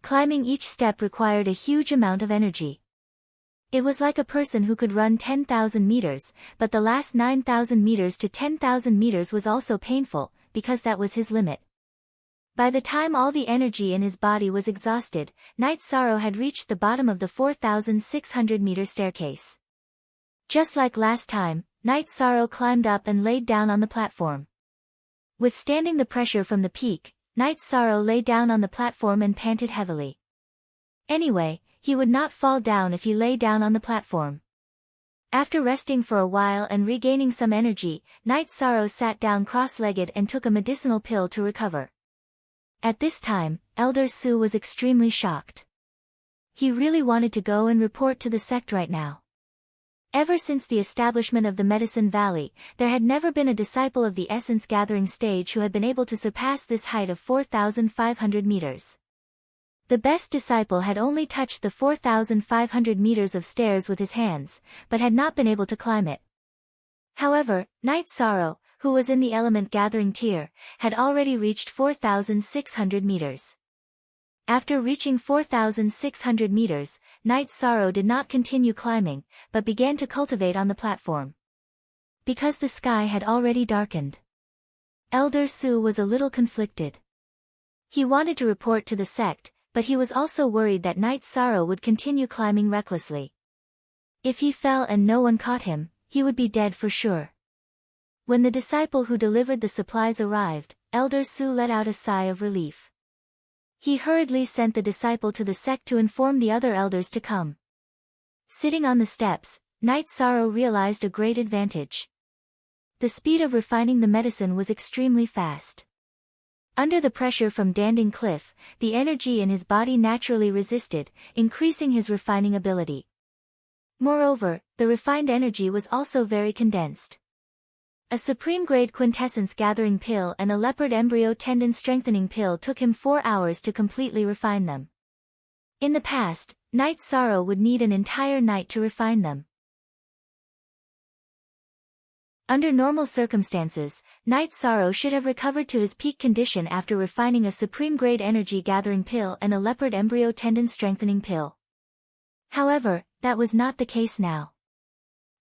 Climbing each step required a huge amount of energy. It was like a person who could run 10,000 meters, but the last 9,000 meters to 10,000 meters was also painful, because that was his limit. By the time all the energy in his body was exhausted, Night Sorrow had reached the bottom of the 4,600-meter staircase. Just like last time, Night Sorrow climbed up and laid down on the platform. Withstanding the pressure from the peak, Night Sorrow lay down on the platform and panted heavily. Anyway, he would not fall down if he lay down on the platform. After resting for a while and regaining some energy, Night Sorrow sat down cross-legged and took a medicinal pill to recover. At this time, Elder Su was extremely shocked. He really wanted to go and report to the sect right now. Ever since the establishment of the Medicine Valley, there had never been a disciple of the essence gathering stage who had been able to surpass this height of 4,500 meters. The best disciple had only touched the 4,500 meters of stairs with his hands, but had not been able to climb it. However, Night Sorrow, who was in the element gathering tier, had already reached 4,600 meters. After reaching 4,600 meters, Night Sorrow did not continue climbing, but began to cultivate on the platform. Because the sky had already darkened. Elder Su was a little conflicted. He wanted to report to the sect, but he was also worried that Night Sorrow would continue climbing recklessly. If he fell and no one caught him, he would be dead for sure. When the disciple who delivered the supplies arrived, Elder Su let out a sigh of relief. He hurriedly sent the disciple to the sect to inform the other elders to come. Sitting on the steps, Night Sorrow realized a great advantage. The speed of refining the medicine was extremely fast. Under the pressure from Danding Cliff, the energy in his body naturally resisted, increasing his refining ability. Moreover, the refined energy was also very condensed. A supreme-grade quintessence gathering pill and a leopard embryo tendon strengthening pill took him 4 hours to completely refine them. In the past, Night Sorrow would need an entire night to refine them. Under normal circumstances, Night Sorrow should have recovered to his peak condition after refining a supreme-grade energy gathering pill and a leopard embryo tendon strengthening pill. However, that was not the case now.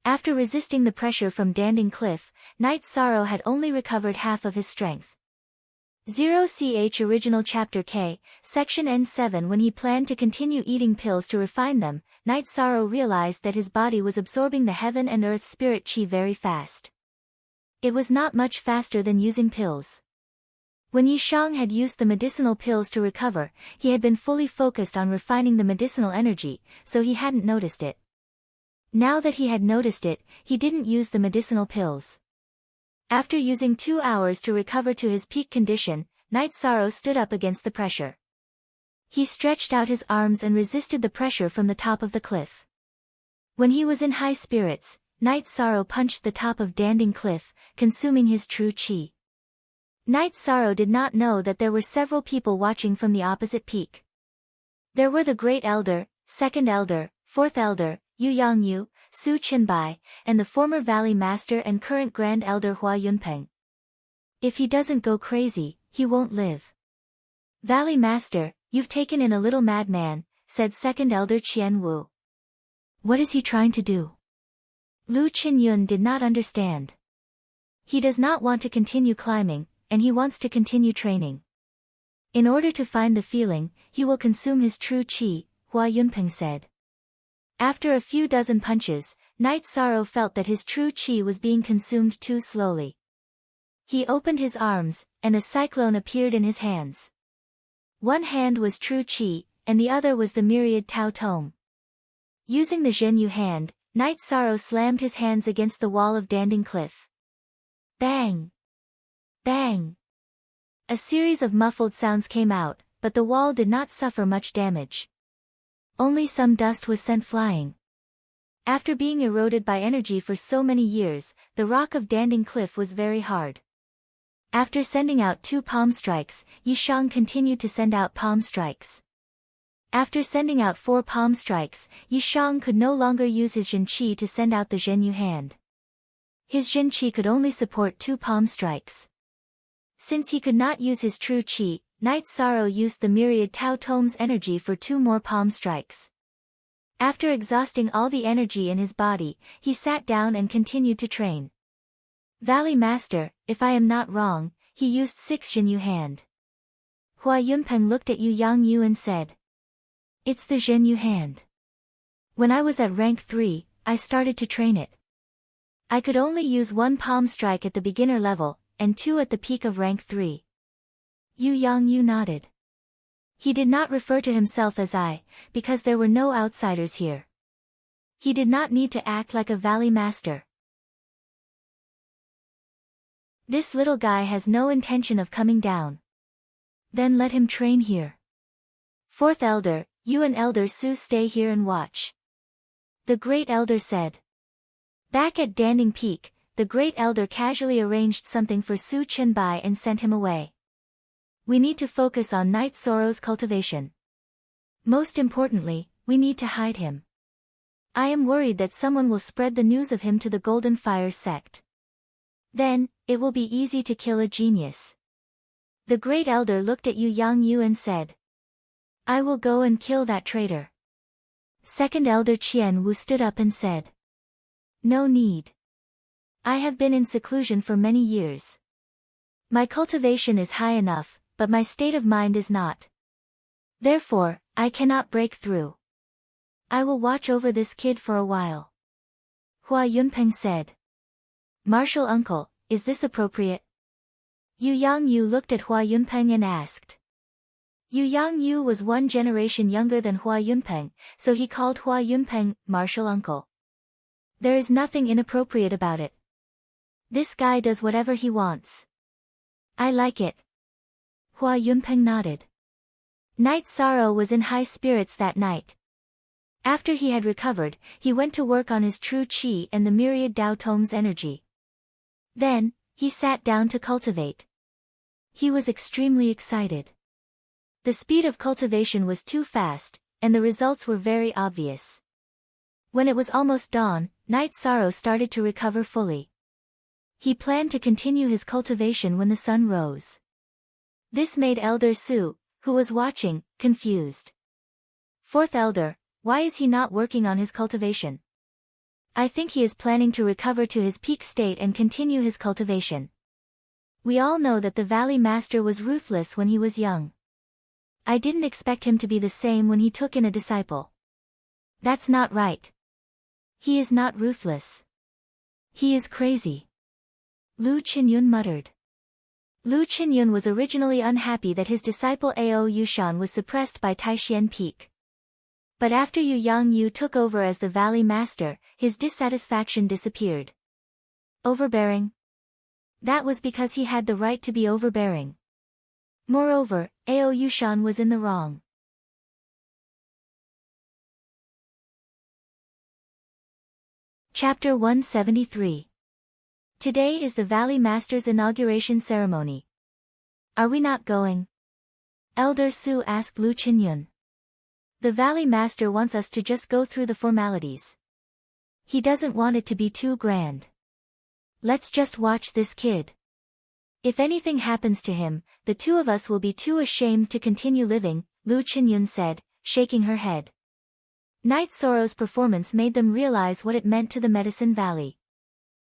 After resisting the pressure from Danding Cliff, Night Sorrow had only recovered half of his strength. 0ch Original Chapter K, Section N7. When he planned to continue eating pills to refine them, Night Sorrow realized that his body was absorbing the heaven and earth spirit chi very fast. It was not much faster than using pills. When Yishang had used the medicinal pills to recover, he had been fully focused on refining the medicinal energy, so he hadn't noticed it. Now that he had noticed it, he didn't use the medicinal pills. After using 2 hours to recover to his peak condition, Night Sorrow stood up against the pressure. He stretched out his arms and resisted the pressure from the top of the cliff. When he was in high spirits, Night Sorrow punched the top of Danding Cliff, consuming his true chi. Knight Sorrow did not know that there were several people watching from the opposite peak. There were the Great Elder, Second Elder, Fourth Elder, Yu Yangyu, Su Qinbai, and the former Valley Master and current Grand Elder Hua Yunpeng. If he doesn't go crazy, he won't live. Valley Master, you've taken in a little madman, said Second Elder Qian Wu. What is he trying to do? Lu Qinyun did not understand. He does not want to continue climbing, and he wants to continue training. In order to find the feeling, he will consume his true qi, Hua Yunpeng said. After a few dozen punches, Knight Sorrow felt that his true qi was being consumed too slowly. He opened his arms, and a cyclone appeared in his hands. One hand was true qi, and the other was the myriad Tao Tome. Using the Zhenyu hand, Knight Sorrow slammed his hands against the wall of Danding Cliff. Bang! Bang! A series of muffled sounds came out, but the wall did not suffer much damage. Only some dust was sent flying. After being eroded by energy for so many years, the rock of Danding Cliff was very hard. After sending out 2 palm strikes, Yishang continued to send out palm strikes. After sending out 4 palm strikes, Yishang could no longer use his Zhen Qi to send out the Zhenyu hand. His Zhen Qi could only support 2 palm strikes. Since he could not use his true Qi, Knight Sorrow used the myriad Tao Tome's energy for 2 more palm strikes. After exhausting all the energy in his body, he sat down and continued to train. Valley Master, if I am not wrong, he used 6 Zhenyu hand. Hua Yunpeng looked at Yu Yangyu and said. It's the Zhenyu hand. When I was at rank 3, I started to train it. I could only use 1 palm strike at the beginner level, and 2 at the peak of rank 3. Yu Yangyu nodded. He did not refer to himself as I, because there were no outsiders here. He did not need to act like a Valley Master. This little guy has no intention of coming down. Then let him train here. Fourth Elder, you and Elder Su stay here and watch. The Great Elder said. Back at Danding Peak, the Great Elder casually arranged something for Su Qinbai and sent him away. We need to focus on Knight Sorrow's cultivation. Most importantly, we need to hide him. I am worried that someone will spread the news of him to the Golden Fire sect. Then, it will be easy to kill a genius. The Great Elder looked at Yu Yangyu and said. I will go and kill that traitor. Second Elder Qian Wu stood up and said. No need. I have been in seclusion for many years. My cultivation is high enough, but my state of mind is not. Therefore, I cannot break through. I will watch over this kid for a while. Hua Yunpeng said. Martial uncle, is this appropriate? Yu Yangyu looked at Hua Yunpeng and asked. Yu Yangyu was 1 generation younger than Hua Yunpeng, so he called Hua Yunpeng martial uncle. There is nothing inappropriate about it. This guy does whatever he wants. I like it. Hua Yunpeng nodded. Knight Sorrow was in high spirits that night. After he had recovered, he went to work on his true qi and the myriad Dao Tome's energy. Then, he sat down to cultivate. He was extremely excited. The speed of cultivation was too fast, and the results were very obvious. When it was almost dawn, Knight Sorrow started to recover fully. He planned to continue his cultivation when the sun rose. This made Elder Su, who was watching, confused. Fourth Elder, why is he not working on his cultivation? I think he is planning to recover to his peak state and continue his cultivation. We all know that the Valley Master was ruthless when he was young. I didn't expect him to be the same when he took in a disciple. That's not right. He is not ruthless. He is crazy. Lu Qinyun muttered. Lu Qinyun was originally unhappy that his disciple Ao Yushan was suppressed by Taishian Peak. But after Yu Yangyu took over as the Valley Master, his dissatisfaction disappeared. Overbearing? That was because he had the right to be overbearing. Moreover, Ao Yushan was in the wrong. Chapter 173. Today is the Valley Master's inauguration ceremony. Are we not going? Elder Su asked Lu Qinyun. The Valley Master wants us to just go through the formalities. He doesn't want it to be too grand. Let's just watch this kid. If anything happens to him, the two of us will be too ashamed to continue living, Lu Qinyun said, shaking her head. Night Sorrow's performance made them realize what it meant to the Medicine Valley.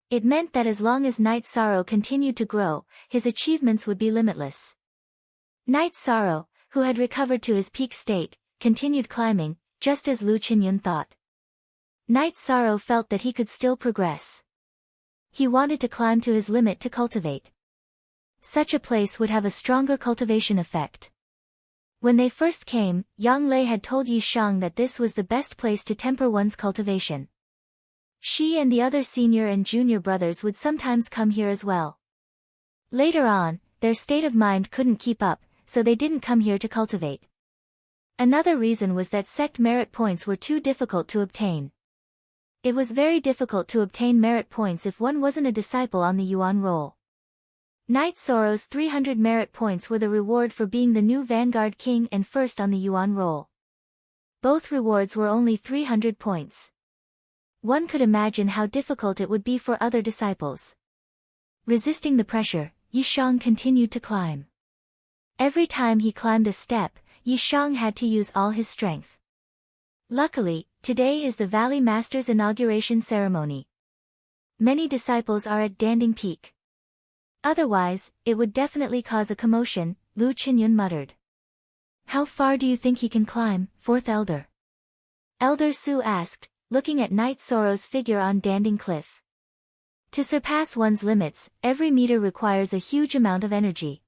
It meant that as long as Night Sorrow continued to grow, his achievements would be limitless. Night Sorrow, who had recovered to his peak state, continued climbing, just as Lu Qinyun thought. Night Sorrow felt that he could still progress. He wanted to climb to his limit to cultivate. Such a place would have a stronger cultivation effect. When they first came, Yang Lei had told Yi Shang that this was the best place to temper one's cultivation. She and the other senior and junior brothers would sometimes come here as well. Later on, their state of mind couldn't keep up, so they didn't come here to cultivate. Another reason was that sect merit points were too difficult to obtain. It was very difficult to obtain merit points if one wasn't a disciple on the Yuan roll. Night Sorrow's 300 merit points were the reward for being the new Vanguard King and first on the Yuan roll. Both rewards were only 300 points. One could imagine how difficult it would be for other disciples. Resisting the pressure, Yi Shang continued to climb. Every time he climbed a step, Yi Shang had to use all his strength. Luckily, today is the Valley Master's inauguration ceremony. Many disciples are at Danding Peak. Otherwise, it would definitely cause a commotion, Lu Qinyun muttered. How far do you think he can climb, fourth elder? Elder Su asked, looking at Night Sorrow's figure on Danding Cliff. To surpass one's limits, every meter requires a huge amount of energy.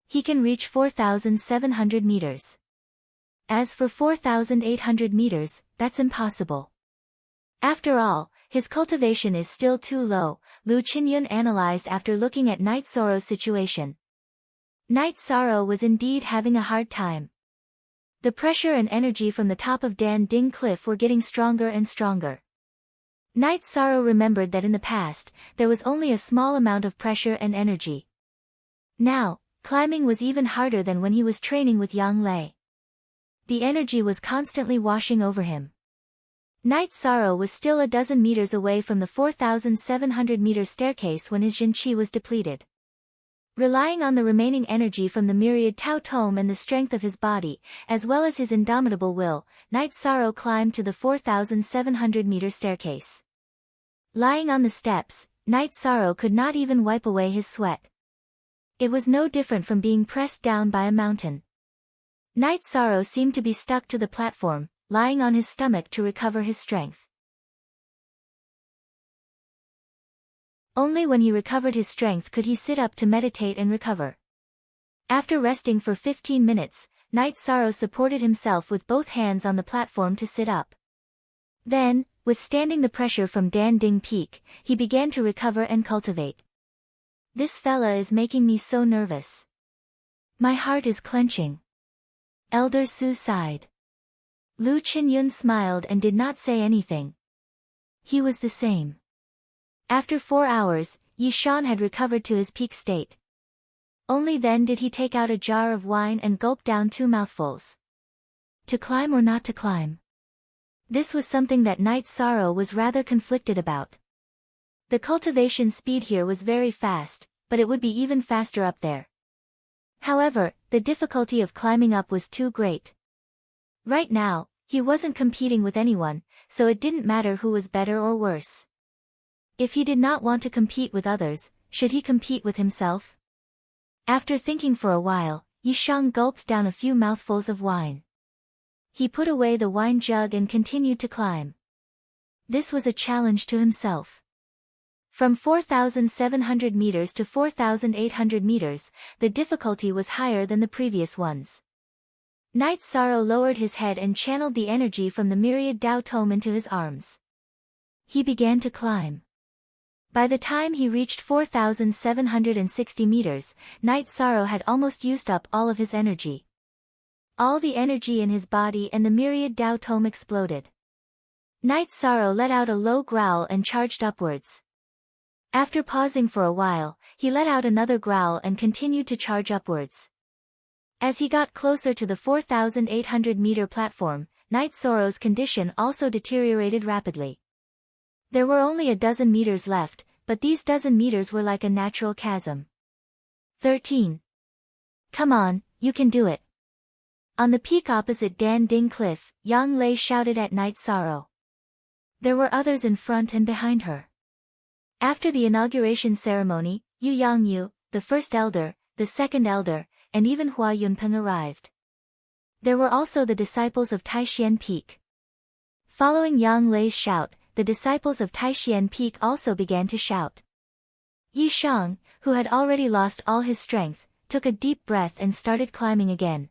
He can reach 4,700 meters. As for 4,800 meters, that's impossible. After all, his cultivation is still too low, Lu Qinyun analyzed after looking at Night Sorrow's situation. Night Sorrow was indeed having a hard time. The pressure and energy from the top of Dan Ding Cliff were getting stronger and stronger. Night Sorrow remembered that in the past, there was only a small amount of pressure and energy. Now, climbing was even harder than when he was training with Yang Lei. The energy was constantly washing over him. Night Sorrow was still a dozen meters away from the 4,700-meter staircase when his Jinqi was depleted. Relying on the remaining energy from the myriad Tao Tome and the strength of his body, as well as his indomitable will, Night Sorrow climbed to the 4,700-meter staircase. Lying on the steps, Night Sorrow could not even wipe away his sweat. It was no different from being pressed down by a mountain. Night Sorrow seemed to be stuck to the platform, lying on his stomach to recover his strength. Only when he recovered his strength could he sit up to meditate and recover. After resting for 15 minutes, Night Sorrow supported himself with both hands on the platform to sit up. Then, withstanding the pressure from Dan Ding Peak, he began to recover and cultivate. This fella is making me so nervous. My heart is clenching. Elder Su sighed. Lu Qinyun smiled and did not say anything. He was the same. After 4 hours, Yi Shan had recovered to his peak state. Only then did he take out a jar of wine and gulp down 2 mouthfuls. To climb or not to climb? This was something that Night Sorrow was rather conflicted about. The cultivation speed here was very fast, but it would be even faster up there. However, the difficulty of climbing up was too great. Right now, he wasn't competing with anyone, so it didn't matter who was better or worse. If he did not want to compete with others, should he compete with himself? After thinking for a while, Yi Shang gulped down a few mouthfuls of wine. He put away the wine jug and continued to climb. This was a challenge to himself. From 4,700 meters to 4,800 meters, the difficulty was higher than the previous ones. Night Sorrow lowered his head and channeled the energy from the myriad Tao Tome into his arms. He began to climb. By the time he reached 4,760 meters, Night Sorrow had almost used up all of his energy. All the energy in his body and the myriad Tao Tome exploded. Night Sorrow let out a low growl and charged upwards. After pausing for a while, he let out another growl and continued to charge upwards. As he got closer to the 4,800-meter platform, Knight Sorrow's condition also deteriorated rapidly. There were only a dozen meters left, but these dozen meters were like a natural chasm. 13. Come on, you can do it. On the peak opposite Dan Ding Cliff, Yang Lei shouted at Knight Sorrow. There were others in front and behind her. After the inauguration ceremony, Yu Yangyu, the first elder, the second elder, and even Hua Yunpeng arrived. There were also the disciples of Taishian Peak. Following Yang Lei's shout, the disciples of Taishian Peak also began to shout. Yi Shang, who had already lost all his strength, took a deep breath and started climbing again.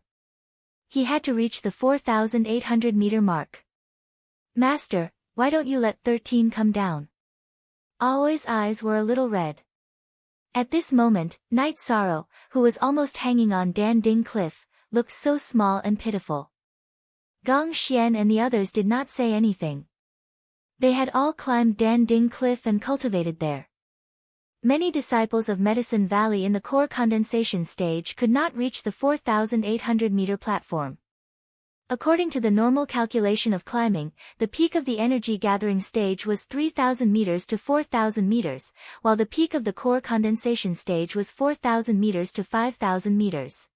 He had to reach the 4,800-meter mark. Master, why don't you let 13 come down? Aoi's eyes were a little red. At this moment, Knight Sorrow, who was almost hanging on Dan Ding Cliff, looked so small and pitiful. Gong Xian and the others did not say anything. They had all climbed Dan Ding Cliff and cultivated there. Many disciples of Medicine Valley in the core condensation stage could not reach the 4,800-meter platform. According to the normal calculation of climbing, the peak of the energy gathering stage was 3,000 meters to 4,000 meters, while the peak of the core condensation stage was 4,000 meters to 5,000 meters.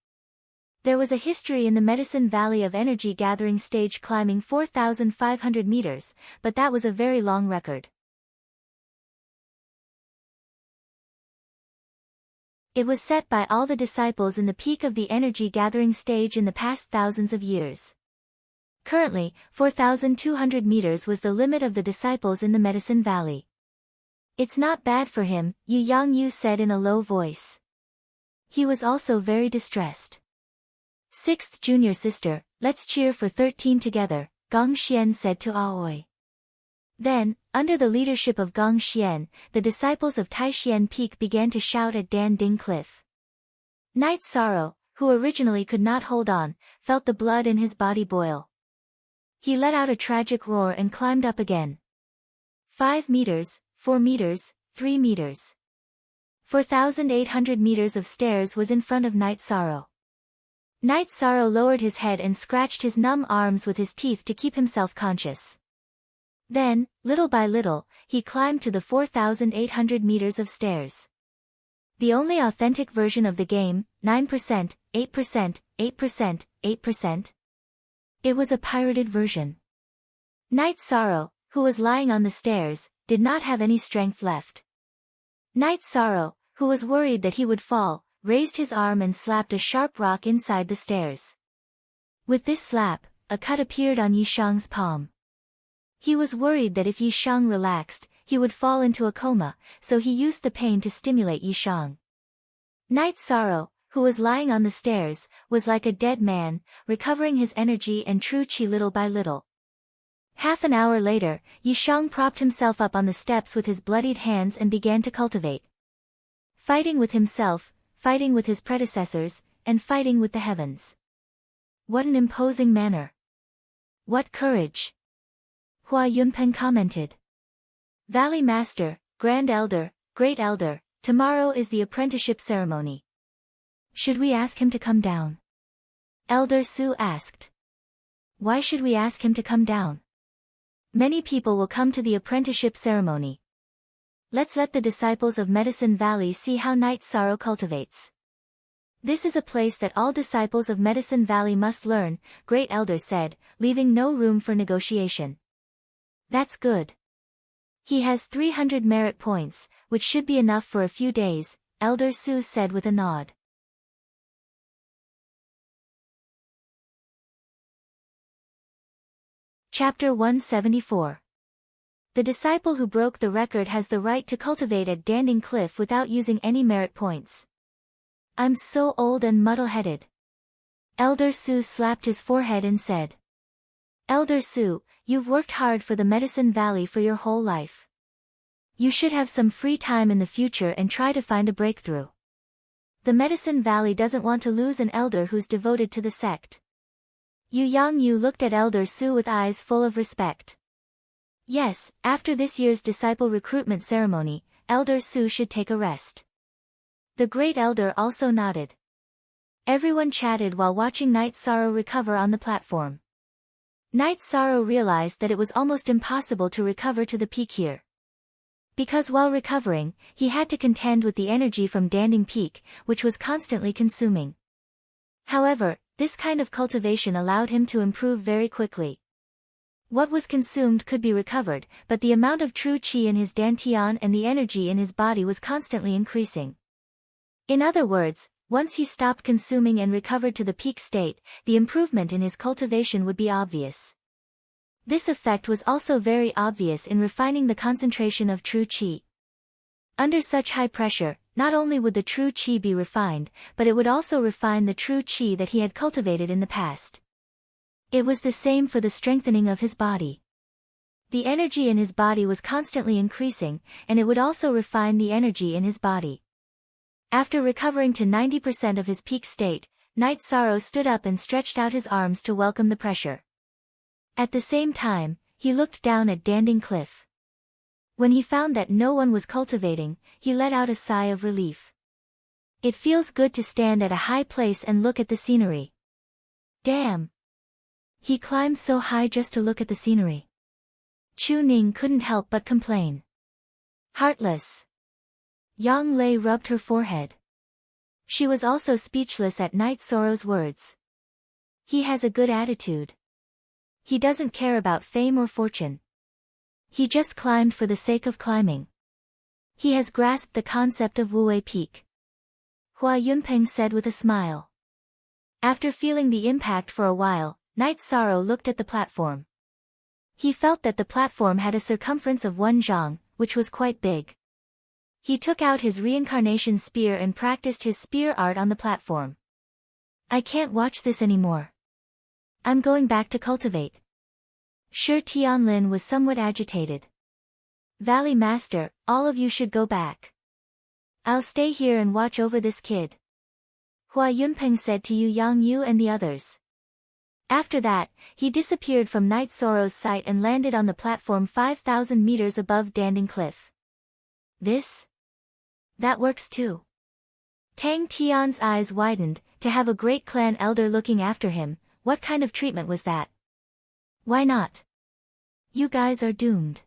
There was a history in the Medicine Valley of energy gathering stage climbing 4,500 meters, but that was a very long record. It was set by all the disciples in the peak of the energy gathering stage in the past thousands of years. Currently, 4,200 meters was the limit of the disciples in the Medicine Valley. It's not bad for him, Yu Yangyu said in a low voice. He was also very distressed. Sixth junior sister, let's cheer for 13 together, Gong Xian said to Aoi. Then, under the leadership of Gong Xian, the disciples of Taishian Peak began to shout at Dan Ding Cliff. Knight Sorrow, who originally could not hold on, felt the blood in his body boil. He let out a tragic roar and climbed up again. 5 meters, 4 meters, 3 meters. 4,800 meters of stairs was in front of Knight Sorrow. Knight Sorrow lowered his head and scratched his numb arms with his teeth to keep himself conscious. Then, little by little, he climbed to the 4,800 meters of stairs. The only authentic version of the game, 9%, 8%, 8%, 8%. It was a pirated version. Knight Sorrow, who was lying on the stairs, did not have any strength left. Knight Sorrow, who was worried that he would fall, raised his arm and slapped a sharp rock inside the stairs. With this slap, a cut appeared on Yi Shang's palm. He was worried that if Yi Shang relaxed, he would fall into a coma, so he used the pain to stimulate Yi Shang. Knight Sorrow, who was lying on the stairs, was like a dead man, recovering his energy and true qi little by little. Half an hour later, Yi Shang propped himself up on the steps with his bloodied hands and began to cultivate. Fighting with himself, fighting with his predecessors, and fighting with the heavens. What an imposing manner. What courage. Hua Yunpeng commented. Valley Master, Grand Elder, Great Elder, tomorrow is the apprenticeship ceremony. Should we ask him to come down? Elder Su asked. Why should we ask him to come down? Many people will come to the apprenticeship ceremony. Let's let the disciples of Medicine Valley see how Knight Sorrow cultivates. This is a place that all disciples of Medicine Valley must learn, Great Elder said, leaving no room for negotiation. That's good. He has 300 merit points, which should be enough for a few days, Elder Su said with a nod. Chapter 174. The disciple who broke the record has the right to cultivate at Danding Cliff without using any merit points. I'm so old and muddle-headed. Elder Su slapped his forehead and said. Elder Su, you've worked hard for the Medicine Valley for your whole life. You should have some free time in the future and try to find a breakthrough. The Medicine Valley doesn't want to lose an elder who's devoted to the sect. Yu Yangyu looked at Elder Su with eyes full of respect. Yes, after this year's disciple recruitment ceremony, Elder Su should take a rest. The great elder also nodded. Everyone chatted while watching Night Sorrow recover on the platform. Night Sorrow realized that it was almost impossible to recover to the peak here. Because while recovering, he had to contend with the energy from Danding Peak, which was constantly consuming. However, this kind of cultivation allowed him to improve very quickly. What was consumed could be recovered, but the amount of true qi in his dantian and the energy in his body was constantly increasing. In other words, once he stopped consuming and recovered to the peak state, the improvement in his cultivation would be obvious. This effect was also very obvious in refining the concentration of true qi. Under such high pressure, not only would the true qi be refined, but it would also refine the true qi that he had cultivated in the past. It was the same for the strengthening of his body. The energy in his body was constantly increasing, and it would also refine the energy in his body. After recovering to 90% of his peak state, Night Sorrow stood up and stretched out his arms to welcome the pressure. At the same time, he looked down at Danding Cliff. When he found that no one was cultivating, he let out a sigh of relief. It feels good to stand at a high place and look at the scenery. Damn! He climbed so high just to look at the scenery. Chu Ning couldn't help but complain. Heartless. Yang Lei rubbed her forehead. She was also speechless at Night Sorrow's words. He has a good attitude. He doesn't care about fame or fortune. He just climbed for the sake of climbing. He has grasped the concept of Wuwei Peak. Hua Yunpeng said with a smile. After feeling the impact for a while, Night Sorrow looked at the platform. He felt that the platform had a circumference of 1 zhang, which was quite big. He took out his reincarnation spear and practiced his spear art on the platform. I can't watch this anymore. I'm going back to cultivate. Shi Tianlin was somewhat agitated. Valley Master, all of you should go back. I'll stay here and watch over this kid. Hua Yunpeng said to Yu Yang Yu and the others. After that, he disappeared from Night Sorrow's sight and landed on the platform 5,000 meters above Danding Cliff. That works too. Tang Tian's eyes widened, to have a great clan elder looking after him. What kind of treatment was that? Why not? You guys are doomed.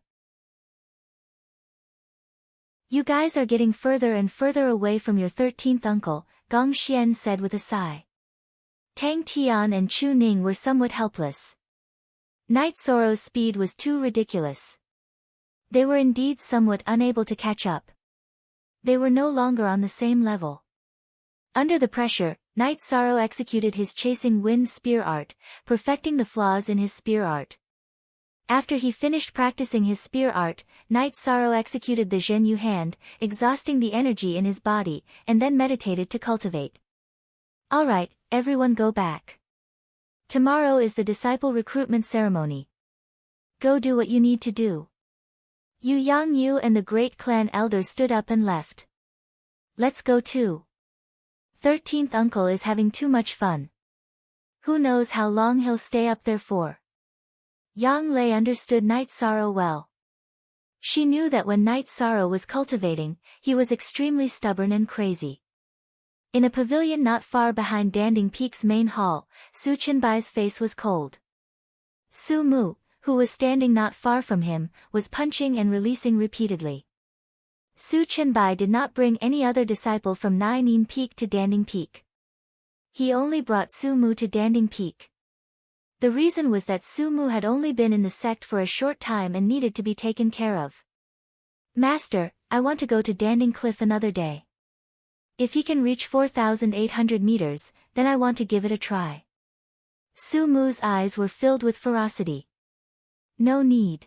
You guys are getting further and further away from your 13th uncle, Gong Xian said with a sigh. Tang Tian and Chu Ning were somewhat helpless. Night Sorrow's speed was too ridiculous. They were indeed somewhat unable to catch up. They were no longer on the same level. Under the pressure, Night Sorrow executed his chasing wind spear art, perfecting the flaws in his spear art. After he finished practicing his spear art, Night Sorrow executed the Zhenyu hand, exhausting the energy in his body, and then meditated to cultivate. Alright, everyone go back. Tomorrow is the disciple recruitment ceremony. Go do what you need to do. Yu Yang Yu and the great clan elder stood up and left. Let's go too. 13th uncle is having too much fun. Who knows how long he'll stay up there for. Yang Lei understood Night Sorrow well. She knew that when Night Sorrow was cultivating, he was extremely stubborn and crazy. In a pavilion not far behind Danding Peak's main hall, Su Qinbai's face was cold. Su Mu, who was standing not far from him, was punching and releasing repeatedly. Su Qinbai did not bring any other disciple from Nainim Peak to Danding Peak. He only brought Su Mu to Danding Peak. The reason was that Su Mu had only been in the sect for a short time and needed to be taken care of. Master, I want to go to Danding Cliff another day. If he can reach 4,800 meters, then I want to give it a try. Su Mu's eyes were filled with ferocity. No need.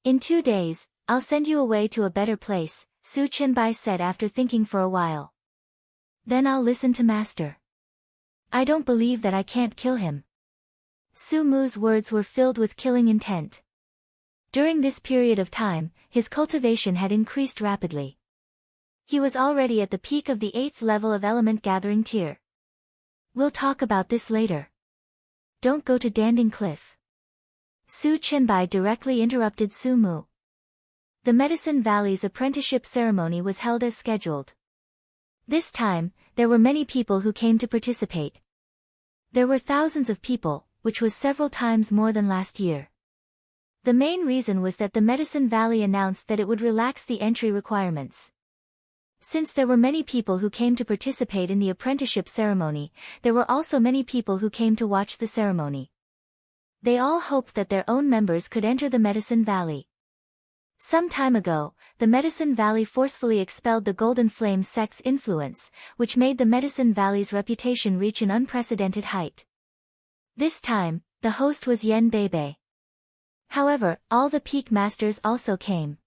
In 2 days, I'll send you away to a better place, Su Qinbai said after thinking for a while. Then I'll listen to Master. I don't believe that I can't kill him. Su Mu's words were filled with killing intent. During this period of time, his cultivation had increased rapidly. He was already at the peak of the 8th level of element gathering tier. We'll talk about this later. Don't go to Danding Cliff. Su Qinbai directly interrupted Su Mu. The Medicine Valley's apprenticeship ceremony was held as scheduled. This time, there were many people who came to participate. There were thousands of people, which was several times more than last year. The main reason was that the Medicine Valley announced that it would relax the entry requirements. Since there were many people who came to participate in the apprenticeship ceremony, there were also many people who came to watch the ceremony. They all hoped that their own members could enter the Medicine Valley. Some time ago, the Medicine Valley forcefully expelled the Golden Flame sect's influence, which made the Medicine Valley's reputation reach an unprecedented height. This time, the host was Yen Bebe. However, all the peak masters also came.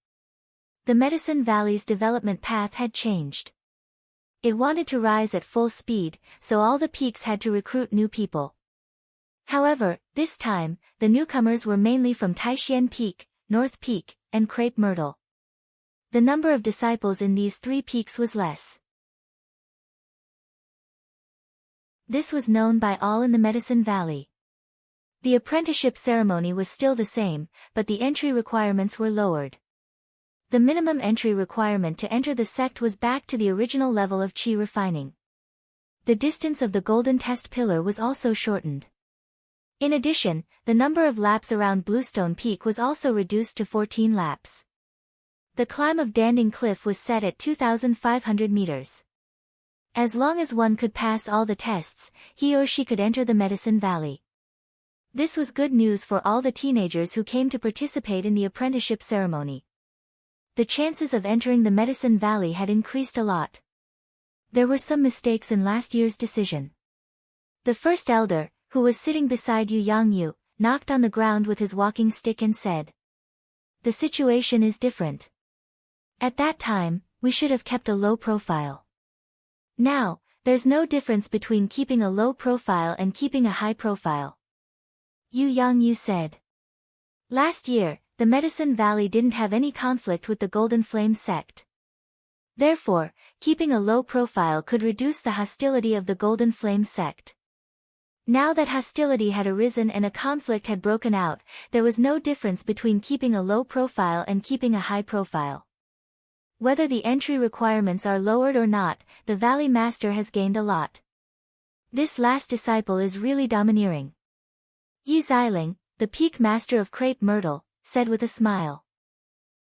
The Medicine Valley's development path had changed. It wanted to rise at full speed, so all the peaks had to recruit new people. However, this time, the newcomers were mainly from Taishan Peak, North Peak, and Crepe Myrtle. The number of disciples in these three peaks was less. This was known by all in the Medicine Valley. The apprenticeship ceremony was still the same, but the entry requirements were lowered. The minimum entry requirement to enter the sect was back to the original level of chi refining. The distance of the golden test pillar was also shortened. In addition, the number of laps around Bluestone Peak was also reduced to 14 laps. The climb of Danding Cliff was set at 2,500 meters. As long as one could pass all the tests, he or she could enter the Medicine Valley. This was good news for all the teenagers who came to participate in the apprenticeship ceremony. The chances of entering the Medicine Valley had increased a lot. There were some mistakes in last year's decision. The first elder, who was sitting beside Yu Yangyu, knocked on the ground with his walking stick and said, "The situation is different. At that time, we should have kept a low profile. Now, there's no difference between keeping a low profile and keeping a high profile." Yu Yangyu said. Last year, the Medicine Valley didn't have any conflict with the Golden Flame sect. Therefore, keeping a low profile could reduce the hostility of the Golden Flame sect. Now that hostility had arisen and a conflict had broken out, there was no difference between keeping a low profile and keeping a high profile. Whether the entry requirements are lowered or not, the Valley Master has gained a lot. This last disciple is really domineering. Yi Xiling, the Peak Master of Crepe Myrtle, said with a smile.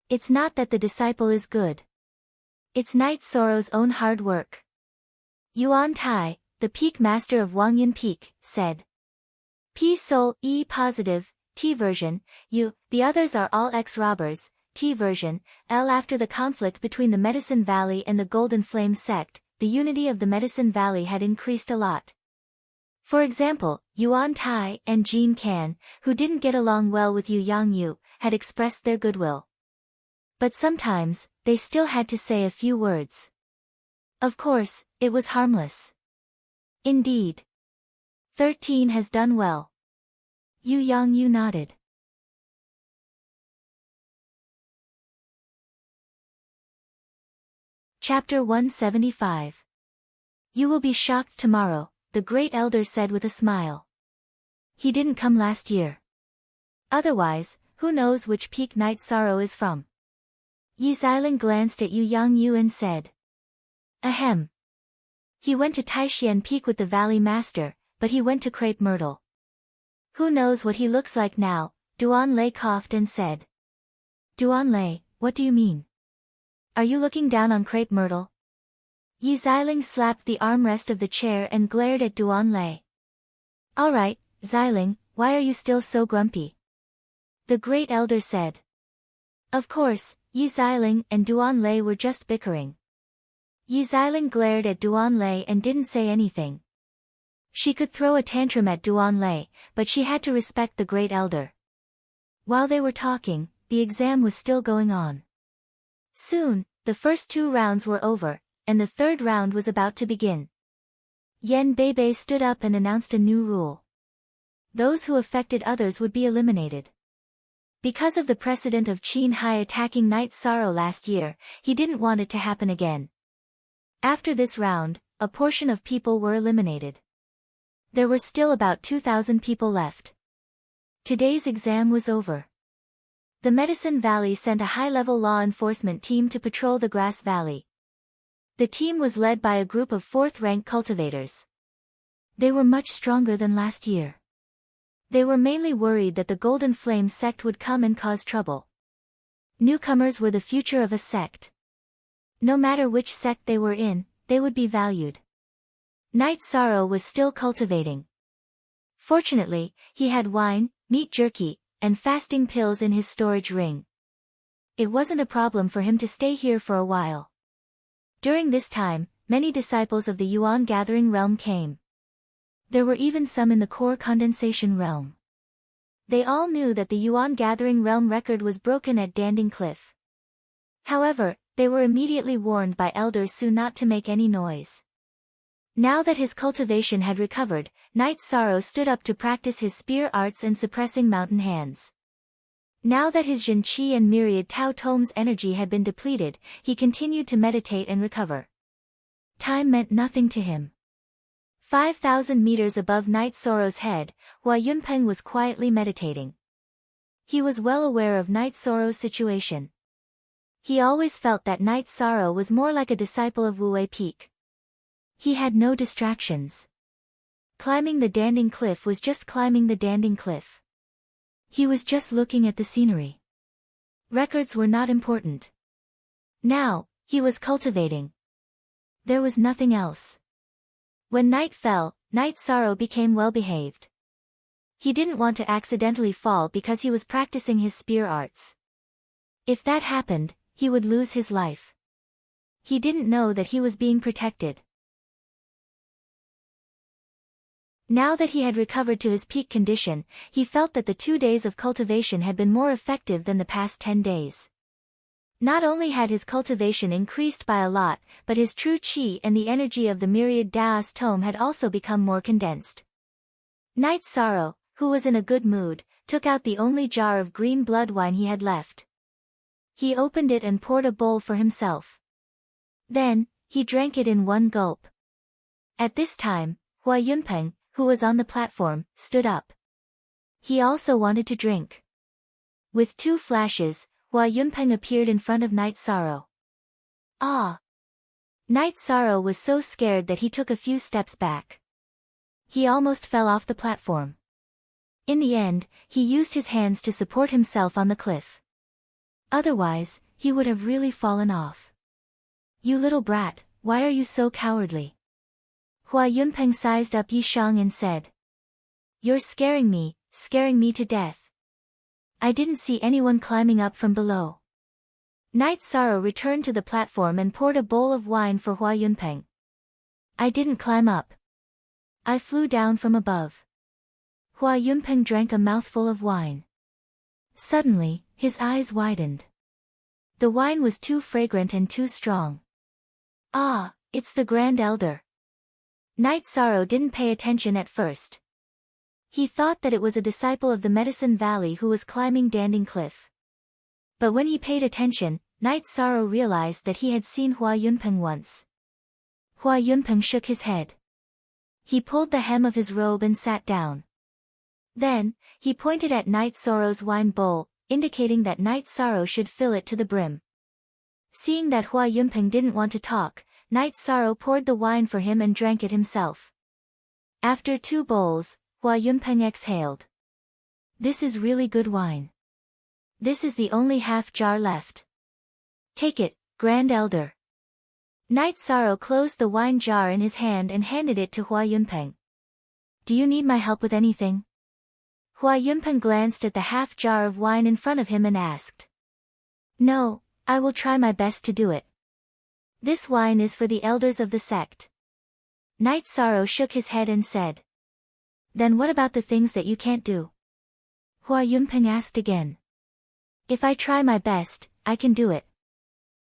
It's not that the disciple is good. It's Night Sorrow's own hard work. Yuan Tai, the Peak Master of Wangyun Peak, said. P Sol, E positive, T version, U, the others are all ex-robbers, T version, L. After the conflict between the Medicine Valley and the Golden Flame sect, the unity of the Medicine Valley had increased a lot. For example, Yuan Tai and Jean Can, who didn't get along well with Yu Yangyu, had expressed their goodwill. But sometimes, they still had to say a few words. Of course, it was harmless. Indeed. 13 has done well. Yu Yangyu nodded. Chapter 175. You will be shocked tomorrow, the Great Elder said with a smile. He didn't come last year. Otherwise, who knows which peak Night Sorrow is from? Yi Xiling glanced at Yu Yangyu and said. Ahem. He went to Taishan Peak with the Valley Master, but he went to Crepe Myrtle. Who knows what he looks like now? Duan Lei coughed and said. Duan Lei, what do you mean? Are you looking down on Crepe Myrtle? Yi Xiling slapped the armrest of the chair and glared at Duan Lei. All right, Xiling, why are you still so grumpy? The Great Elder said. Of course, Yi Xiling and Duan Lei were just bickering. Yi Xiling glared at Duan Lei and didn't say anything. She could throw a tantrum at Duan Lei, but she had to respect the Great Elder. While they were talking, the exam was still going on. Soon, the first 2 rounds were over, and the third round was about to begin. Yen Bebe stood up and announced a new rule. Those who affected others would be eliminated. Because of the precedent of Qin Hai attacking Night Sorrow last year, he didn't want it to happen again. After this round, a portion of people were eliminated. There were still about 2,000 people left. Today's exam was over. The Medicine Valley sent a high-level law enforcement team to patrol the Grass Valley. The team was led by a group of 4th-rank cultivators. They were much stronger than last year. They were mainly worried that the Golden Flame sect would come and cause trouble. Newcomers were the future of a sect. No matter which sect they were in, they would be valued. Night Sorrow was still cultivating. Fortunately, he had wine, meat jerky, and fasting pills in his storage ring. It wasn't a problem for him to stay here for a while. During this time, many disciples of the Yuan Gathering realm came. There were even some in the core condensation realm. They all knew that the Yuan Gathering realm record was broken at Danding Cliff. However, they were immediately warned by Elder Su not to make any noise. Now that his cultivation had recovered, Night Sorrow stood up to practice his spear arts and suppressing mountain hands. Now that his Jin Qi and myriad Tao Tome's energy had been depleted, he continued to meditate and recover. Time meant nothing to him. 5,000 meters above Night Sorrow's head, Hua Yunpeng was quietly meditating. He was well aware of Night Sorrow's situation. He always felt that Night Sorrow was more like a disciple of Wu Wei Peak. He had no distractions. Climbing the Danding Cliff was just climbing the Danding Cliff. He was just looking at the scenery. Records were not important. Now, he was cultivating. There was nothing else. When night fell, Night Sorrow became well-behaved. He didn't want to accidentally fall because he was practicing his spear arts. If that happened, he would lose his life. He didn't know that he was being protected. Now that he had recovered to his peak condition, he felt that the 2 days of cultivation had been more effective than the past 10 days. Not only had his cultivation increased by a lot, but his true qi and the energy of the myriad Daos tome had also become more condensed. Night Sorrow, who was in a good mood, took out the only jar of green blood wine he had left. He opened it and poured a bowl for himself. Then, he drank it in one gulp. At this time, Hua Yunpeng, who was on the platform, stood up. He also wanted to drink. With 2 flashes, Hua Yunpeng appeared in front of Night Sorrow. Ah! Night Sorrow was so scared that he took a few steps back. He almost fell off the platform. In the end, he used his hands to support himself on the cliff. Otherwise, he would have really fallen off. You little brat, why are you so cowardly? Hua Yunpeng sized up Yi Shang and said. You're scaring me to death. I didn't see anyone climbing up from below. Night Sorrow returned to the platform and poured a bowl of wine for Hua Yunpeng. I didn't climb up. I flew down from above. Hua Yunpeng drank a mouthful of wine. Suddenly, his eyes widened. The wine was too fragrant and too strong. Ah, it's the Grand Elder. Night Sorrow didn't pay attention at first. He thought that it was a disciple of the Medicine Valley who was climbing Danding Cliff. But when he paid attention, Night Sorrow realized that he had seen Hua Yunpeng once. Hua Yunpeng shook his head. He pulled the hem of his robe and sat down. Then, he pointed at Night Sorrow's wine bowl, indicating that Night Sorrow should fill it to the brim. Seeing that Hua Yunpeng didn't want to talk, Night Sorrow poured the wine for him and drank it himself. After 2 bowls, Hua Yunpeng exhaled. This is really good wine. This is the only half jar left. Take it, Grand Elder. Night Sorrow closed the wine jar in his hand and handed it to Hua Yunpeng. Do you need my help with anything? Hua Yunpeng glanced at the half jar of wine in front of him and asked. No, I will try my best to do it. This wine is for the elders of the sect. Night Sorrow shook his head and said. Then what about the things that you can't do? Hua Yunpeng asked again. If I try my best, I can do it.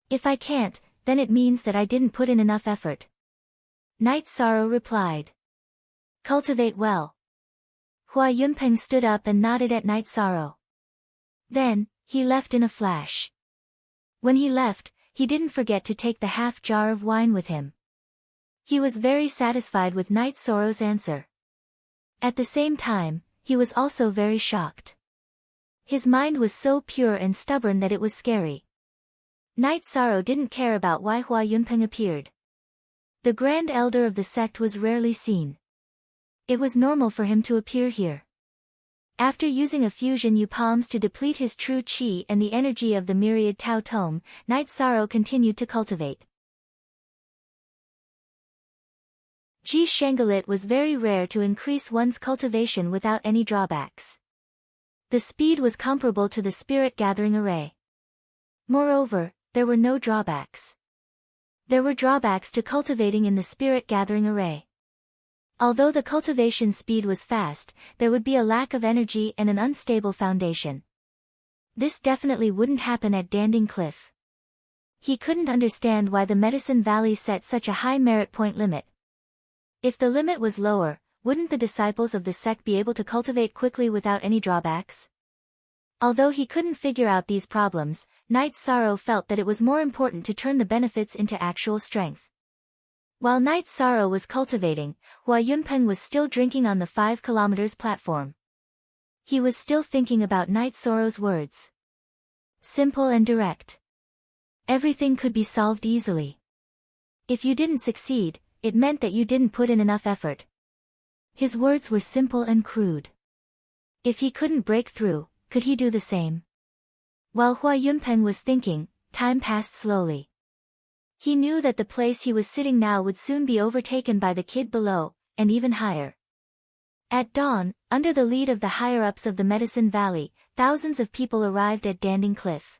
If I can't, then it means that I didn't put in enough effort. Night Sorrow replied. Cultivate well. Hua Yunpeng stood up and nodded at Night Sorrow. Then, he left in a flash. When he left, he didn't forget to take the half jar of wine with him. He was very satisfied with Night Sorrow's answer. At the same time, he was also very shocked. His mind was so pure and stubborn that it was scary. Night Sorrow didn't care about why Hua Yunpeng appeared. The Grand Elder of the sect was rarely seen. It was normal for him to appear here. After using a fusion Yu palms to deplete his true qi and the energy of the myriad Tao Tome, Night Sorrow continued to cultivate. Ji Shengalit was very rare to increase one's cultivation without any drawbacks. The speed was comparable to the spirit gathering array. Moreover, there were no drawbacks. There were drawbacks to cultivating in the spirit gathering array. Although the cultivation speed was fast, there would be a lack of energy and an unstable foundation. This definitely wouldn't happen at Danding Cliff. He couldn't understand why the Medicine Valley set such a high merit point limit. If the limit was lower, wouldn't the disciples of the sect be able to cultivate quickly without any drawbacks? Although he couldn't figure out these problems, Night Sorrow felt that it was more important to turn the benefits into actual strength. While Night Sorrow was cultivating, Hua Yunpeng was still drinking on the 5 kilometers platform. He was still thinking about Night Sorrow's words. Simple and direct. Everything could be solved easily. If you didn't succeed, it meant that you didn't put in enough effort. His words were simple and crude. If he couldn't break through, could he do the same? While Hua Yunpeng was thinking, time passed slowly. He knew that the place he was sitting now would soon be overtaken by the kid below, and even higher. At dawn, under the lead of the higher-ups of the Medicine Valley, thousands of people arrived at Danding Cliff.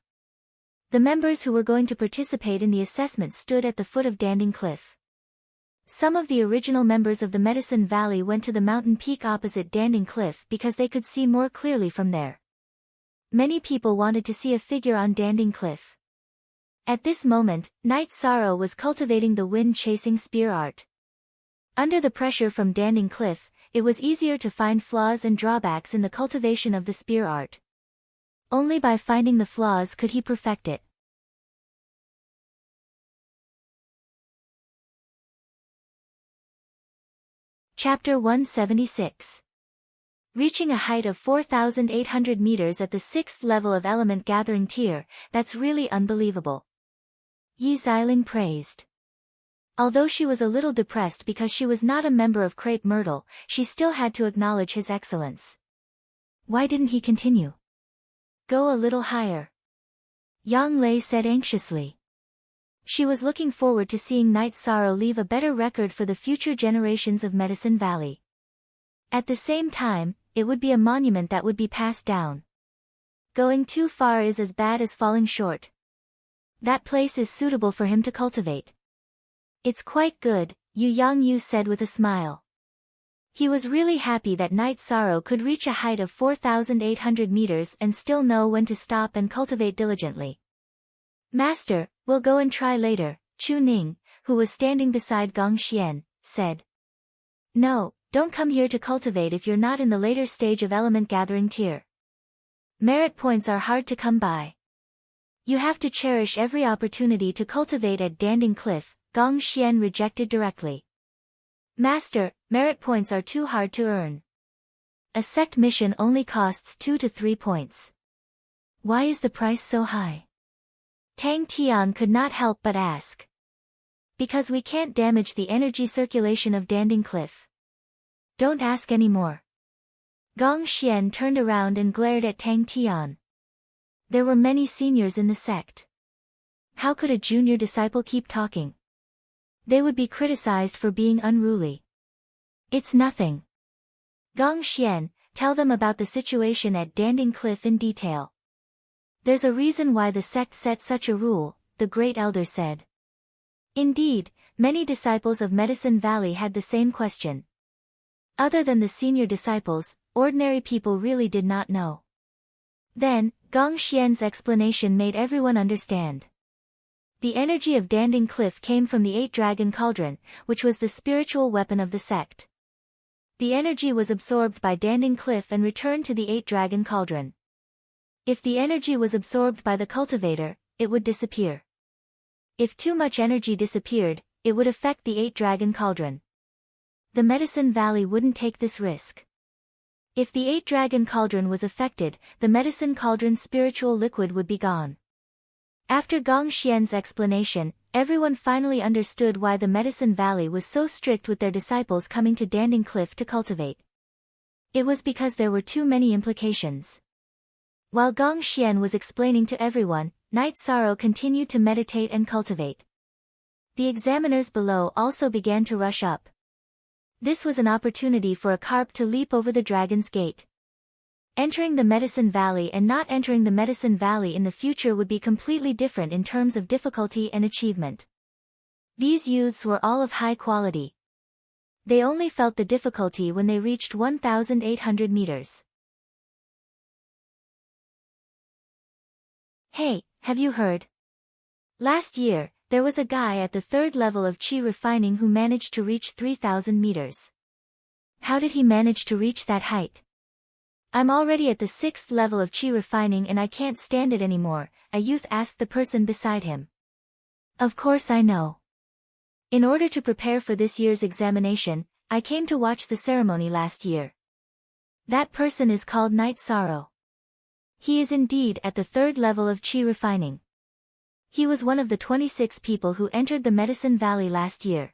The members who were going to participate in the assessment stood at the foot of Danding Cliff. Some of the original members of the Medicine Valley went to the mountain peak opposite Danding Cliff because they could see more clearly from there. Many people wanted to see a figure on Danding Cliff. At this moment, Night Sorrow was cultivating the wind-chasing spear art. Under the pressure from Danding Cliff, it was easier to find flaws and drawbacks in the cultivation of the spear art. Only by finding the flaws could he perfect it. Chapter 176. Reaching a height of 4,800 meters at the 6th level of element gathering tier, that's really unbelievable. Yi Xiling praised. Although she was a little depressed because she was not a member of Crepe Myrtle, she still had to acknowledge his excellence. Why didn't he continue? Go a little higher. Yang Lei said anxiously. She was looking forward to seeing Night Sorrow leave a better record for the future generations of Medicine Valley. At the same time, it would be a monument that would be passed down. Going too far is as bad as falling short. That place is suitable for him to cultivate. It's quite good, Yu Yangyu said with a smile. He was really happy that Night Sorrow could reach a height of 4,800 meters and still know when to stop and cultivate diligently. Master, we'll go and try later, Chu Ning, who was standing beside Gong Xian, said. No, don't come here to cultivate if you're not in the later stage of element gathering tier. Merit points are hard to come by. You have to cherish every opportunity to cultivate at Danding Cliff, Gong Xian rejected directly. Master, merit points are too hard to earn. A sect mission only costs 2 to 3 points. Why is the price so high? Tang Tian could not help but ask. Because we can't damage the energy circulation of Danding Cliff. Don't ask any more. Gong Xian turned around and glared at Tang Tian. There were many seniors in the sect. How could a junior disciple keep talking? They would be criticized for being unruly. It's nothing. Gong Xian, tell them about the situation at Danding Cliff in detail. There's a reason why the sect set such a rule, the great elder said. Indeed, many disciples of Medicine Valley had the same question. Other than the senior disciples, ordinary people really did not know. Then, Gong Xian's explanation made everyone understand. The energy of Danding Cliff came from the 8-dragon cauldron, which was the spiritual weapon of the sect. The energy was absorbed by Danding Cliff and returned to the 8-dragon cauldron. If the energy was absorbed by the cultivator, it would disappear. If too much energy disappeared, it would affect the 8-dragon cauldron. The Medicine Valley wouldn't take this risk. If the 8-dragon cauldron was affected, the medicine cauldron's spiritual liquid would be gone. After Gong Xian's explanation, everyone finally understood why the Medicine Valley was so strict with their disciples coming to Danding Cliff to cultivate. It was because there were too many implications. While Gong Xian was explaining to everyone, Night Sorrow continued to meditate and cultivate. The examiners below also began to rush up. This was an opportunity for a carp to leap over the dragon's gate. Entering the Medicine Valley and not entering the Medicine Valley in the future would be completely different in terms of difficulty and achievement. These youths were all of high quality. They only felt the difficulty when they reached 1,800 meters. Hey, have you heard? Last year, there was a guy at the 3rd level of Qi refining who managed to reach 3,000 meters. How did he manage to reach that height? I'm already at the 6th level of Qi refining and I can't stand it anymore, a youth asked the person beside him. Of course I know. In order to prepare for this year's examination, I came to watch the ceremony last year. That person is called Night Sorrow. He is indeed at the 3rd level of Qi refining. He was one of the 26 people who entered the Medicine Valley last year.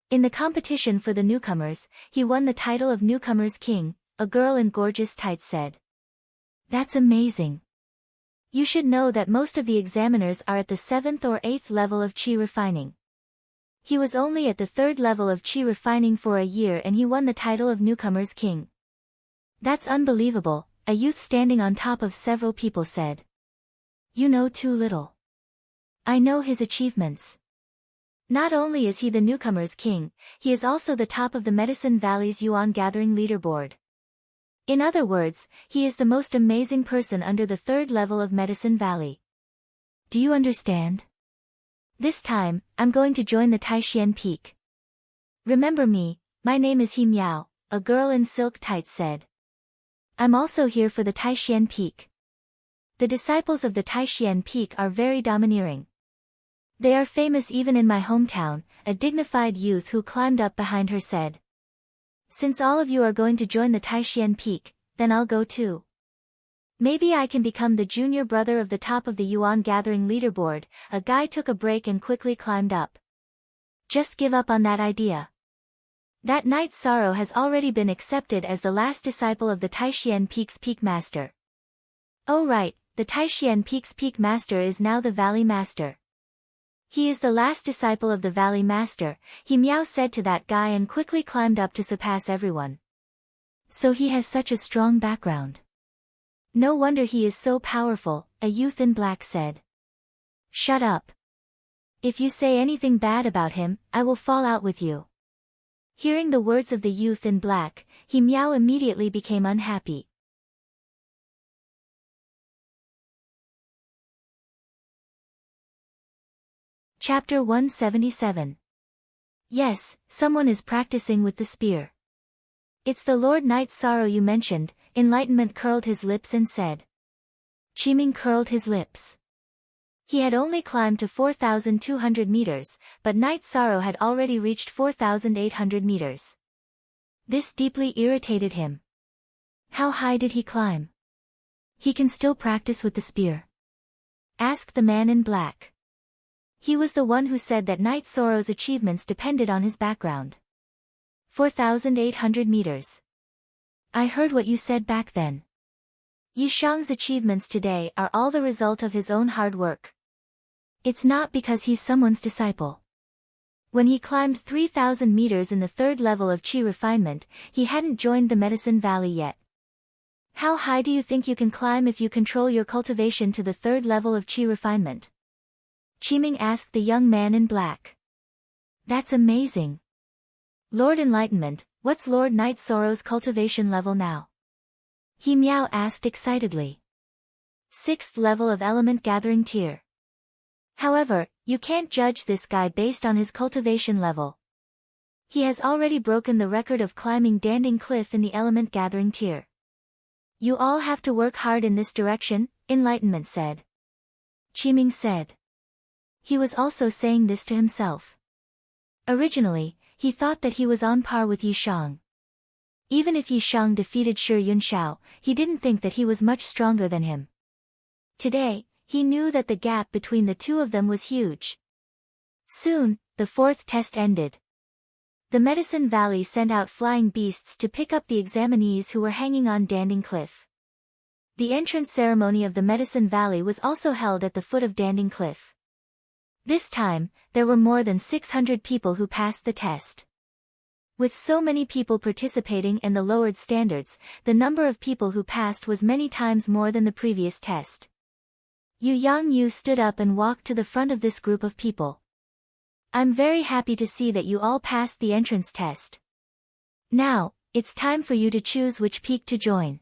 In the competition for the newcomers, he won the title of Newcomer's King, a girl in gorgeous tights said. That's amazing. You should know that most of the examiners are at the 7th or 8th level of Qi refining. He was only at the 3rd level of Qi refining for a year and he won the title of Newcomer's King. That's unbelievable, a youth standing on top of several people said. You know too little. I know his achievements. Not only is he the Newcomer's King, he is also the top of the Medicine Valley's Yuan Gathering leaderboard. In other words, he is the most amazing person under the 3rd level of Medicine Valley. Do you understand? This time, I'm going to join the Taishian Peak. Remember me, my name is He Miao, a girl in silk tights said. I'm also here for the Taishian Peak. The disciples of the Taishian Peak are very domineering. They are famous even in my hometown, a dignified youth who climbed up behind her said. Since all of you are going to join the Taishian Peak, then I'll go too. Maybe I can become the junior brother of the top of the Yuan Gathering leaderboard, a guy took a break and quickly climbed up. Just give up on that idea. That Night Sorrow has already been accepted as the last disciple of the Taishian Peak's Peak Master. Oh right, the Taishian Peak's Peak Master is now the Valley Master. He is the last disciple of the Valley Master, He Miao said to that guy and quickly climbed up to surpass everyone. So he has such a strong background. No wonder he is so powerful, a youth in black said. Shut up. If you say anything bad about him, I will fall out with you. Hearing the words of the youth in black, He Miao immediately became unhappy. Chapter 177. Yes, someone is practicing with the spear. It's the Lord Night Sorrow you mentioned, Enlightenment curled his lips and said. Qiming curled his lips. He had only climbed to 4,200 meters, but Night Sorrow had already reached 4,800 meters. This deeply irritated him. How high did he climb? He can still practice with the spear? Asked the man in black. He was the one who said that Night Sorrow's achievements depended on his background. 4,800 meters. I heard what you said back then. Yi Shang's achievements today are all the result of his own hard work. It's not because he's someone's disciple. When he climbed 3,000 meters in the 3rd level of Qi refinement, he hadn't joined the Medicine Valley yet. How high do you think you can climb if you control your cultivation to the 3rd level of Qi refinement? Qiming asked the young man in black. That's amazing. Lord Enlightenment, what's Lord Night Sorrow's cultivation level now? He Miao asked excitedly. 6th level of Element Gathering tier. However, you can't judge this guy based on his cultivation level. He has already broken the record of climbing Danding Cliff in the Element Gathering tier. You all have to work hard in this direction, Enlightenment said. Qiming said. He was also saying this to himself. Originally, he thought that he was on par with Yi Shang. Even if Yi Shang defeated Shi Yunxiao, he didn't think that he was much stronger than him. Today, he knew that the gap between the two of them was huge. Soon, the fourth test ended. The Medicine Valley sent out flying beasts to pick up the examinees who were hanging on Danding Cliff. The entrance ceremony of the Medicine Valley was also held at the foot of Danding Cliff. This time, there were more than 600 people who passed the test. With so many people participating and the lowered standards, the number of people who passed was many times more than the previous test. Yu Yangyu stood up and walked to the front of this group of people. I'm very happy to see that you all passed the entrance test. Now, it's time for you to choose which peak to join.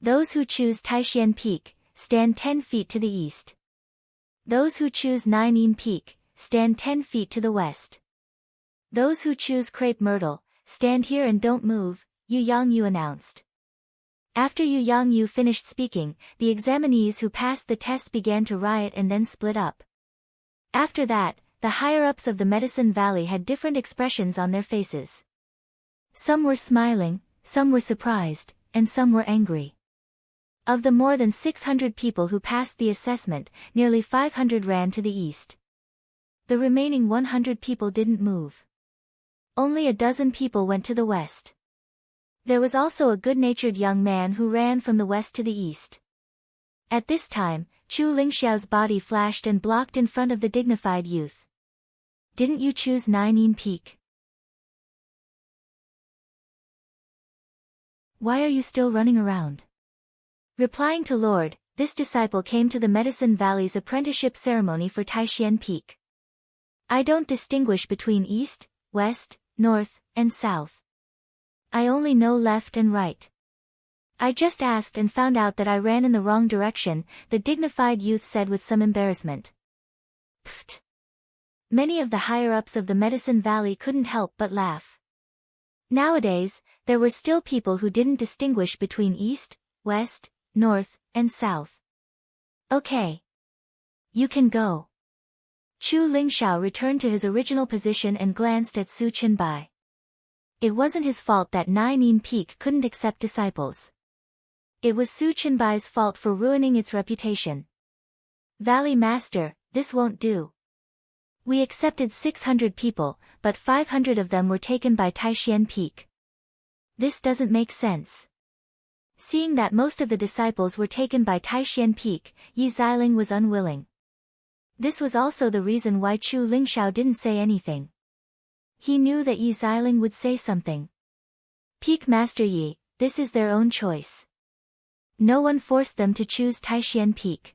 Those who choose Taishan Peak, stand 10 feet to the east. Those who choose Naiyin Peak, stand 10 feet to the west. Those who choose Crepe Myrtle, stand here and don't move, Yu Yangyu announced. After Yu Yangyu finished speaking, the examinees who passed the test began to riot and then split up. After that, the higher-ups of the Medicine Valley had different expressions on their faces. Some were smiling, some were surprised, and some were angry. Of the more than 600 people who passed the assessment, nearly 500 ran to the east. The remaining 100 people didn't move. Only a dozen people went to the west. There was also a good-natured young man who ran from the west to the east. At this time, Chu Lingxiao's body flashed and blocked in front of the dignified youth. Didn't you choose Naiyin Peak? Why are you still running around? Replying to Lord, this disciple came to the Medicine Valley's apprenticeship ceremony for Taishan Peak. I don't distinguish between east, west, north, and south. I only know left and right. I just asked and found out that I ran in the wrong direction, the dignified youth said with some embarrassment. Pfft. Many of the higher-ups of the Medicine Valley couldn't help but laugh. Nowadays, there were still people who didn't distinguish between east, west, north, and south. Okay. You can go. Chu Lingxiao returned to his original position and glanced at Su Qinbai. It wasn't his fault that Naiyin Peak couldn't accept disciples. It was Su Qinbai's fault for ruining its reputation. Valley Master, this won't do. We accepted 600 people, but 500 of them were taken by Taishan Peak. This doesn't make sense. Seeing that most of the disciples were taken by Taishan Peak, Yi Xiling was unwilling. This was also the reason why Chu Lingxiao didn't say anything. He knew that Yi Xiling would say something. Peak Master Yi, this is their own choice. No one forced them to choose Taishan Peak.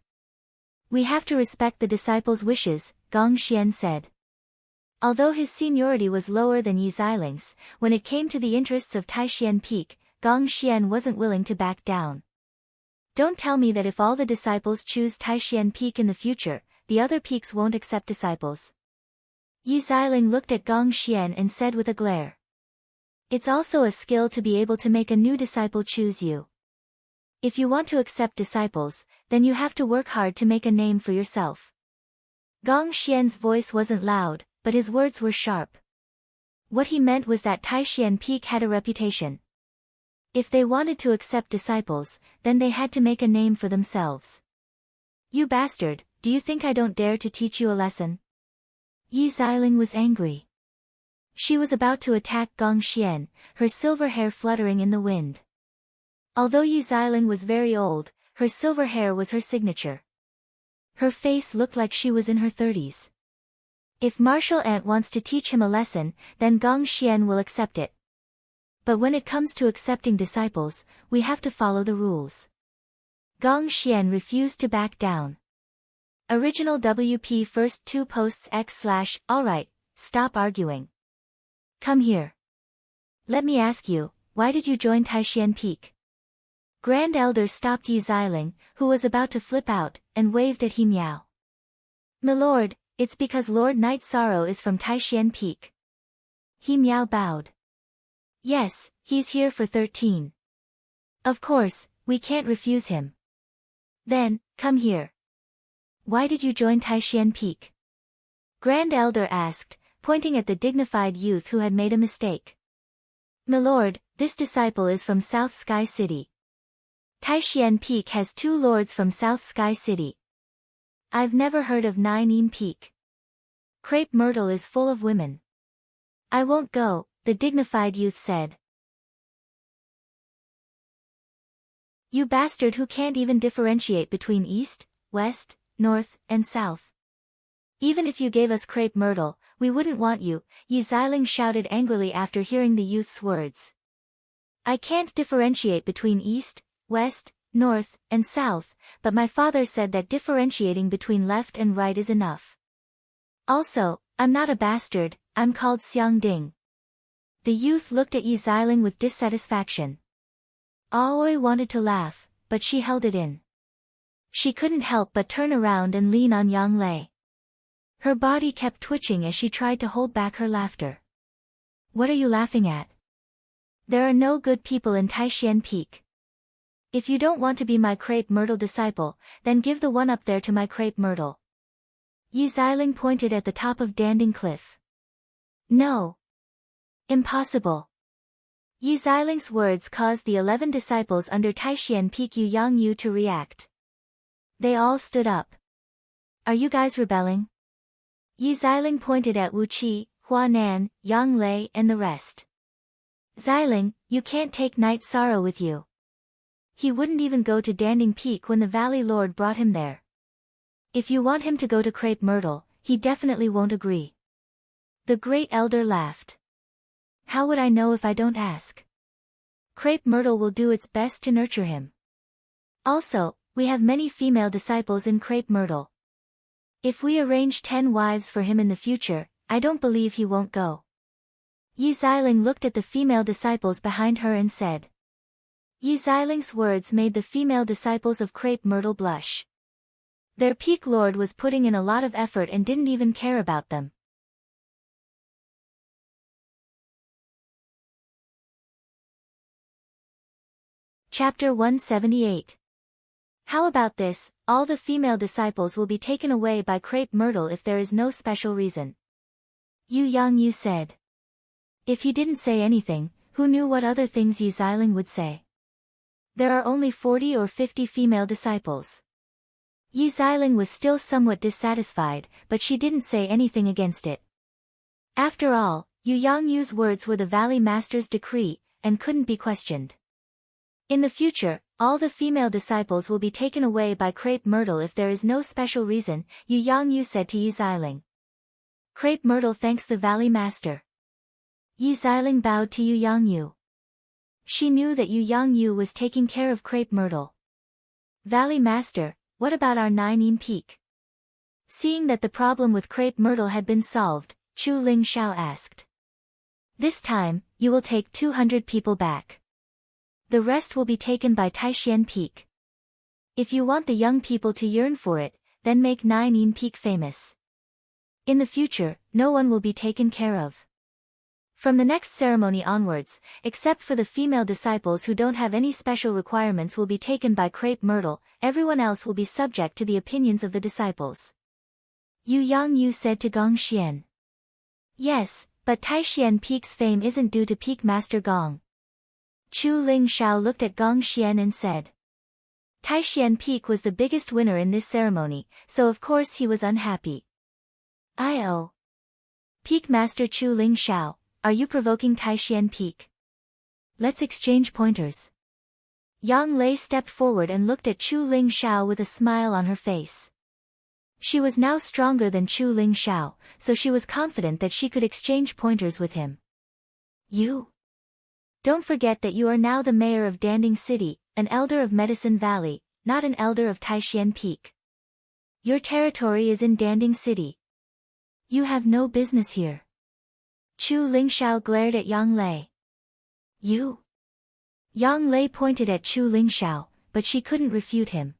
We have to respect the disciples' wishes, Gong Xian said. Although his seniority was lower than Yi Xiling's, when it came to the interests of Taishan Peak, Gong Xian wasn't willing to back down. Don't tell me that if all the disciples choose Taishan Peak in the future, the other peaks won't accept disciples. Yi Xiling looked at Gong Xian and said with a glare. It's also a skill to be able to make a new disciple choose you. If you want to accept disciples, then you have to work hard to make a name for yourself. Gong Xian's voice wasn't loud, but his words were sharp. What he meant was that Taishan Peak had a reputation. If they wanted to accept disciples, then they had to make a name for themselves. You bastard, do you think I don't dare to teach you a lesson? Yi Xiling was angry. She was about to attack Gong Xian, her silver hair fluttering in the wind. Although Yi Xiling was very old, her silver hair was her signature. Her face looked like she was in her 30s. If Martial Ant wants to teach him a lesson, then Gong Xian will accept it. But when it comes to accepting disciples, we have to follow the rules. Gong Xian refused to back down. Original WP first 2 posts x/, alright, stop arguing. Come here. Let me ask you, why did you join Taishan Peak? Grand Elder stopped Yi Xiling, who was about to flip out, and waved at He Miao. Milord, it's because Lord Night Sorrow is from Taishan Peak. He Miao bowed. Yes, he's here for 13. Of course, we can't refuse him. Then, come here. Why did you join Taishan Peak? Grand Elder asked, pointing at the dignified youth who had made a mistake. Milord, this disciple is from South Sky City. Taishan Peak has 2 lords from South Sky City. I've never heard of Nine Peak. Crepe Myrtle is full of women. I won't go, the dignified youth said. You bastard who can't even differentiate between east, west, north, and south. Even if you gave us Crepe Myrtle, we wouldn't want you, Yi Xiling shouted angrily after hearing the youth's words. I can't differentiate between east, west, north, and south, but my father said that differentiating between left and right is enough. Also, I'm not a bastard, I'm called Xiang Ding. The youth looked at Yi Xiling with dissatisfaction. Aoi wanted to laugh, but she held it in. She couldn't help but turn around and lean on Yang Lei. Her body kept twitching as she tried to hold back her laughter. What are you laughing at? There are no good people in Taishan Peak. If you don't want to be my Crepe Myrtle disciple, then give the one up there to my Crepe Myrtle. Yi Xiling pointed at the top of Danding Cliff. No. Impossible. Yi Xiling's words caused the 11 disciples under Taishan Peak Yu Yang Yu to react. They all stood up. Are you guys rebelling? Yi Xiling pointed at Wu Qi, Hua Nan, Yang Lei and the rest. Xiling, you can't take Night Sorrow with you. He wouldn't even go to Danding Peak when the Valley Lord brought him there. If you want him to go to Crepe Myrtle, he definitely won't agree. The Great Elder laughed. How would I know if I don't ask? Crepe Myrtle will do its best to nurture him. Also, we have many female disciples in Crepe Myrtle. If we arrange 10 wives for him in the future, I don't believe he won't go. Yi Xiling looked at the female disciples behind her and said. Yi Xiling's words made the female disciples of Crepe Myrtle blush. Their peak lord was putting in a lot of effort and didn't even care about them. Chapter 178. How about this, all the female disciples will be taken away by Crepe Myrtle if there is no special reason. Yu Yang Yu said. If he didn't say anything, who knew what other things Yi Xiling would say? There are only 40 or 50 female disciples. Yi Xiling was still somewhat dissatisfied, but she didn't say anything against it. After all, Yu Yang Yu's words were the Valley Master's decree, and couldn't be questioned. In the future, all the female disciples will be taken away by Crepe Myrtle if there is no special reason, Yu Yang Yu said to Yi Xiling. Crepe Myrtle thanks the Valley Master. Yi Xiling bowed to Yu Yang Yu. She knew that Yu Yang Yu was taking care of Crepe Myrtle. Valley Master, what about our Nine Peak? Seeing that the problem with Crepe Myrtle had been solved, Chu Ling Xiao asked. This time, you will take 200 people back. The rest will be taken by Taishan Peak. If you want the young people to yearn for it, then make Nine Peak famous. In the future, no one will be taken care of. From the next ceremony onwards, except for the female disciples who don't have any special requirements will be taken by Crepe Myrtle, everyone else will be subject to the opinions of the disciples. Yu Yang Yu said to Gong Xian. Yes, but Taishan Peak's fame isn't due to Peak Master Gong. Chu Ling Xiao looked at Gong Xian and said. Taishan Peak was the biggest winner in this ceremony, so of course he was unhappy. I-oh. Peak Master Chu Ling Xiao, are you provoking Taishan Peak? Let's exchange pointers. Yang Lei stepped forward and looked at Chu Ling Xiao with a smile on her face. She was now stronger than Chu Ling Xiao, so she was confident that she could exchange pointers with him. You? Don't forget that you are now the mayor of Danding City, an elder of Medicine Valley, not an elder of Taishan Peak. Your territory is in Danding City. You have no business here. Chu Ling Xiao glared at Yang Lei. You? Yang Lei pointed at Chu Ling Xiao, but she couldn't refute him.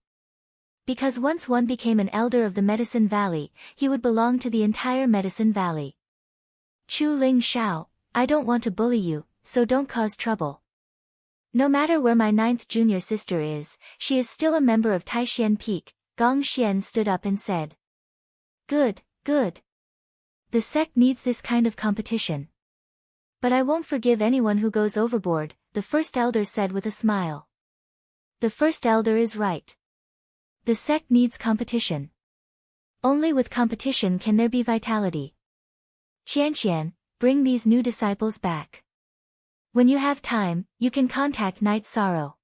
Because once one became an elder of the Medicine Valley, he would belong to the entire Medicine Valley. Chu Ling Xiao, I don't want to bully you, so don't cause trouble. No matter where my 9th junior sister is, she is still a member of Taishan Peak, Gong Xian stood up and said. Good, good. The sect needs this kind of competition. But I won't forgive anyone who goes overboard, the first elder said with a smile. The first elder is right. The sect needs competition. Only with competition can there be vitality. Qian, bring these new disciples back. When you have time, you can contact Night Sorrow.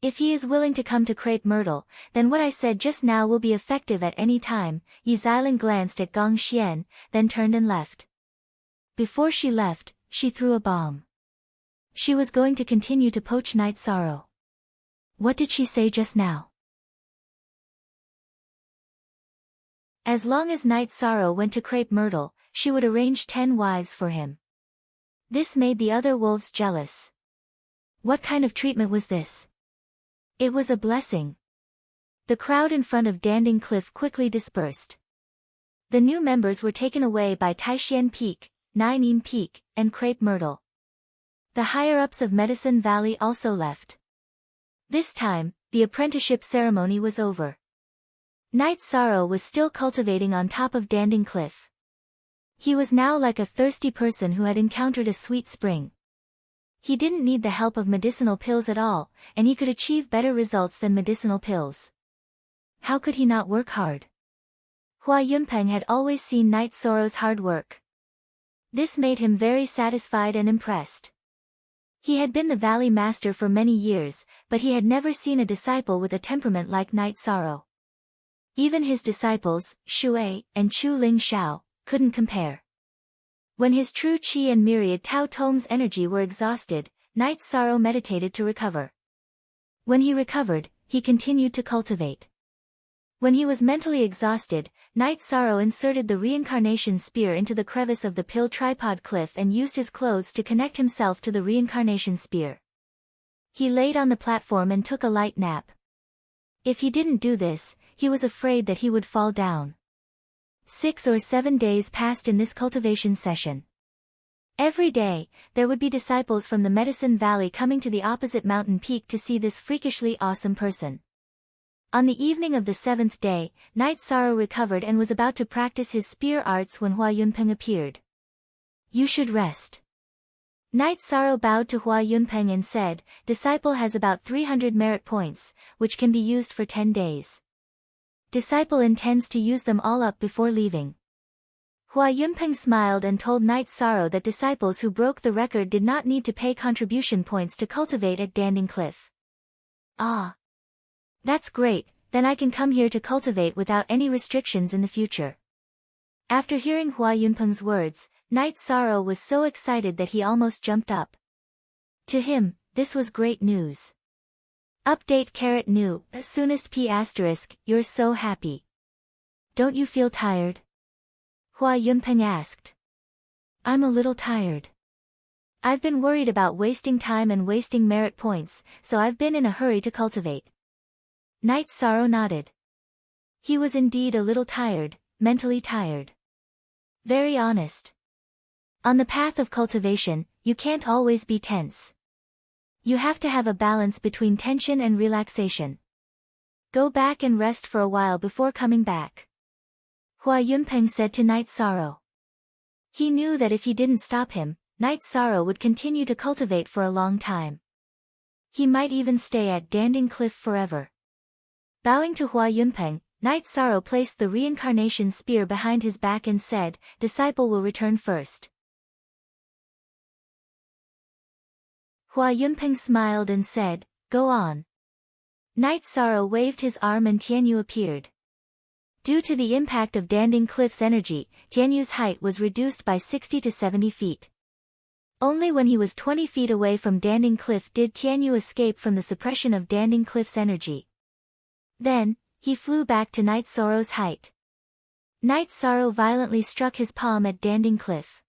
If he is willing to come to Crepe Myrtle, then what I said just now will be effective at any time. Yi Xiaolin glanced at Gong Xian, then turned and left. Before she left, she threw a bomb. She was going to continue to poach Night Sorrow. What did she say just now? As long as Night Sorrow went to Crepe Myrtle, she would arrange 10 wives for him. This made the other wolves jealous. What kind of treatment was this? It was a blessing. The crowd in front of Danding Cliff quickly dispersed. The new members were taken away by Taishan Peak, Nine Peak, and Crepe Myrtle. The higher-ups of Medicine Valley also left. This time, the apprenticeship ceremony was over. Night Sorrow was still cultivating on top of Danding Cliff. He was now like a thirsty person who had encountered a sweet spring. He didn't need the help of medicinal pills at all, and he could achieve better results than medicinal pills. How could he not work hard? Hua Yunpeng had always seen Night Sorrow's hard work. This made him very satisfied and impressed. He had been the Valley Master for many years, but he had never seen a disciple with a temperament like Night Sorrow. Even his disciples, Shui and Chu Ling Xiao, couldn't compare. When his true Qi and myriad Tao Tome's energy were exhausted, Night Sorrow meditated to recover. When he recovered, he continued to cultivate. When he was mentally exhausted, Night Sorrow inserted the reincarnation spear into the crevice of the pill tripod cliff and used his clothes to connect himself to the reincarnation spear. He laid on the platform and took a light nap. If he didn't do this, he was afraid that he would fall down. 6 or 7 days passed in this cultivation session. Every day, there would be disciples from the Medicine Valley coming to the opposite mountain peak to see this freakishly awesome person. On the evening of the 7th day, Night Sorrow recovered and was about to practice his spear arts when Hua Yunpeng appeared. You should rest. Night Sorrow bowed to Hua Yunpeng and said, Disciple has about 300 merit points, which can be used for 10 days. Disciple intends to use them all up before leaving. Hua Yunpeng smiled and told Night Sorrow that disciples who broke the record did not need to pay contribution points to cultivate at Danding Cliff. Ah! That's great, then I can come here to cultivate without any restrictions in the future. After hearing Hua Yunpeng's words, Night Sorrow was so excited that he almost jumped up. To him, this was great news. Update new, soonest p***, you're so happy. Don't you feel tired? Hua Yunpeng asked. I'm a little tired. I've been worried about wasting time and wasting merit points, so I've been in a hurry to cultivate. Night Sorrow nodded. He was indeed a little tired, mentally tired. Very honest. On the path of cultivation, you can't always be tense. You have to have a balance between tension and relaxation. Go back and rest for a while before coming back. Hua Yunpeng said to Night Sorrow. He knew that if he didn't stop him, Night Sorrow would continue to cultivate for a long time. He might even stay at Danding Cliff forever. Bowing to Hua Yunpeng, Night Sorrow placed the reincarnation spear behind his back and said, Disciple will return first. Hua Yunpeng smiled and said, Go on. Night Sorrow waved his arm and Tianyu appeared. Due to the impact of Danding Cliff's energy, Tianyu's height was reduced by 60 to 70 feet. Only when he was 20 feet away from Danding Cliff did Tianyu escape from the suppression of Danding Cliff's energy. Then, he flew back to Night Sorrow's height. Night Sorrow violently struck his palm at Danding Cliff.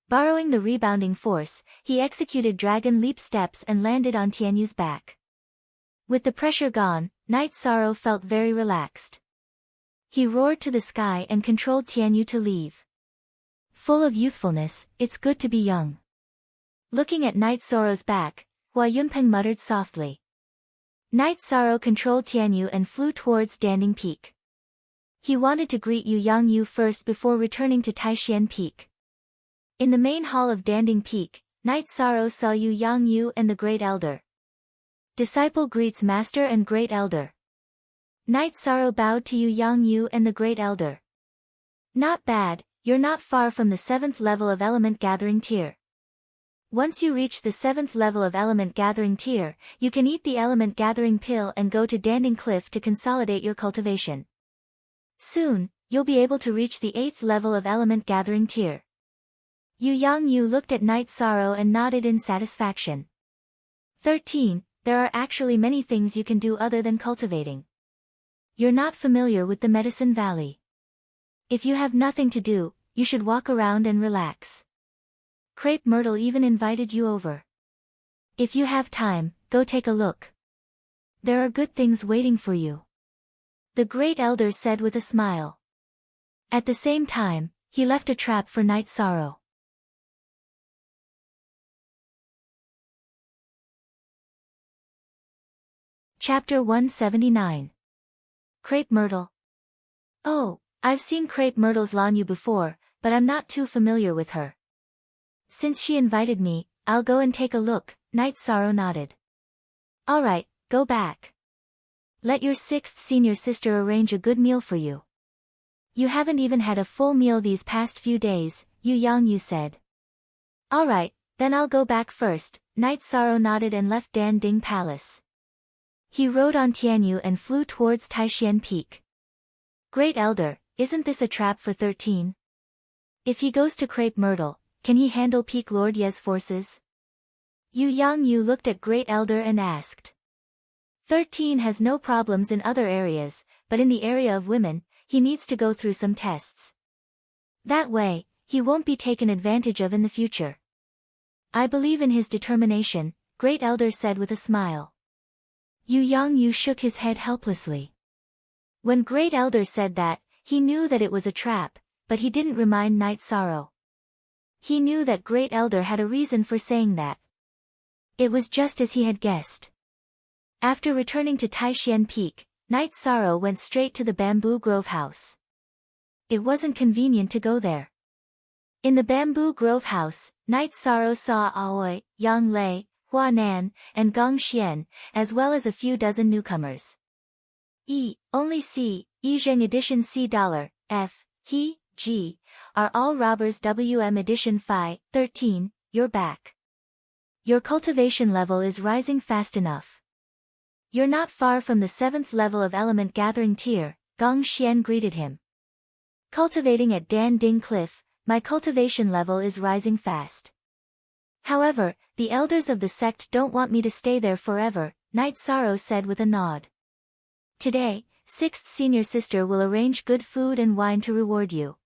Borrowing the rebounding force, he executed dragon leap steps and landed on Tianyu's back. With the pressure gone, Night Sorrow felt very relaxed. He roared to the sky and controlled Tianyu to leave. Full of youthfulness, it's good to be young. Looking at Night Sorrow's back, Hua Yunpeng muttered softly. Night Sorrow controlled Tianyu and flew towards Danding Peak. He wanted to greet Yu Yang Yu first before returning to Taishan Peak. In the main hall of Danding Peak, Night Sorrow saw Yu Yang Yu and the Great Elder. Disciple greets Master and Great Elder. Night Sorrow bowed to Yu Yang Yu and the Great Elder. Not bad, you're not far from the 7th level of element gathering tier. Once you reach the 7th level of element gathering tier, you can eat the element gathering pill and go to Danding Cliff to consolidate your cultivation. Soon, you'll be able to reach the 8th level of element gathering tier. Yu Yang Yu looked at Night Sorrow and nodded in satisfaction. 13. There are actually many things you can do other than cultivating. You're not familiar with the Medicine Valley. If you have nothing to do, you should walk around and relax. Crepe Myrtle even invited you over. If you have time, go take a look. There are good things waiting for you. The Great Elder said with a smile. At the same time, he left a trap for Night Sorrow. Chapter 179. Crepe Myrtle. Oh, I've seen Crepe Myrtle's Lanyu before, but I'm not too familiar with her. Since she invited me, I'll go and take a look, Night Sorrow nodded. Alright, go back. Let your 6th senior sister arrange a good meal for you. You haven't even had a full meal these past few days, Yu Yang Yu said. Alright, then I'll go back first, Night Sorrow nodded and left Danding Palace. He rode on Tianyu and flew towards Taishan Peak. Great Elder, isn't this a trap for 13? If he goes to Crepe Myrtle, can he handle Peak Lord Ye's forces? Yu Yang Yu looked at Great Elder and asked. 13 has no problems in other areas, but in the area of women, he needs to go through some tests. That way, he won't be taken advantage of in the future. I believe in his determination, Great Elder said with a smile. Yu Yang Yu shook his head helplessly. When Great Elder said that, he knew that it was a trap, but he didn't remind Night Sorrow. He knew that Great Elder had a reason for saying that. It was just as he had guessed. After returning to Taishan Peak, Night Sorrow went straight to the Bamboo Grove house. It wasn't convenient to go there. In the Bamboo Grove house, Night Sorrow saw Aoi, Yang Lei, Hua Nan, and Gong Xian, as well as a few dozen newcomers. Only C, Zheng Edition C$, F, He, G, are all robbers WM Edition Phi, 13, you're back. Your cultivation level is rising fast enough. You're not far from the 7th level of element gathering tier, Gong Xian greeted him. Cultivating at Danding Cliff, my cultivation level is rising fast. However, the elders of the sect don't want me to stay there forever, Night Sorrow said with a nod. Today, 6th senior sister will arrange good food and wine to reward you.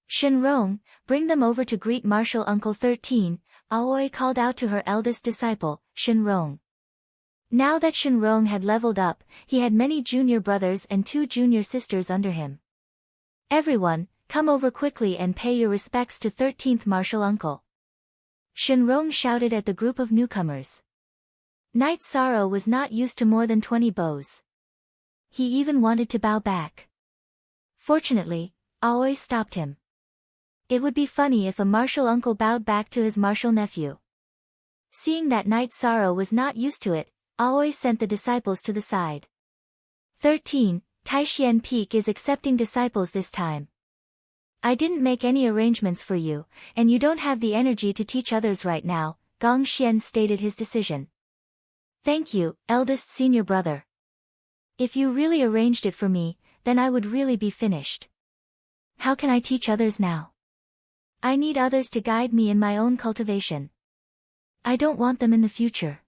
Shenrong, bring them over to greet Martial Uncle 13, Aoi called out to her eldest disciple, Shenrong. Now that Shenrong had leveled up, he had many junior brothers and 2 junior sisters under him. Everyone, come over quickly and pay your respects to 13th Martial Uncle. Shenrong shouted at the group of newcomers. Night Sorrow was not used to more than 20 bows. He even wanted to bow back. Fortunately, Aoi stopped him. It would be funny if a martial uncle bowed back to his martial nephew. Seeing that Night Sorrow was not used to it, Aoi sent the disciples to the side. 13, Taishan Peak is accepting disciples this time. I didn't make any arrangements for you, and you don't have the energy to teach others right now, Gong Xian stated his decision. Thank you, eldest senior brother. If you really arranged it for me, then I would really be finished. How can I teach others now? I need others to guide me in my own cultivation. I don't want them in the future.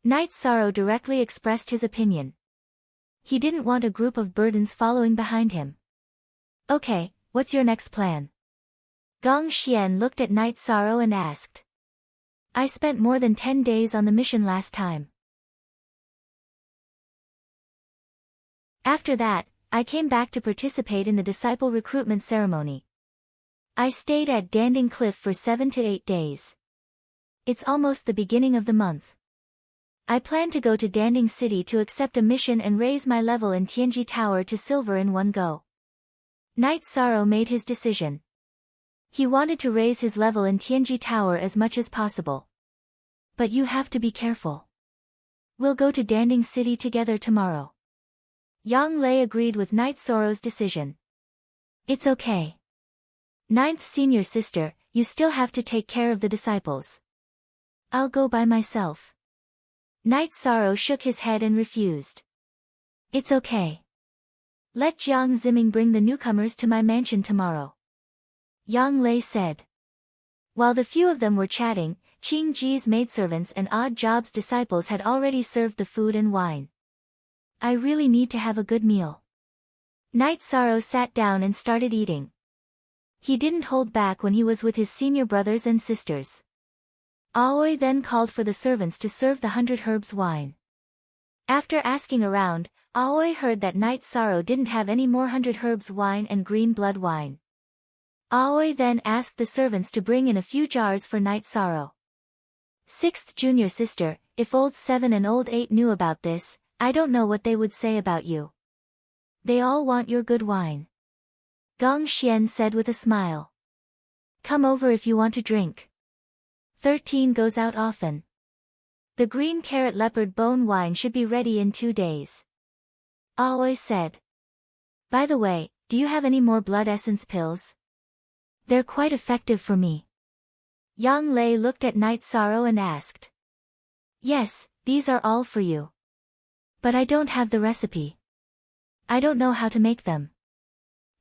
Night Sorrow directly expressed his opinion. He didn't want a group of burdens following behind him. Okay, what's your next plan? Gong Xian looked at Night Sorrow and asked. I spent more than 10 days on the mission last time. After that, I came back to participate in the disciple recruitment ceremony. I stayed at Danding Cliff for 7 to 8 days. It's almost the beginning of the month. I plan to go to Danding City to accept a mission and raise my level in Tianji Tower to silver in one go. Night Sorrow made his decision. He wanted to raise his level in Tianji Tower as much as possible. But you have to be careful. We'll go to Danding City together tomorrow. Yang Lei agreed with Knight Soro's decision. It's okay. Ninth senior sister, you still have to take care of the disciples. I'll go by myself. Knight Soro shook his head and refused. It's okay. Let Jiang Ziming bring the newcomers to my mansion tomorrow. Yang Lei said. While the few of them were chatting, Qing Ji's maidservants and Odd Job's disciples had already served the food and wine. I really need to have a good meal. Knight Soro sat down and started eating. He didn't hold back when he was with his senior brothers and sisters. Aoi then called for the servants to serve the 100 herbs wine. After asking around, Aoi heard that Knight Soro didn't have any more 100 herbs wine and green blood wine. Aoi then asked the servants to bring in a few jars for Knight Soro. Sixth junior sister, if old 7 and old 8 knew about this, I don't know what they would say about you. They all want your good wine. Gong Xian said with a smile. Come over if you want to drink. 13 goes out often. The green carrot leopard bone wine should be ready in 2 days. Aoi said. By the way, do you have any more blood essence pills? They're quite effective for me. Yang Lei looked at Knight Soro and asked. Yes, these are all for you. But I don't have the recipe. I don't know how to make them.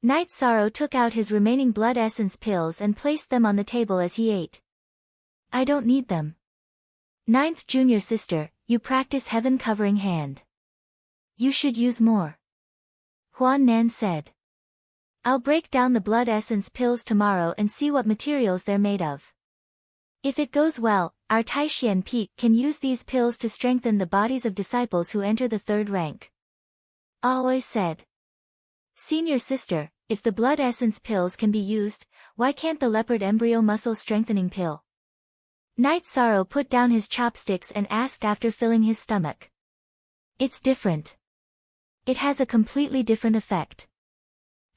Knight Soro took out his remaining blood essence pills and placed them on the table as he ate. I don't need them. Ninth junior sister, you practice heaven covering hand. You should use more. Huan Nan said. I'll break down the blood essence pills tomorrow and see what materials they're made of. If it goes well, our Taixian Peak can use these pills to strengthen the bodies of disciples who enter the 3rd rank. Aoi said. Senior sister, if the blood essence pills can be used, why can't the leopard embryo muscle strengthening pill? Knight Soro put down his chopsticks and asked after filling his stomach. It's different. It has a completely different effect.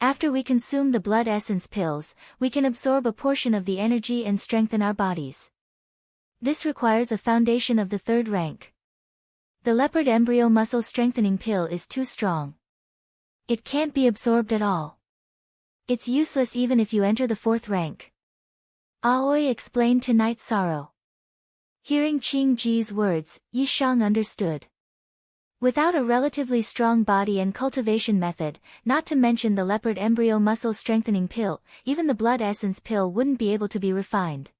After we consume the blood essence pills, we can absorb a portion of the energy and strengthen our bodies. This requires a foundation of the 3rd rank. The leopard embryo muscle strengthening pill is too strong. It can't be absorbed at all. It's useless even if you enter the 4th rank. Aoi explained to Knight Soro. Hearing Qing Ji's words, Yi Shang understood. Without a relatively strong body and cultivation method, not to mention the leopard embryo muscle strengthening pill, even the blood essence pill wouldn't be able to be refined.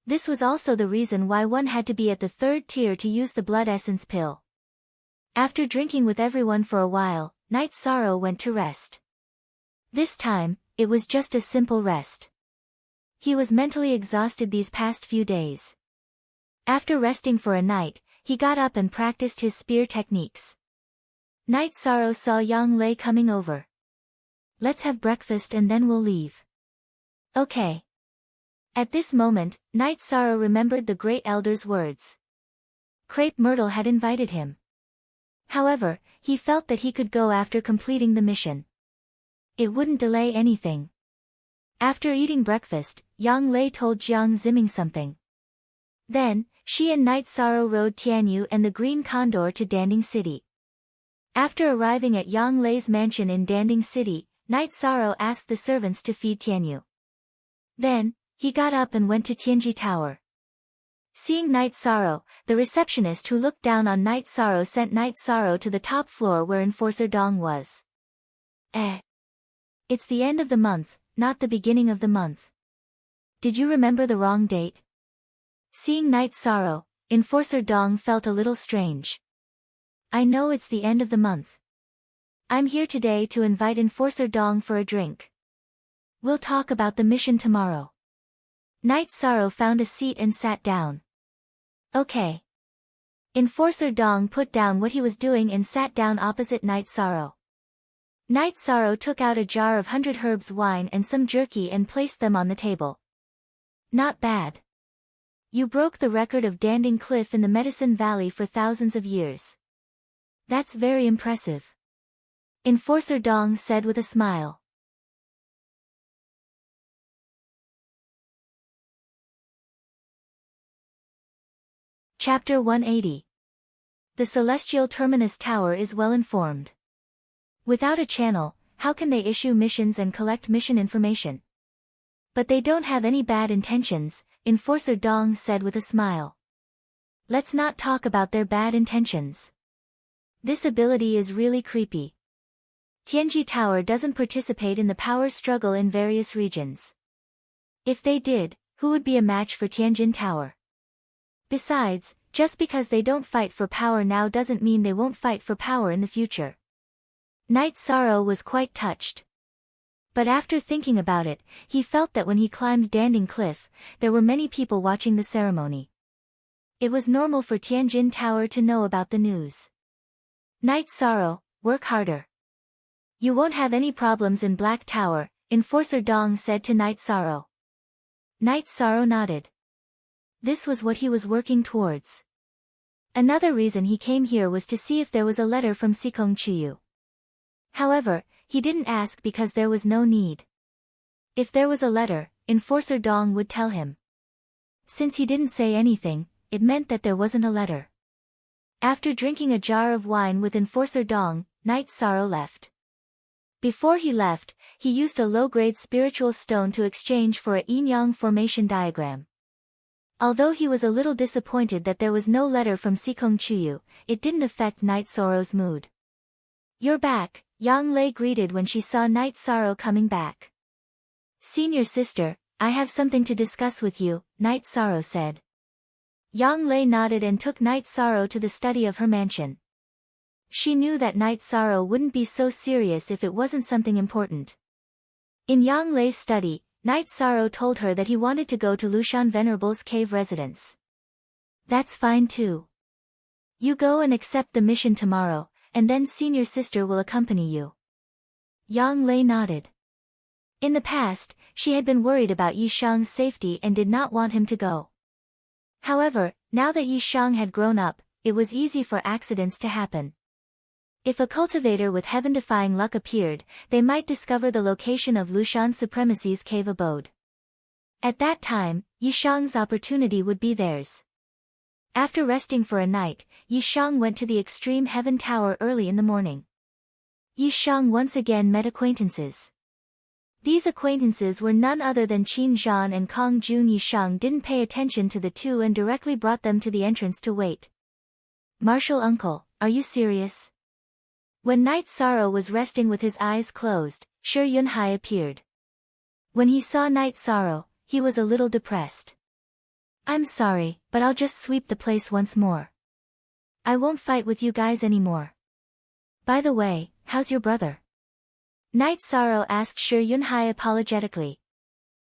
This was also the reason why one had to be at the 3rd tier to use the blood essence pill. After drinking with everyone for a while, Knight Soro went to rest. This time, it was just a simple rest. He was mentally exhausted these past few days. After resting for a night, he got up and practiced his spear techniques. Knight Soro saw Yang Lei coming over. Let's have breakfast and then we'll leave. Okay. At this moment, Knight Soro remembered the great elder's words. Crepe Myrtle had invited him. However, he felt that he could go after completing the mission. It wouldn't delay anything. After eating breakfast, Yang Lei told Jiang Ziming something. Then, she and Knight Soro rode Tianyu and the Green Condor to Danding City. After arriving at Yang Lei's mansion in Danding City, Knight Soro asked the servants to feed Tianyu. Then, he got up and went to Tianji Tower. Seeing Knight Soro, the receptionist who looked down on Knight Soro sent Knight Soro to the top floor where Enforcer Dong was. It's the end of the month, not the beginning of the month. Did you remember the wrong date? Seeing Knight Soro, Enforcer Dong felt a little strange. I know it's the end of the month. I'm here today to invite Enforcer Dong for a drink. We'll talk about the mission tomorrow. Knight Soro found a seat and sat down. Okay. Enforcer Dong put down what he was doing and sat down opposite Knight Soro. Knight Soro took out a jar of 100 herbs wine and some jerky and placed them on the table. Not bad. You broke the record of Danding Cliff in the Medicine Valley for thousands of years. That's very impressive. Enforcer Dong said with a smile. Chapter 180. The celestial terminus tower is well informed. Without a channel, how can they issue missions and collect mission information? But they don't have any bad intentions, Enforcer Dong said with a smile. Let's not talk about their bad intentions. This ability is really creepy. Tianji Tower doesn't participate in the power struggle in various regions. If they did, who would be a match for Tianjin Tower? Besides, just because they don't fight for power now doesn't mean they won't fight for power in the future. Knight Sorrow was quite touched. But after thinking about it, he felt that when he climbed Danding Cliff, there were many people watching the ceremony. It was normal for Tianjin Tower to know about the news. Knight Sorrow, work harder. You won't have any problems in Black Tower, Enforcer Dong said to Knight Sorrow. Knight Sorrow nodded. This was what he was working towards. Another reason he came here was to see if there was a letter from Sikong Chuyu. However, he didn't ask because there was no need. If there was a letter, Enforcer Dong would tell him. Since he didn't say anything, it meant that there wasn't a letter. After drinking a jar of wine with Enforcer Dong, Knight Sorrow left. Before he left, he used a low-grade spiritual stone to exchange for a yin-yang formation diagram. Although he was a little disappointed that there was no letter from Sikong Chuyu, it didn't affect Knight Sorrow's mood. You're back, Yang Lei greeted when she saw Knight Sorrow coming back. Senior sister, I have something to discuss with you, Knight Sorrow said. Yang Lei nodded and took Knight Sorrow to the study of her mansion. She knew that Knight Sorrow wouldn't be so serious if it wasn't something important. In Yang Lei's study, Knight Sorrow told her that he wanted to go to Lushan Venerable's cave residence. That's fine too. You go and accept the mission tomorrow, and then senior sister will accompany you. Yang Lei nodded. In the past, she had been worried about Yi Shang's safety and did not want him to go. However, now that Yi Shang had grown up, it was easy for accidents to happen. If a cultivator with heaven-defying luck appeared, they might discover the location of Lushan Supremacy's cave abode. At that time, Yi Shang's opportunity would be theirs. After resting for a night, Yi Shang went to the Extreme Heaven Tower early in the morning. Yi Shang once again met acquaintances. These acquaintances were none other than Qin Zhan and Kong Jun. Yi Shang didn't pay attention to the two and directly brought them to the entrance to wait. Martial uncle, are you serious? When Knight Sorrow was resting with his eyes closed, Shi Yunhai appeared. When he saw Knight Sorrow, he was a little depressed. I'm sorry, but I'll just sweep the place once more. I won't fight with you guys anymore. By the way, how's your brother? Knight Sorrow asked Shi Yunhai apologetically.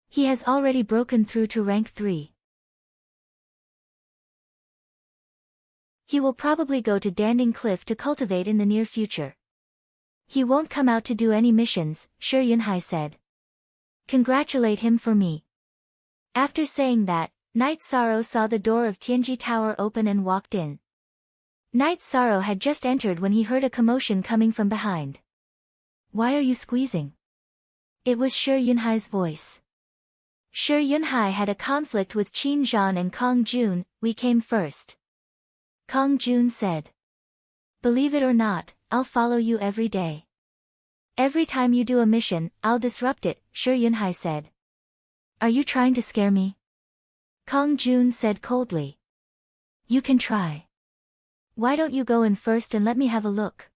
He has already broken through to rank 3. He will probably go to Danding Cliff to cultivate in the near future. He won't come out to do any missions, Shi Yunhai said. Congratulate him for me. After saying that, Knight Sorrow saw the door of Tianji Tower open and walked in. Knight Sorrow had just entered when he heard a commotion coming from behind. Why are you squeezing? It was Shi Yunhai's voice. Shi Yunhai had a conflict with Qin Zhan and Kong Jun. We came first. Kong Jun said. Believe it or not, I'll follow you every day. Every time you do a mission, I'll disrupt it, Shi Yunhai said. Are you trying to scare me? Kong Jun said coldly. You can try. Why don't you go in first and let me have a look?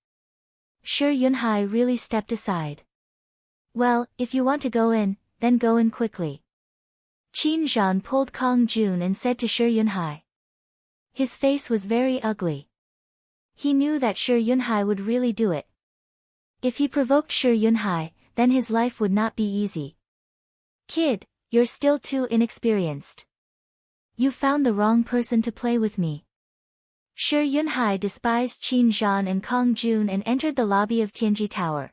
Shi Yunhai really stepped aside. Well, if you want to go in, then go in quickly. Qin Zhan pulled Kong Jun and said to Shi Yunhai. His face was very ugly. He knew that Shi Yunhai would really do it. If he provoked Shi Yunhai, then his life would not be easy. Kid, you're still too inexperienced. You found the wrong person to play with me. Shi Yunhai despised Qin Zhan and Kong Jun and entered the lobby of Tianji Tower.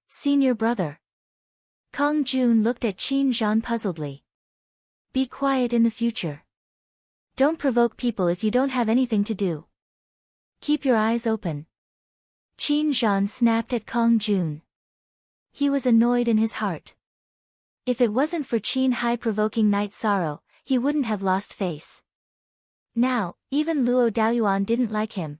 Senior brother. Kong Jun looked at Qin Zhan puzzledly. Be quiet in the future. Don't provoke people if you don't have anything to do. Keep your eyes open. Qin Zhan snapped at Kong Jun. He was annoyed in his heart. If it wasn't for Qin Hai provoking Knight Sorrow, he wouldn't have lost face. Now, even Luo Daoyuan didn't like him.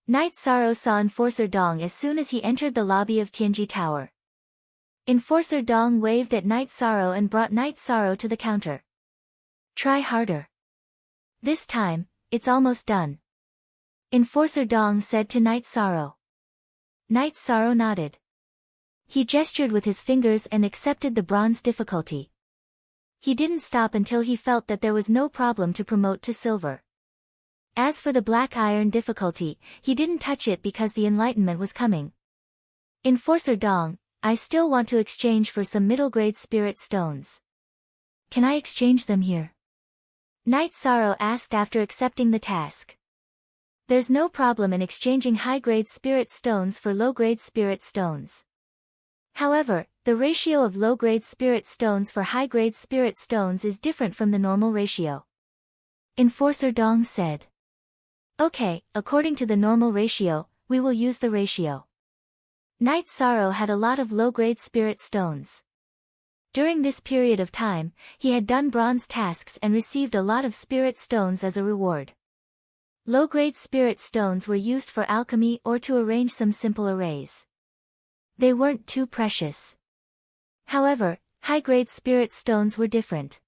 Night Sorrow saw Enforcer Dong as soon as he entered the lobby of Tianji Tower. Enforcer Dong waved at Night Sorrow and brought Night Sorrow to the counter. Try harder. This time, it's almost done. Enforcer Dong said to Night Sorrow. Night Sorrow nodded. He gestured with his fingers and accepted the bronze difficulty. He didn't stop until he felt that there was no problem to promote to silver. As for the black iron difficulty, he didn't touch it because the enlightenment was coming. Enforcer Dong, I still want to exchange for some middle-grade spirit stones. Can I exchange them here? Night Sorrow asked after accepting the task. There's no problem in exchanging high-grade spirit stones for low-grade spirit stones. However, the ratio of low-grade spirit stones for high-grade spirit stones is different from the normal ratio. Enforcer Dong said. Okay, according to the normal ratio, we will use the ratio. Night Sorrow had a lot of low-grade spirit stones. During this period of time, he had done bronze tasks and received a lot of spirit stones as a reward. Low-grade spirit stones were used for alchemy or to arrange some simple arrays. They weren't too precious. However, high-grade spirit stones were different.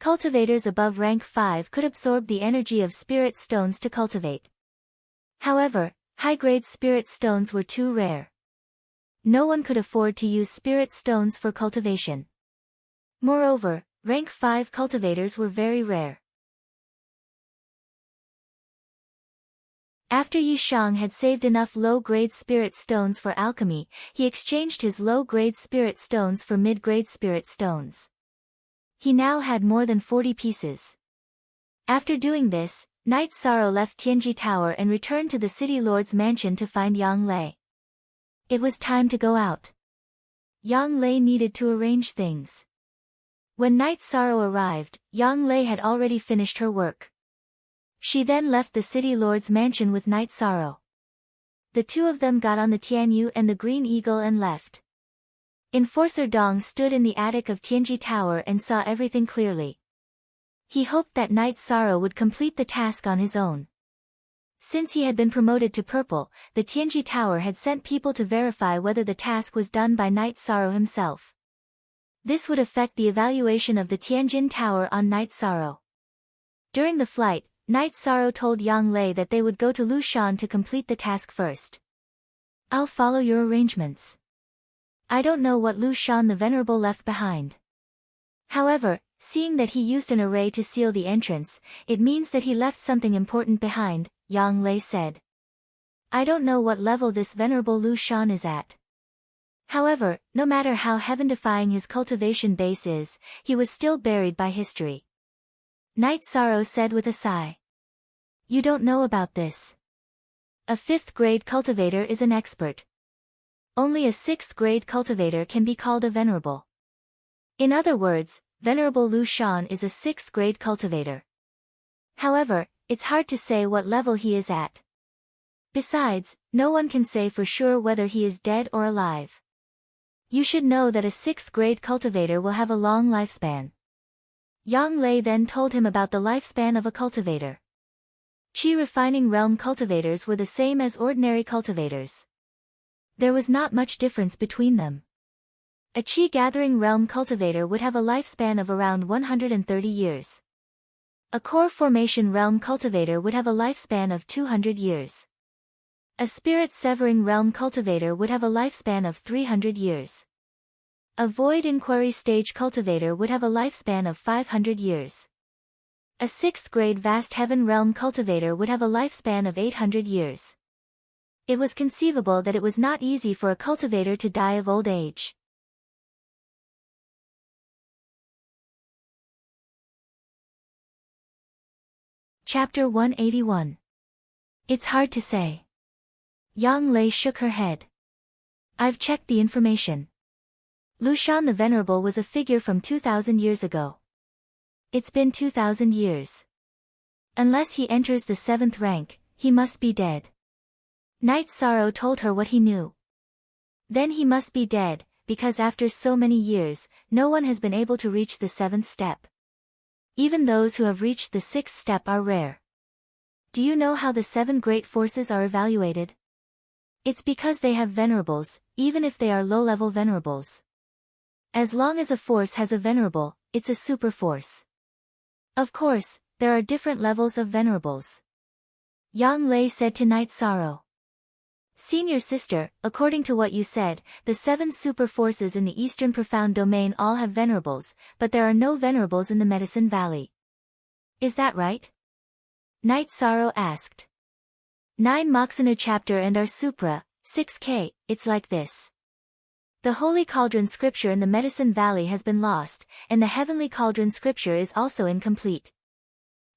Cultivators above rank 5 could absorb the energy of spirit stones to cultivate. However, high-grade spirit stones were too rare. No one could afford to use spirit stones for cultivation. Moreover, rank 5 cultivators were very rare. After Yi Shang had saved enough low-grade spirit stones for alchemy, he exchanged his low-grade spirit stones for mid-grade spirit stones. He now had more than 40 pieces. After doing this, Night Sorrow left Tianji Tower and returned to the city lord's mansion to find Yang Lei. It was time to go out. Yang Lei needed to arrange things. When Night Sorrow arrived, Yang Lei had already finished her work. She then left the city lord's mansion with Night Sorrow. The two of them got on the Tianyu and the Green Eagle and left. Enforcer Dong stood in the attic of Tianji Tower and saw everything clearly. He hoped that Night Sorrow would complete the task on his own. Since he had been promoted to purple, the Tianji Tower had sent people to verify whether the task was done by Night Sorrow himself. This would affect the evaluation of the Tianjin Tower on Night Sorrow. During the flight, Night Sorrow told Yang Lei that they would go to Lushan to complete the task first. I'll follow your arrangements. I don't know what Lushan the Venerable left behind. However, seeing that he used an array to seal the entrance, it means that he left something important behind, Yang Lei said. I don't know what level this Venerable Lushan is at. However, no matter how heaven-defying his cultivation base is, he was still buried by history. Night Sorrow said with a sigh. You don't know about this. A 5th-grade cultivator is an expert. Only a 6th-grade cultivator can be called a venerable. In other words, Venerable Lushan is a 6th-grade cultivator. However, it's hard to say what level he is at. Besides, no one can say for sure whether he is dead or alive. You should know that a 6th-grade cultivator will have a long lifespan. Yang Lei then told him about the lifespan of a cultivator. Qi refining realm cultivators were the same as ordinary cultivators. There was not much difference between them. A Qi gathering realm cultivator would have a lifespan of around 130 years. A core formation realm cultivator would have a lifespan of 200 years. A spirit severing realm cultivator would have a lifespan of 300 years. A void inquiry stage cultivator would have a lifespan of 500 years. A 6th-grade vast heaven realm cultivator would have a lifespan of 800 years. It was conceivable that it was not easy for a cultivator to die of old age. Chapter 181. It's hard to say. Yang Lei shook her head. I've checked the information. Lushan the Venerable was a figure from 2,000 years ago. It's been 2,000 years. Unless he enters the 7th rank, he must be dead. Night Sorrow told her what he knew. Then he must be dead, because after so many years, no one has been able to reach the 7th step. Even those who have reached the sixth step are rare. Do you know how the 7 great forces are evaluated? It's because they have venerables, even if they are low-level venerables. As long as a force has a venerable, it's a super force. Of course, there are different levels of venerables. Yang Lei said to Night Sorrow. Senior sister, according to what you said, the 7 super forces in the Eastern Profound Domain all have venerables, but there are no venerables in the Medicine Valley. Is that right? Night Sorrow asked. 9 Moxanu chapter and our Supra, 6K, it's like this. The Holy Cauldron scripture in the Medicine Valley has been lost, and the Heavenly Cauldron scripture is also incomplete.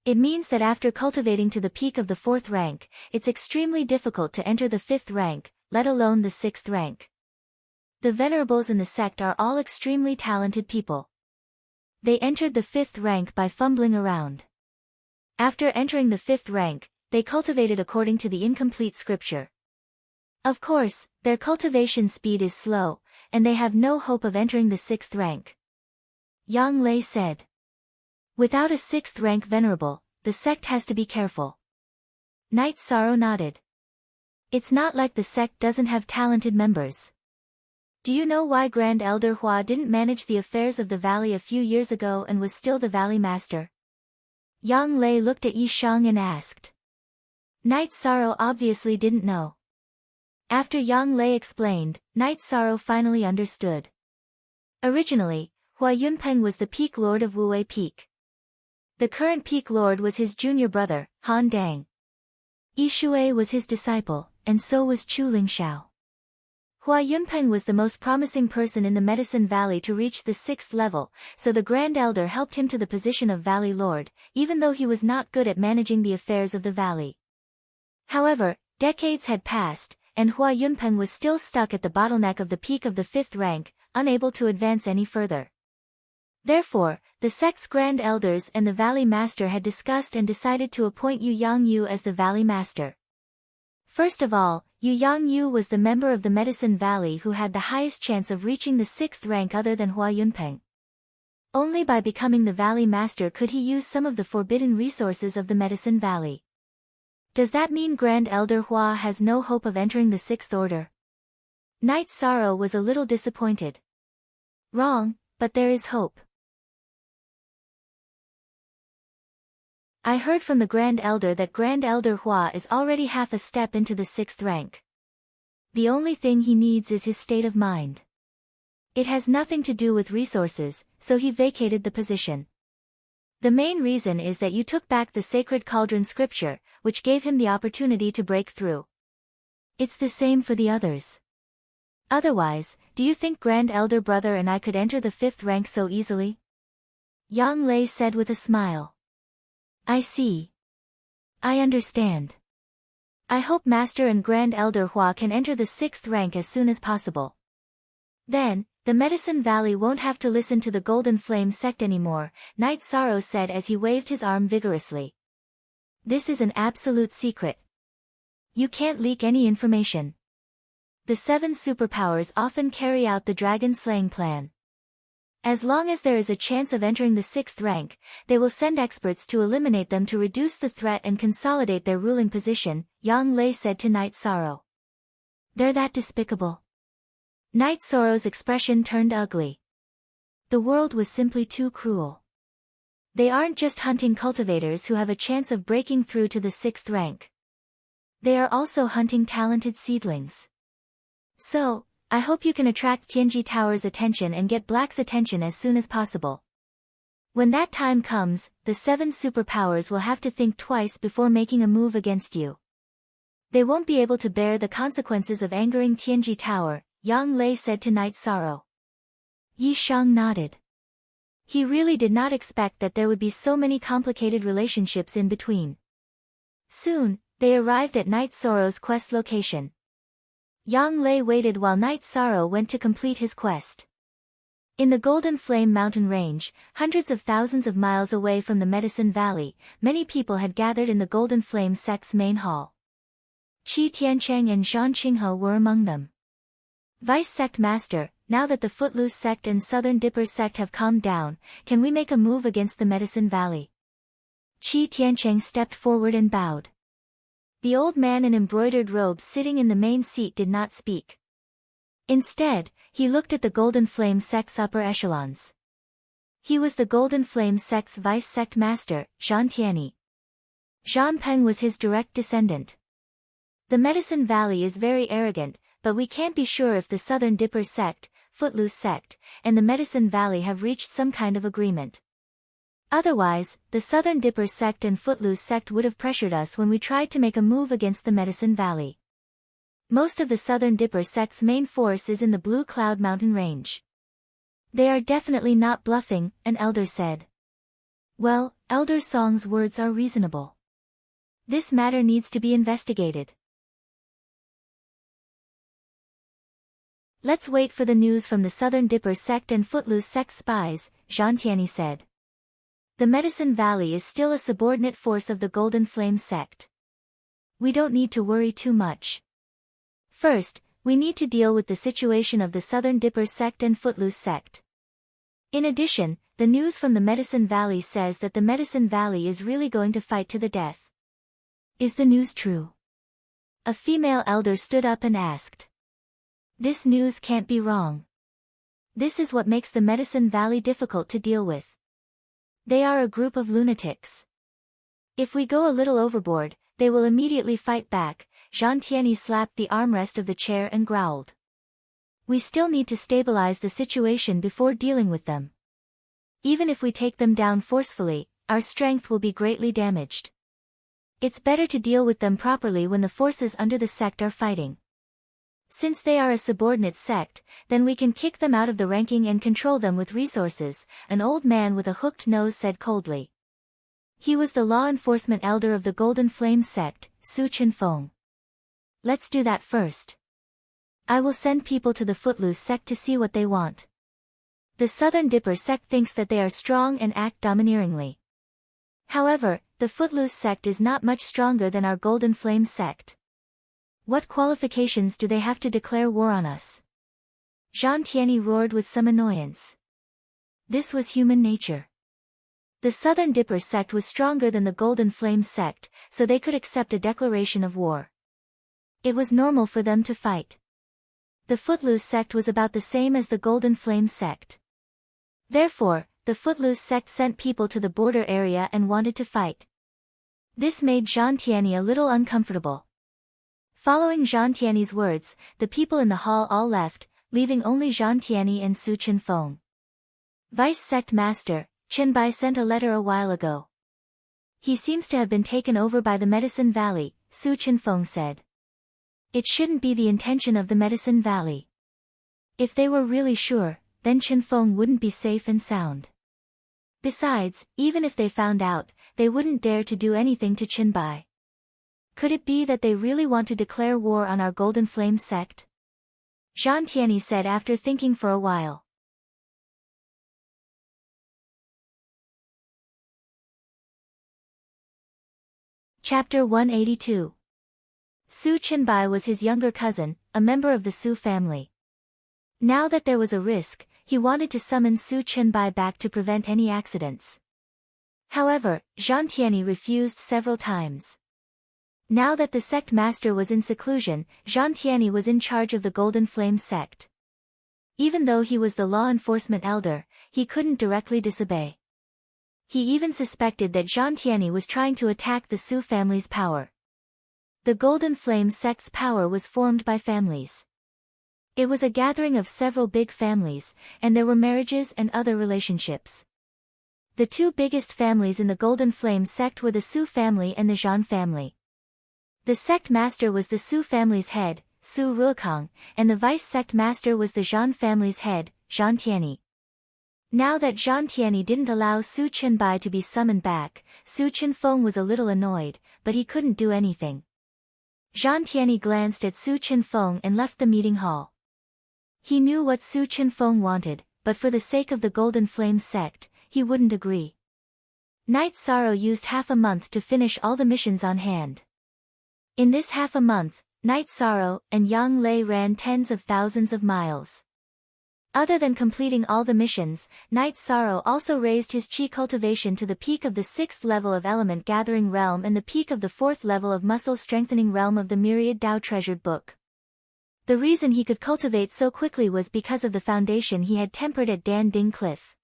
It means that after cultivating to the peak of the 4th rank, it's extremely difficult to enter the 5th rank, let alone the 6th rank. The venerables in the sect are all extremely talented people. They entered the 5th rank by fumbling around. After entering the 5th rank, they cultivated according to the incomplete scripture. Of course, their cultivation speed is slow, and they have no hope of entering the 6th rank. Yang Lei said. Without a 6th rank venerable, the sect has to be careful. Night Sorrow nodded. It's not like the sect doesn't have talented members. Do you know why Grand Elder Hua didn't manage the affairs of the valley a few years ago and was still the valley master? Yang Lei looked at Yi Shang and asked. Night Sorrow obviously didn't know. After Yang Lei explained, Night Sorrow finally understood. Originally, Hua Yunpeng was the peak lord of Wuwei Peak. The current peak lord was his junior brother, Han Dang. Yi Shui was his disciple, and so was Chu Lingxiao. Hua Yunpeng was the most promising person in the Medicine Valley to reach the 6th level, so the Grand Elder helped him to the position of Valley Lord, even though he was not good at managing the affairs of the valley. However, decades had passed, and Hua Yunpeng was still stuck at the bottleneck of the peak of the 5th rank, unable to advance any further. Therefore, the sect's Grand Elders and the Valley Master had discussed and decided to appoint Yu Yangyu as the Valley Master. First of all, Yu Yangyu was the member of the Medicine Valley who had the highest chance of reaching the 6th rank other than Hua Yunpeng. Only by becoming the Valley Master could he use some of the forbidden resources of the Medicine Valley. Does that mean Grand Elder Hua has no hope of entering the 6th order? Night Sorrow was a little disappointed. Wrong, but there is hope. I heard from the Grand Elder that Grand Elder Hua is already half a step into the 6th rank. The only thing he needs is his state of mind. It has nothing to do with resources, so he vacated the position. The main reason is that you took back the Sacred Cauldron scripture, which gave him the opportunity to break through. It's the same for the others. Otherwise, do you think Grand Elder Brother and I could enter the 5th rank so easily? Yang Lei said with a smile. I see. I understand. I hope Master and Grand Elder Hua can enter the 6th rank as soon as possible. Then, the Medicine Valley won't have to listen to the Golden Flame sect anymore, Night Sorrow said as he waved his arm vigorously. This is an absolute secret. You can't leak any information. The 7 superpowers often carry out the dragon slaying plan. As long as there is a chance of entering the 6th rank, they will send experts to eliminate them to reduce the threat and consolidate their ruling position, Yang Lei said to Night Sorrow. They're that despicable. Night Sorrow's expression turned ugly. The world was simply too cruel. They aren't just hunting cultivators who have a chance of breaking through to the 6th rank. They are also hunting talented seedlings. So, I hope you can attract Tianji Tower's attention and get Black's attention as soon as possible. When that time comes, the 7 superpowers will have to think twice before making a move against you. They won't be able to bear the consequences of angering Tianji Tower, Yang Lei said to Night Sorrow. Yi Shang nodded. He really did not expect that there would be so many complicated relationships in between. Soon, they arrived at Night Sorrow's quest location. Yang Lei waited while Night Sorrow went to complete his quest. In the Golden Flame mountain range, hundreds of thousands of miles away from the Medicine Valley, many people had gathered in the Golden Flame sect's main hall. Qi Tiancheng and Zhang Qinghe were among them. Vice Sect Master, now that the Footloose sect and Southern Dipper sect have calmed down, can we make a move against the Medicine Valley? Qi Tiancheng stepped forward and bowed. The old man in embroidered robes sitting in the main seat did not speak. Instead, he looked at the Golden Flame sect's upper echelons. He was the Golden Flame sect's vice sect master, Zhan Tianyi. Zhan Peng was his direct descendant. The Medicine Valley is very arrogant, but we can't be sure if the Southern Dipper sect, Footloose sect, and the Medicine Valley have reached some kind of agreement. Otherwise, the Southern Dipper sect and Footloose sect would have pressured us when we tried to make a move against the Medicine Valley. Most of the Southern Dipper sect's main force is in the Blue Cloud Mountain range. They are definitely not bluffing, an elder said. Well, Elder Song's words are reasonable. This matter needs to be investigated. Let's wait for the news from the Southern Dipper sect and Footloose sect spies, Zhan Tianyi said. The Medicine Valley is still a subordinate force of the Golden Flame sect. We don't need to worry too much. First, we need to deal with the situation of the Southern Dipper sect and Footloose sect. In addition, the news from the Medicine Valley says that the Medicine Valley is really going to fight to the death. Is the news true? A female elder stood up and asked. This news can't be wrong. This is what makes the Medicine Valley difficult to deal with. They are a group of lunatics. If we go a little overboard, they will immediately fight back. Zhan Tianyi slapped the armrest of the chair and growled. We still need to stabilize the situation before dealing with them. Even if we take them down forcefully, our strength will be greatly damaged. It's better to deal with them properly when the forces under the sect are fighting. Since they are a subordinate sect, then we can kick them out of the ranking and control them with resources, an old man with a hooked nose said coldly. He was the law enforcement elder of the Golden Flame sect, Su Qinfeng. Let's do that first. I will send people to the Footloose sect to see what they want. The Southern Dipper sect thinks that they are strong and act domineeringly. However, the Footloose sect is not much stronger than our Golden Flame sect. What qualifications do they have to declare war on us? Zhan Tianyi roared with some annoyance. This was human nature. The Southern Dipper sect was stronger than the Golden Flame sect, so they could accept a declaration of war. It was normal for them to fight. The Footloose sect was about the same as the Golden Flame sect. Therefore, the Footloose sect sent people to the border area and wanted to fight. This made Zhan Tianyi a little uncomfortable. Following Zhan Tianyi's words, the people in the hall all left, leaving only Zhan Tianyi and Su Qinfeng. Vice Sect Master, Qinbai sent a letter a while ago. He seems to have been taken over by the Medicine Valley, Su Qinfeng said. It shouldn't be the intention of the Medicine Valley. If they were really sure, then Qinfeng wouldn't be safe and sound. Besides, even if they found out, they wouldn't dare to do anything to Qinbai. Could it be that they really want to declare war on our Golden Flame sect? Zhan Tianyi said after thinking for a while. Chapter 182. Su Qinbai was his younger cousin, a member of the Su family. Now that there was a risk, he wanted to summon Su Qinbai back to prevent any accidents. However, Zhan Tianyi refused several times. Now that the sect master was in seclusion, Zhan Tianyi was in charge of the Golden Flame sect. Even though he was the law enforcement elder, he couldn't directly disobey. He even suspected that Zhan Tianyi was trying to attack the Su family's power. The Golden Flame sect's power was formed by families. It was a gathering of several big families, and there were marriages and other relationships. The two biggest families in the Golden Flame sect were the Su family and the Zhan family. The sect master was the Su family's head, Su Ruokang, and the vice sect master was the Zhan family's head, Zhan Tianyi. Now that Zhan Tianyi didn't allow Su Qinbai to be summoned back, Su Qinfeng was a little annoyed, but he couldn't do anything. Zhan Tianyi glanced at Su Qinfeng and left the meeting hall. He knew what Su Qinfeng wanted, but for the sake of the Golden Flame sect, he wouldn't agree. Night Sorrow used half a month to finish all the missions on hand. In this half a month, Night Sorrow and Yang Lei ran tens of thousands of miles. Other than completing all the missions, Night Sorrow also raised his chi cultivation to the peak of the 6th level of Element Gathering Realm and the peak of the 4th level of Muscle Strengthening Realm of the Myriad Tao Treasured Book. The reason he could cultivate so quickly was because of the foundation he had tempered at Dan Ding Cliff.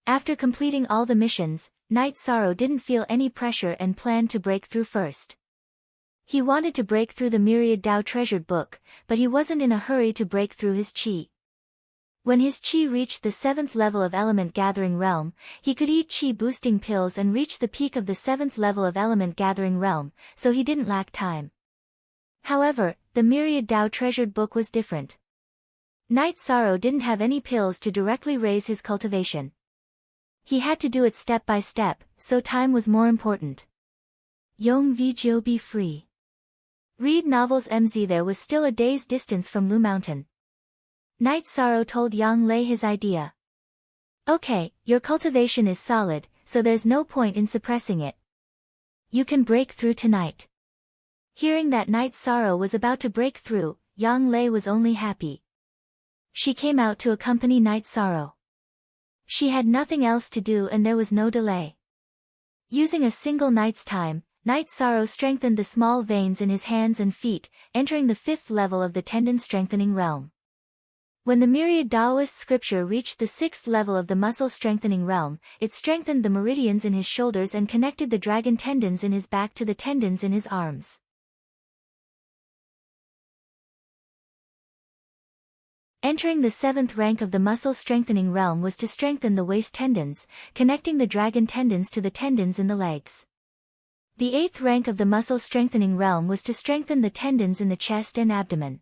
After completing all the missions, Night Sorrow didn't feel any pressure and planned to break through first. He wanted to break through the Myriad Tao Treasured Book, but he wasn't in a hurry to break through his chi. When his chi reached the 7th level of Element Gathering Realm, he could eat chi-boosting pills and reach the peak of the 7th level of Element Gathering Realm, so he didn't lack time. However, the Myriad Tao Treasured Book was different. Night Sorrow didn't have any pills to directly raise his cultivation. He had to do it step by step, so time was more important. Yong Vijio be free. Read novels MZ. There was still a day's distance from Lu Mountain. Night Sorrow told Yang Lei his idea. Okay, your cultivation is solid, so there's no point in suppressing it. You can break through tonight. Hearing that Night Sorrow was about to break through, Yang Lei was only happy. She came out to accompany Night Sorrow. She had nothing else to do and there was no delay. Using a single night's time, Night Sorrow strengthened the small veins in his hands and feet, entering the 5th level of the tendon strengthening realm. When the myriad Taoist scripture reached the 6th level of the muscle strengthening realm, it strengthened the meridians in his shoulders and connected the dragon tendons in his back to the tendons in his arms. Entering the 7th rank of the muscle strengthening realm was to strengthen the waist tendons, connecting the dragon tendons to the tendons in the legs. The 8th rank of the muscle strengthening realm was to strengthen the tendons in the chest and abdomen.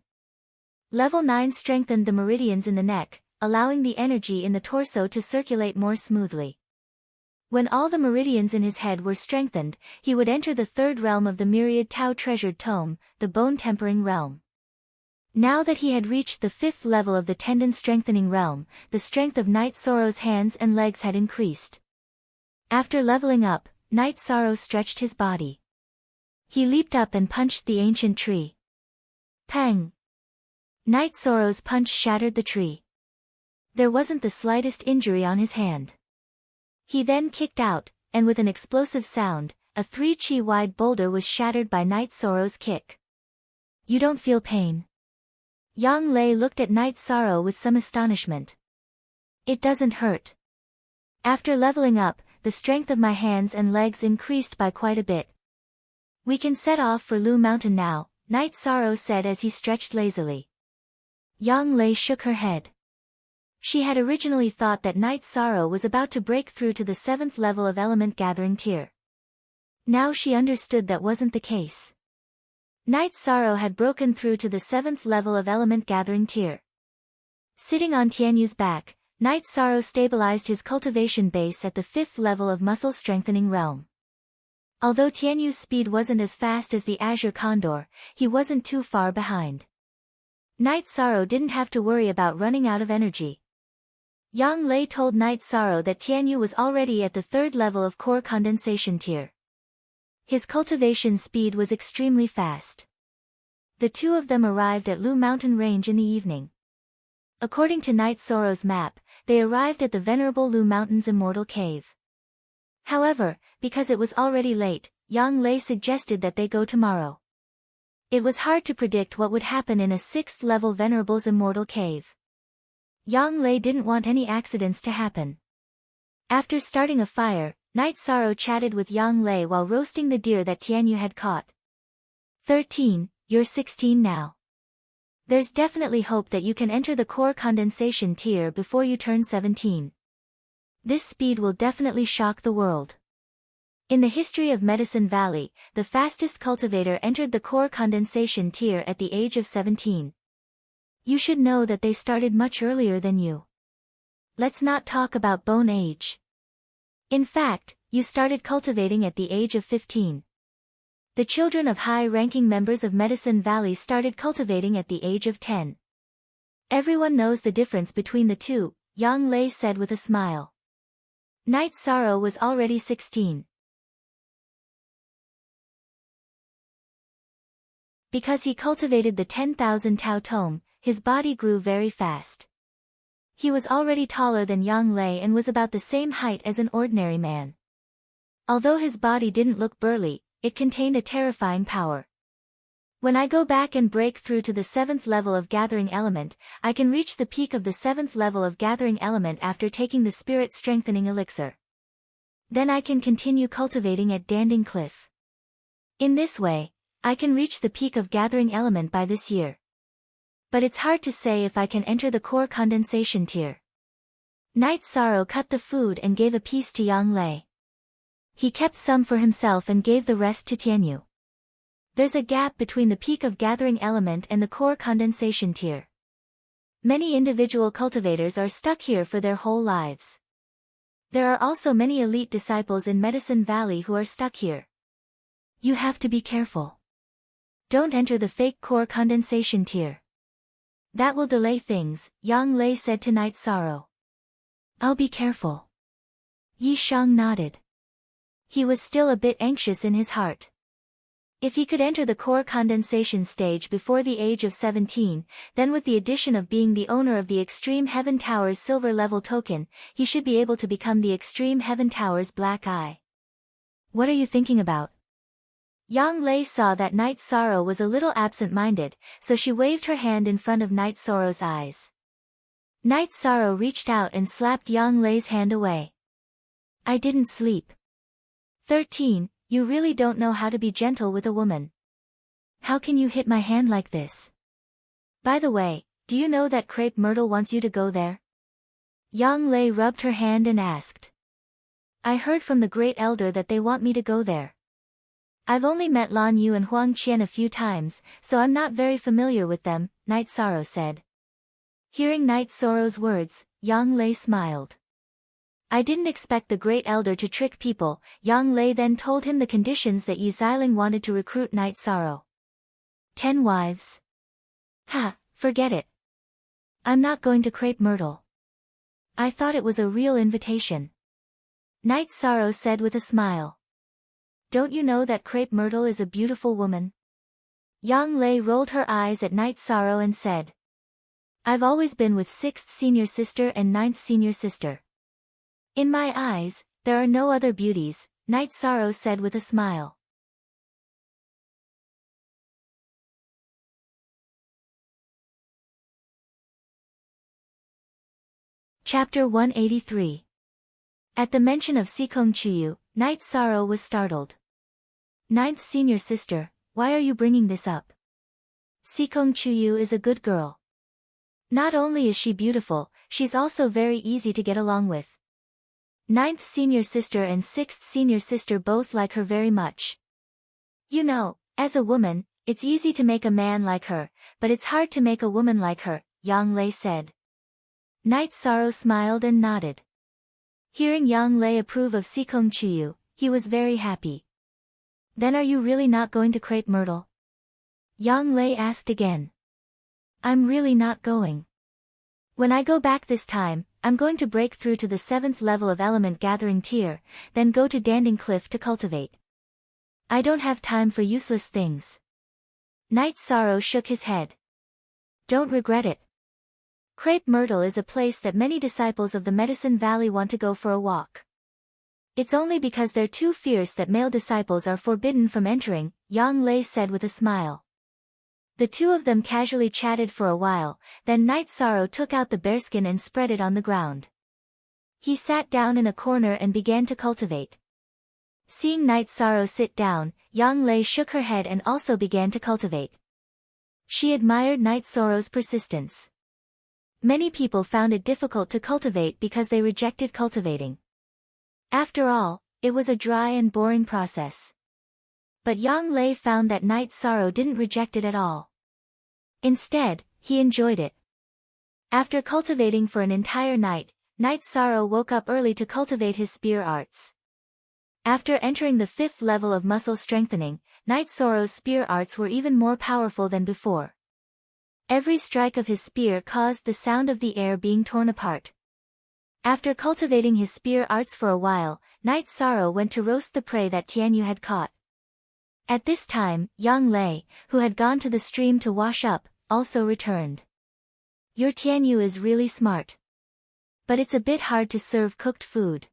Level 9 strengthened the meridians in the neck, allowing the energy in the torso to circulate more smoothly. When all the meridians in his head were strengthened, he would enter the 3rd realm of the Myriad Tao Treasured Tome, the Bone Tempering Realm. Now that he had reached the 5th level of the Tendon Strengthening Realm, the strength of Night Sorrow's hands and legs had increased. After leveling up, Night Sorrow stretched his body. He leaped up and punched the ancient tree. Pang! Night Sorrow's punch shattered the tree. There wasn't the slightest injury on his hand. He then kicked out, and with an explosive sound, a 3 chi wide boulder was shattered by Night Sorrow's kick. You don't feel pain? Yang Lei looked at Night Sorrow with some astonishment. It doesn't hurt. After leveling up, the strength of my hands and legs increased by quite a bit. We can set off for Lu Mountain now, Night Sorrow said as he stretched lazily. Yang Lei shook her head. She had originally thought that Night Sorrow was about to break through to the 7th level of Element Gathering Tier. Now she understood that wasn't the case. Night Sorrow had broken through to the 7th level of Element Gathering Tier. Sitting on Tianyu's back, Night Sorrow stabilized his cultivation base at the 5th level of Muscle Strengthening Realm. Although Tianyu's speed wasn't as fast as the Azure Condor, he wasn't too far behind. Night Sorrow didn't have to worry about running out of energy. Yang Lei told Night Sorrow that Tianyu was already at the 3rd level of Core Condensation Tier. His cultivation speed was extremely fast. The two of them arrived at Lu Mountain Range in the evening. According to Night Sorrow's map, they arrived at the venerable Lu Mountain's Immortal Cave. However, because it was already late, Yang Lei suggested that they go tomorrow. It was hard to predict what would happen in a 6th-level Venerable's Immortal Cave. Yang Lei didn't want any accidents to happen. After starting a fire, Night Sorrow chatted with Yang Lei while roasting the deer that Tianyu had caught. 13, you're 16 now. There's definitely hope that you can enter the Core Condensation Tier before you turn 17. This speed will definitely shock the world. In the history of Medicine Valley, the fastest cultivator entered the Core Condensation Tier at the age of 17. You should know that they started much earlier than you. Let's not talk about bone age. In fact, you started cultivating at the age of 15. The children of high-ranking members of Medicine Valley started cultivating at the age of 10. Everyone knows the difference between the two, Yang Lei said with a smile. Night Sorrow was already 16. Because he cultivated the 10,000 Tao Tome, his body grew very fast. He was already taller than Yang Lei and was about the same height as an ordinary man. Although his body didn't look burly, it contained a terrifying power. When I go back and break through to the 7th level of Gathering Element, I can reach the peak of the 7th level of Gathering Element after taking the Spirit Strengthening Elixir. Then I can continue cultivating at Danding Cliff. In this way, I can reach the peak of Gathering Element by this year. But it's hard to say if I can enter the core condensation tier. Night Sorrow cut the food and gave a piece to Yang Lei. He kept some for himself and gave the rest to Tianyu. There's a gap between the peak of Gathering Element and the core condensation tier. Many individual cultivators are stuck here for their whole lives. There are also many elite disciples in Medicine Valley who are stuck here. You have to be careful. Don't enter the fake core condensation tier. That will delay things, Yang Lei said to Night Sorrow. I'll be careful. Yi Shang nodded. He was still a bit anxious in his heart. If he could enter the core condensation stage before the age of 17, then with the addition of being the owner of the Extreme Heaven Tower's silver level token, he should be able to become the Extreme Heaven Tower's Black Eye. What are you thinking about? Yang Lei saw that Night Sorrow was a little absent-minded, so she waved her hand in front of Night Sorrow's eyes. Night Sorrow reached out and slapped Yang Lei's hand away. I didn't sleep. 13. You really don't know how to be gentle with a woman. How can you hit my hand like this? By the way, do you know that Crepe Myrtle wants you to go there? Yang Lei rubbed her hand and asked. I heard from the Great Elder that they want me to go there. I've only met Lan Yu and Huang Qian a few times, so I'm not very familiar with them, Night Sorrow said. Hearing Night Sorrow's words, Yang Lei smiled. I didn't expect the Great Elder to trick people. Yang Lei then told him the conditions that Yi Xiling wanted to recruit Night Sorrow. 10 wives. Ha, forget it. I'm not going to Crepe Myrtle. I thought it was a real invitation. Night Sorrow said with a smile. Don't you know that Crepe Myrtle is a beautiful woman? Yang Lei rolled her eyes at Night Sorrow and said. I've always been with 6th senior sister and 9th senior sister. In my eyes, there are no other beauties, Night Sorrow said with a smile. Chapter 183. At the mention of Sikong Chuyu, Night Sorrow was startled. 9th senior sister, why are you bringing this up? Sikong Chuyu is a good girl. Not only is she beautiful, she's also very easy to get along with. 9th senior sister and 6th senior sister both like her very much. You know, as a woman, it's easy to make a man like her, but it's hard to make a woman like her, Yang Lei said. Night Sorrow smiled and nodded. Hearing Yang Lei approve of Sikong Chuyu, he was very happy. Then are you really not going to Crepe Myrtle? Yang Lei asked again. I'm really not going. When I go back this time, I'm going to break through to the 7th level of Element Gathering tier, then go to Danding Cliff to cultivate. I don't have time for useless things. Night Sorrow shook his head. Don't regret it. Crepe Myrtle is a place that many disciples of the Medicine Valley want to go for a walk. It's only because they're too fierce that male disciples are forbidden from entering, Yang Lei said with a smile. The two of them casually chatted for a while, then Night Sorrow took out the bearskin and spread it on the ground. He sat down in a corner and began to cultivate. Seeing Night Sorrow sit down, Yang Lei shook her head and also began to cultivate. She admired Night Sorrow's persistence. Many people found it difficult to cultivate because they rejected cultivating. After all, it was a dry and boring process. But Yang Lei found that Night Sorrow didn't reject it at all. Instead, he enjoyed it. After cultivating for an entire night, Night Sorrow woke up early to cultivate his spear arts. After entering the 5th level of muscle strengthening, Night Sorrow's spear arts were even more powerful than before. Every strike of his spear caused the sound of the air being torn apart. After cultivating his spear arts for a while, Night Sorrow went to roast the prey that Tianyu had caught. At this time, Yang Lei, who had gone to the stream to wash up, also returned. Your Tianyu is really smart. But it's a bit hard to serve cooked food.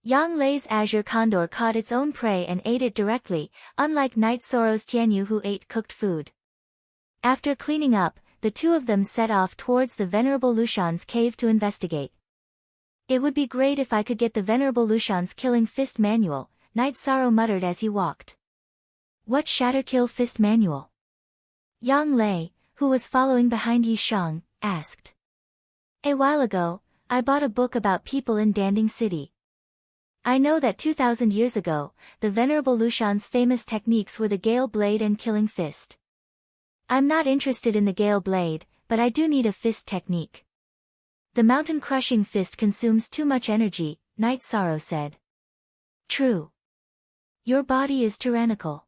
Yang Lei's azure condor caught its own prey and ate it directly, unlike Night Sorrow's Tianyu who ate cooked food. After cleaning up, the two of them set off towards the Venerable Lushan's cave to investigate. It would be great if I could get the Venerable Lushan's killing fist manual, Night Sorrow muttered as he walked. What Shatterkill fist manual? Yang Lei, who was following behind Yi Shang, asked. A while ago, I bought a book about people in Danding City. I know that 2,000 years ago, the Venerable Lushan's famous techniques were the Gale Blade and Killing Fist. I'm not interested in the Gale Blade, but I do need a fist technique. The Mountain Crushing Fist consumes too much energy, Night Sorrow said. True. Your body is tyrannical.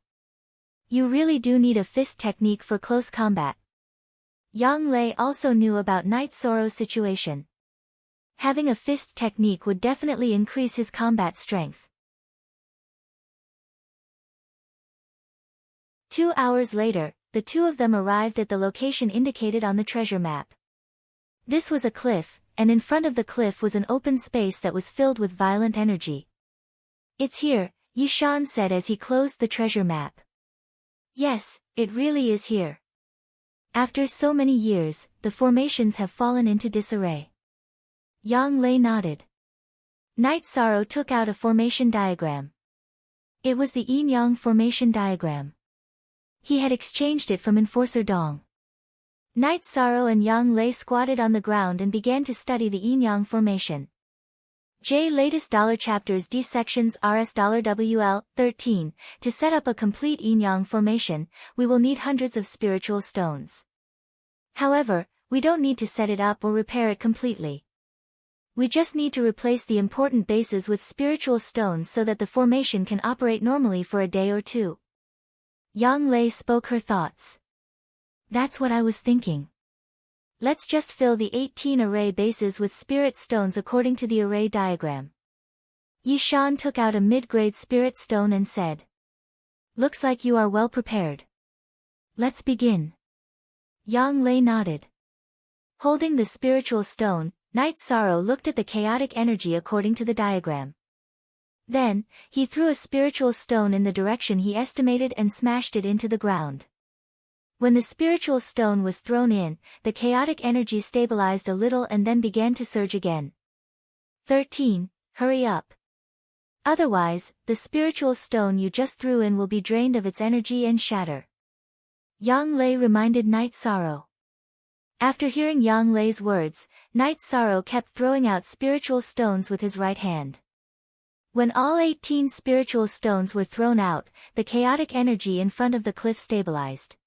You really do need a fist technique for close combat. Yang Lei also knew about Night Sorrow's situation. Having a fist technique would definitely increase his combat strength. 2 hours later, the two of them arrived at the location indicated on the treasure map. This was a cliff, and in front of the cliff was an open space that was filled with violent energy. It's here, Yi Shan said as he closed the treasure map. Yes, it really is here. After so many years, the formations have fallen into disarray. Yang Lei nodded. Night Sorrow took out a formation diagram. It was the Yin-Yang formation diagram. He had exchanged it from Enforcer Dong. Night Sorrow and Yang Lei squatted on the ground and began to study the Yin-Yang formation. J. Latest dollar chapters D sections RS $WL 13. To set up a complete Yin-Yang formation, we will need hundreds of spiritual stones. However, we don't need to set it up or repair it completely. We just need to replace the important bases with spiritual stones so that the formation can operate normally for a day or two. Yang Lei spoke her thoughts. That's what I was thinking. Let's just fill the 18 array bases with spirit stones according to the array diagram. Yi Shan took out a mid-grade spirit stone and said. Looks like you are well prepared. Let's begin. Yang Lei nodded. Holding the spiritual stone, Night Sorrow looked at the chaotic energy according to the diagram. Then, he threw a spiritual stone in the direction he estimated and smashed it into the ground. When the spiritual stone was thrown in, the chaotic energy stabilized a little and then began to surge again. 13. Hurry up. Otherwise, the spiritual stone you just threw in will be drained of its energy and shatter. Yang Lei reminded Night Sorrow. After hearing Yang Lei's words, Night Sorrow kept throwing out spiritual stones with his right hand. When all 18 spiritual stones were thrown out, the chaotic energy in front of the cliff stabilized.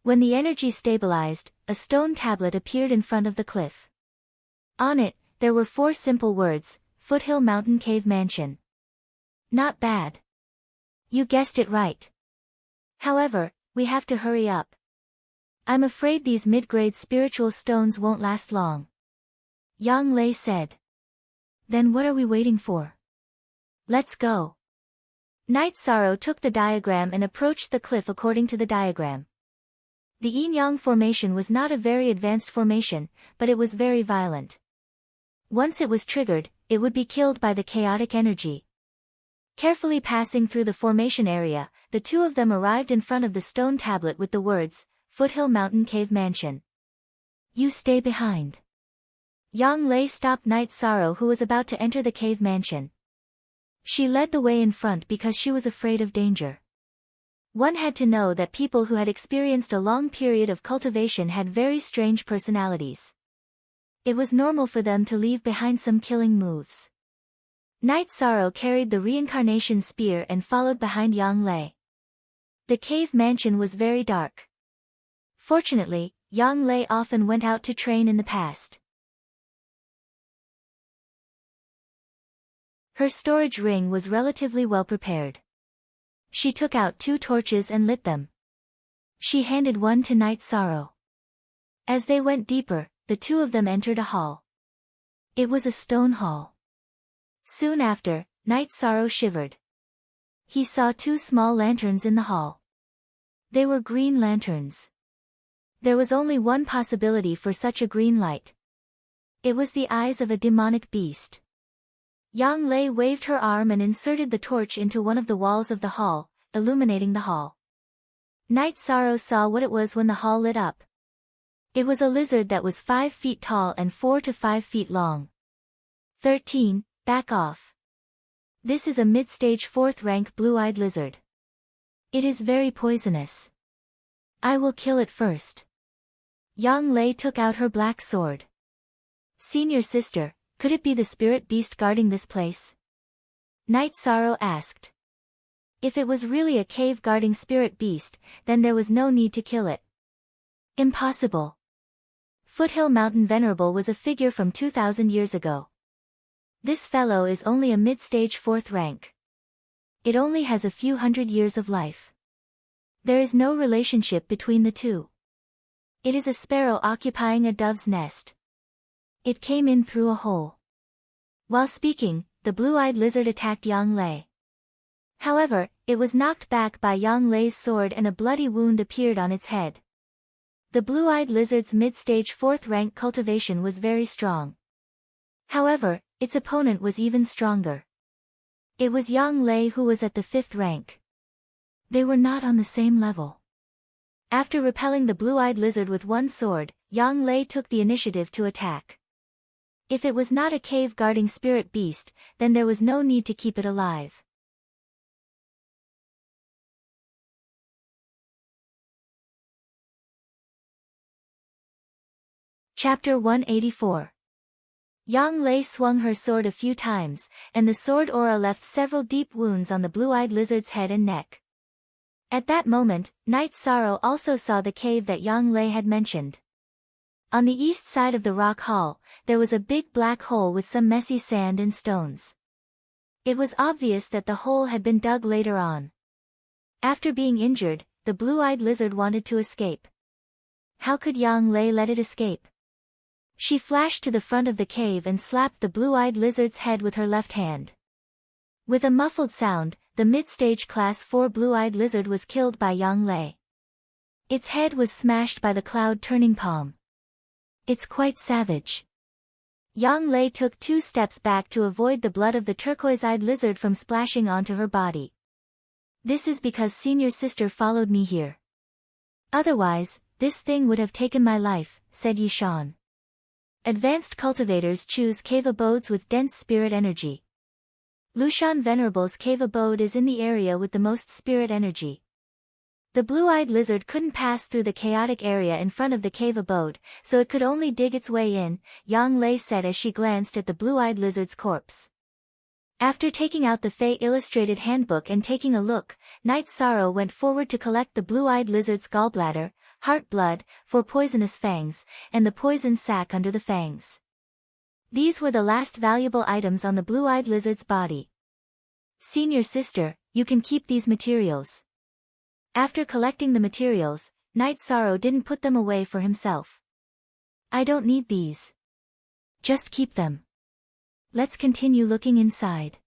When the energy stabilized, a stone tablet appeared in front of the cliff. On it, there were 4 simple words, Foothill Mountain Cave Mansion. Not bad. You guessed it right. However, we have to hurry up. I'm afraid these mid-grade spiritual stones won't last long. Yang Lei said. Then what are we waiting for? Let's go. Night Sorrow took the diagram and approached the cliff according to the diagram. The Yin-Yang formation was not a very advanced formation, but it was very violent. Once it was triggered, it would be killed by the chaotic energy. Carefully passing through the formation area, the two of them arrived in front of the stone tablet with the words, Foothill Mountain Cave Mansion. You stay behind. Yang Lei stopped Night Sorrow who was about to enter the cave mansion. She led the way in front because she was afraid of danger. One had to know that people who had experienced a long period of cultivation had very strange personalities. It was normal for them to leave behind some killing moves. Night Sorrow carried the reincarnation spear and followed behind Yang Lei. The cave mansion was very dark. Fortunately, Yang Lei often went out to train in the past. Her storage ring was relatively well prepared. She took out 2 torches and lit them. She handed one to Night Sorrow. As they went deeper, the two of them entered a hall. It was a stone hall. Soon after, Night Sorrow shivered. He saw 2 small lanterns in the hall. They were green lanterns. There was only one possibility for such a green light. It was the eyes of a demonic beast. Yang Lei waved her arm and inserted the torch into one of the walls of the hall, illuminating the hall. Night Sorrow saw what it was when the hall lit up. It was a lizard that was 5 feet tall and 4 to 5 feet long. 13. Back off. This is a mid-stage 4th rank blue-eyed lizard. It is very poisonous. I will kill it first. Yang Lei took out her black sword. Senior sister, could it be the spirit beast guarding this place? Night Sorrow asked. If it was really a cave guarding spirit beast, then there was no need to kill it. Impossible. Foothill Mountain Venerable was a figure from 2,000 years ago. This fellow is only a mid-stage 4th rank. It only has a few hundred years of life. There is no relationship between the two. It is a sparrow occupying a dove's nest. It came in through a hole. While speaking, the blue-eyed lizard attacked Yang Lei. However, it was knocked back by Yang Lei's sword and a bloody wound appeared on its head. The blue-eyed lizard's mid-stage 4th rank cultivation was very strong. However, its opponent was even stronger. It was Yang Lei who was at the 5th rank. They were not on the same level. After repelling the blue-eyed lizard with one sword, Yang Lei took the initiative to attack. If it was not a cave-guarding spirit beast, then there was no need to keep it alive. Chapter 184. Yang Lei swung her sword a few times, and the sword aura left several deep wounds on the blue-eyed lizard's head and neck. At that moment, Night Sorrow also saw the cave that Yang Lei had mentioned. On the east side of the rock hall, there was a big black hole with some messy sand and stones. It was obvious that the hole had been dug later on. After being injured, the blue-eyed lizard wanted to escape. How could Yang Lei let it escape? She flashed to the front of the cave and slapped the blue-eyed lizard's head with her left hand. With a muffled sound, the mid-stage class 4 blue-eyed lizard was killed by Yang Lei. Its head was smashed by the cloud-turning palm. It's quite savage. Yang Lei took 2 steps back to avoid the blood of the turquoise-eyed lizard from splashing onto her body. This is because senior sister followed me here. Otherwise, this thing would have taken my life, said Yishan. Advanced cultivators choose cave abodes with dense spirit energy. Lushan Venerable's cave abode is in the area with the most spirit energy. The blue-eyed lizard couldn't pass through the chaotic area in front of the cave abode, so it could only dig its way in, Yang Lei said as she glanced at the blue-eyed lizard's corpse. After taking out the Fey Illustrated Handbook and taking a look, Night Sorrow went forward to collect the blue-eyed lizard's gallbladder, heart blood, 4 poisonous fangs, and the poison sac under the fangs. These were the last valuable items on the blue-eyed lizard's body. Senior sister, you can keep these materials. After collecting the materials, Night Sorrow didn't put them away for himself. I don't need these. Just keep them. Let's continue looking inside.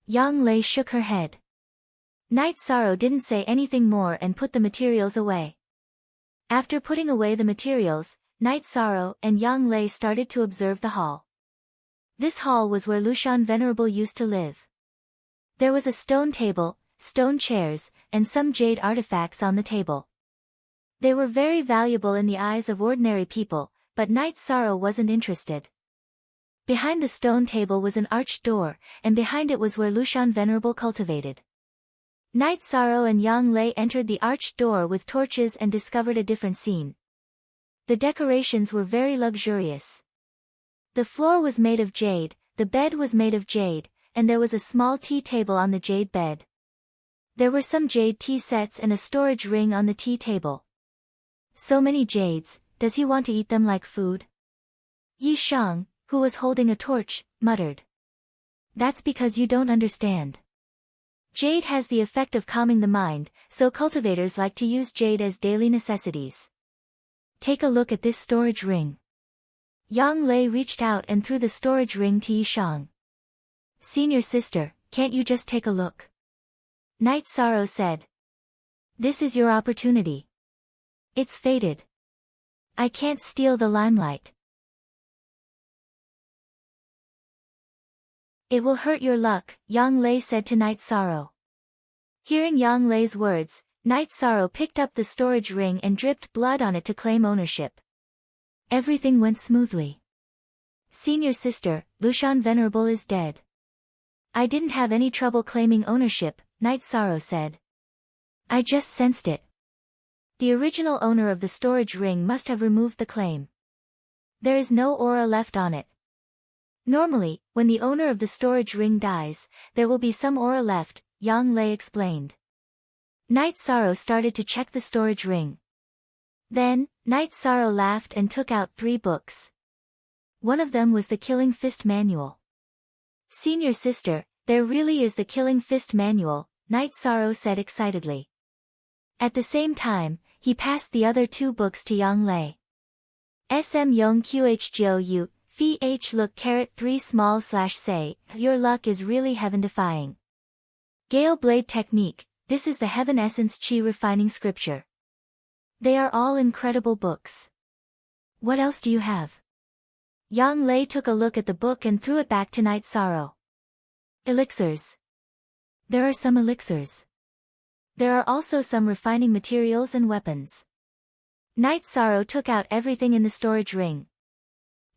Yang Lei shook her head. Night Sorrow didn't say anything more and put the materials away. After putting away the materials, Night Sorrow and Yang Lei started to observe the hall. This hall was where Lushan Venerable used to live. There was a stone table, stone chairs, and some jade artifacts on the table. They were very valuable in the eyes of ordinary people, but Night Sorrow wasn't interested. Behind the stone table was an arched door, and behind it was where Lushan Venerable cultivated. Night Sorrow and Yang Lei entered the arched door with torches and discovered a different scene. The decorations were very luxurious. The floor was made of jade, the bed was made of jade, and there was a small tea table on the jade bed. There were some jade tea sets and a storage ring on the tea table. So many jades, does he want to eat them like food? Yi Shang, who was holding a torch, muttered. That's because you don't understand. Jade has the effect of calming the mind, so cultivators like to use jade as daily necessities. Take a look at this storage ring. Yang Lei reached out and threw the storage ring to Yishang. Senior sister, can't you just take a look? Night Sorrow said. This is your opportunity. It's faded. I can't steal the limelight. It will hurt your luck, Yang Lei said to Night Sorrow. Hearing Yang Lei's words, Night Sorrow picked up the storage ring and dripped blood on it to claim ownership. Everything went smoothly. Senior sister, Lushan Venerable is dead. I didn't have any trouble claiming ownership, Night Sorrow said. I just sensed it. The original owner of the storage ring must have removed the claim. There is no aura left on it. Normally, when the owner of the storage ring dies, there will be some aura left, Yang Lei explained. Night Sorrow started to check the storage ring. Then, Night Sorrow laughed and took out 3 books. One of them was the Killing Fist Manual. Senior sister, there really is the Killing Fist Manual, Night Sorrow said excitedly. At the same time, he passed the other 2 books to Yang Lei. SM Yong Qhgou, Phi H look carat 3 small slash say, your luck is really heaven-defying. Gale Blade Technique, this is the Heaven Essence Chi Refining Scripture. They are all incredible books. What else do you have? Yang Lei took a look at the book and threw it back to Night Sorrow. Elixirs. There are some elixirs. There are also some refining materials and weapons. Night Sorrow took out everything in the storage ring.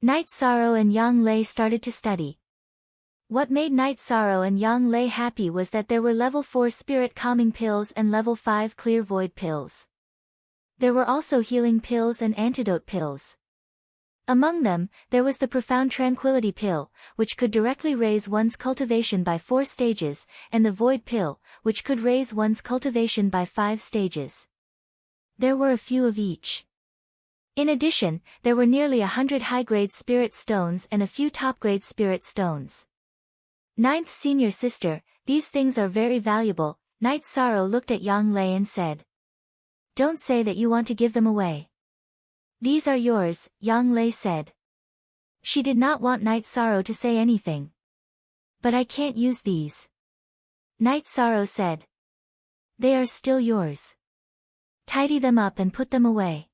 Night Sorrow and Yang Lei started to study. What made Night Sorrow and Yang Lei happy was that there were level 4 spirit calming pills and level 5 clear void pills. There were also healing pills and antidote pills. Among them, there was the Profound Tranquility Pill, which could directly raise one's cultivation by 4 stages, and the Void Pill, which could raise one's cultivation by 5 stages. There were a few of each. In addition, there were nearly 100 high-grade spirit stones and a few top-grade spirit stones. Ninth senior sister, these things are very valuable, Night Sorrow looked at Yang Lei and said. Don't say that you want to give them away. These are yours, Yang Lei said. She did not want Night Sorrow to say anything. But I can't use these. Night Sorrow said. They are still yours. Tidy them up and put them away.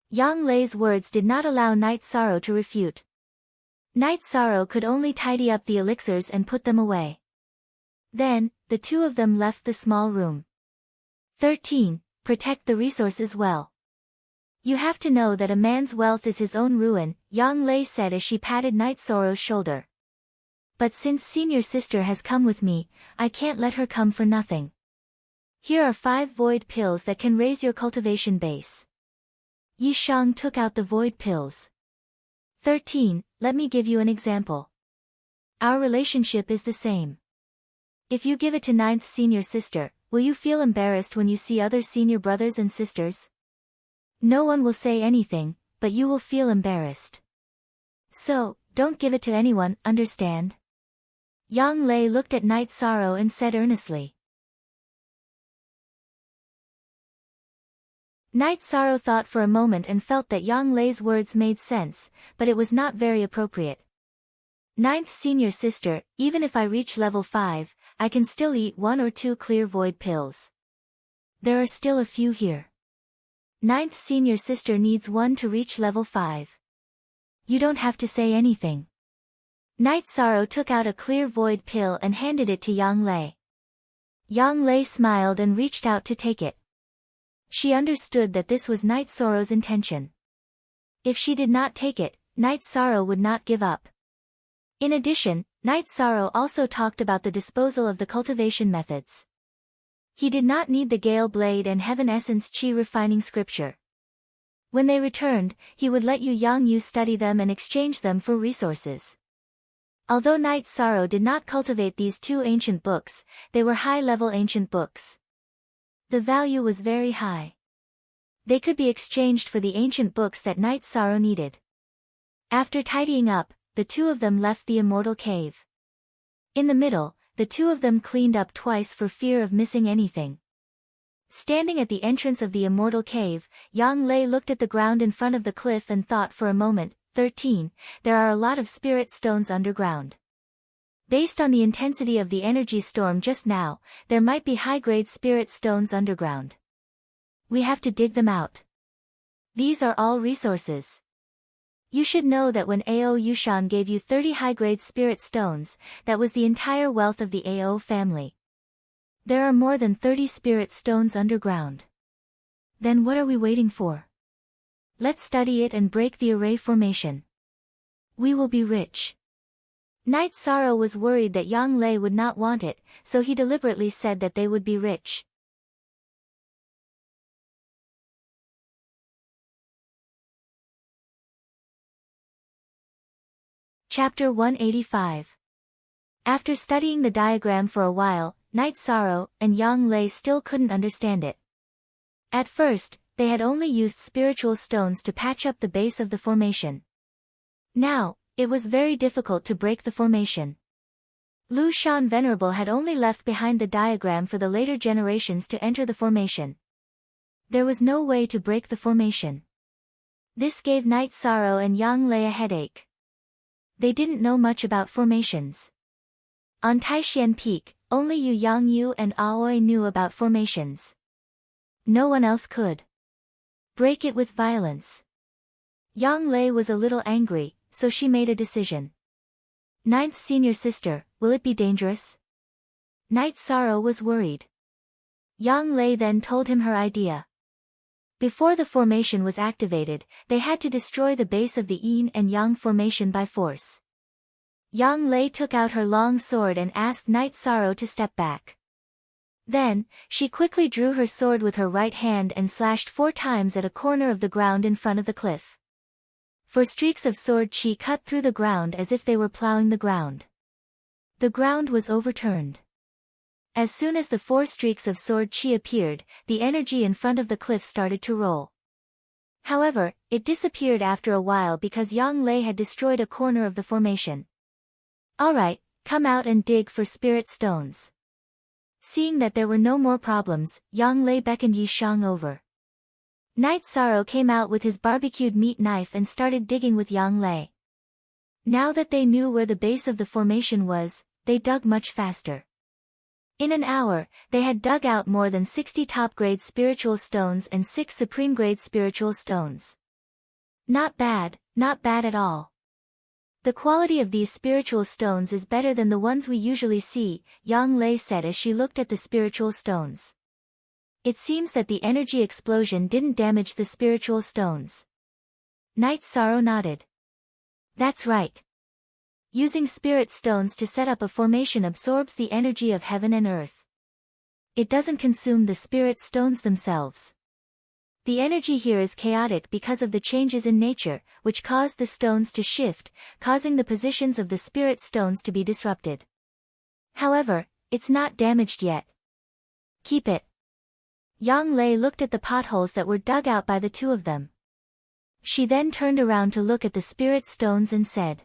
Yang Lei's words did not allow Night Sorrow to refute. Night Sorrow could only tidy up the elixirs and put them away. Then, the 2 of them left the small room. 13. Protect the resources well. You have to know that a man's wealth is his own ruin, Yang Lei said as she patted Night Sorrow's shoulder. But since senior sister has come with me, I can't let her come for nothing. Here are 5 void pills that can raise your cultivation base. Yi Shang took out the void pills. 13. Let me give you an example. Our relationship is the same. If you give it to 9th senior sister, will you feel embarrassed when you see other senior brothers and sisters? No one will say anything, but you will feel embarrassed. So, don't give it to anyone, understand? Yang Lei looked at Night Sorrow and said earnestly. Night Sorrow thought for a moment and felt that Yang Lei's words made sense, but it was not very appropriate. 9th senior sister, even if I reach level 5, I can still eat 1 or 2 clear void pills. There are still a few here. 9th senior sister needs 1 to reach level 5. You don't have to say anything. Night Sorrow took out a clear void pill and handed it to Yang Lei. Yang Lei smiled and reached out to take it. She understood that this was Night Sorrow's intention. If she did not take it, Night Sorrow would not give up. In addition, Night Sorrow also talked about the disposal of the cultivation methods. He did not need the Gale Blade and Heaven Essence Chi Refining Scripture. When they returned, he would let Yang Yu study them and exchange them for resources. Although Night Sorrow did not cultivate these 2 ancient books, they were high-level ancient books. The value was very high. They could be exchanged for the ancient books that Night Sorrow needed. After tidying up, the 2 of them left the immortal cave. In the middle, the 2 of them cleaned up twice for fear of missing anything. Standing at the entrance of the immortal cave, Yang Lei looked at the ground in front of the cliff and thought for a moment. 13. There are a lot of spirit stones underground. Based on the intensity of the energy storm just now, there might be high-grade spirit stones underground. We have to dig them out. These are all resources. You should know that when Ao Yushan gave you 30 high-grade spirit stones, that was the entire wealth of the Ao family. There are more than 30 spirit stones underground. Then what are we waiting for? Let's study it and break the array formation. We will be rich. Knight Sorrow was worried that Yang Lei would not want it, so he deliberately said that they would be rich. Chapter 185. After studying the diagram for a while, Knight Sorrow and Yang Lei still couldn't understand it. At first, they had only used spiritual stones to patch up the base of the formation. Now, it was very difficult to break the formation. Lu Shan Venerable had only left behind the diagram for the later generations to enter the formation. There was no way to break the formation. This gave Knight Sorrow and Yang Lei a headache. They didn't know much about formations. On Taixian Peak, only Yu Yangyu and Aoi knew about formations. No one else could break it with violence. Yang Lei was a little angry, so she made a decision. Ninth senior sister, will it be dangerous? Knight Sorrow was worried. Yang Lei then told him her idea. Before the formation was activated, they had to destroy the base of the Yin and Yang formation by force. Yang Lei took out her long sword and asked Knight Sorrow to step back. Then, she quickly drew her sword with her right hand and slashed 4 times at a corner of the ground in front of the cliff. 4 streaks of sword chi cut through the ground as if they were plowing the ground. The ground was overturned. As soon as the 4 streaks of sword chi appeared, the energy in front of the cliff started to roll. However, it disappeared after a while because Yang Lei had destroyed a corner of the formation. Alright, come out and dig for spirit stones. Seeing that there were no more problems, Yang Lei beckoned Yi Shang over. Knight Sorrow came out with his barbecued meat knife and started digging with Yang Lei. Now that they knew where the base of the formation was, they dug much faster. In an hour, they had dug out more than 60 top-grade spiritual stones and 6 supreme-grade spiritual stones. Not bad at all. The quality of these spiritual stones is better than the ones we usually see, Yang Lei said as she looked at the spiritual stones. It seems that the energy explosion didn't damage the spiritual stones. Knight Sorrow nodded. That's right. Using spirit stones to set up a formation absorbs the energy of heaven and earth. It doesn't consume the spirit stones themselves. The energy here is chaotic because of the changes in nature, which cause the stones to shift, causing the positions of the spirit stones to be disrupted. However, it's not damaged yet. Keep it. Yang Lei looked at the potholes that were dug out by the 2 of them. She then turned around to look at the spirit stones and said,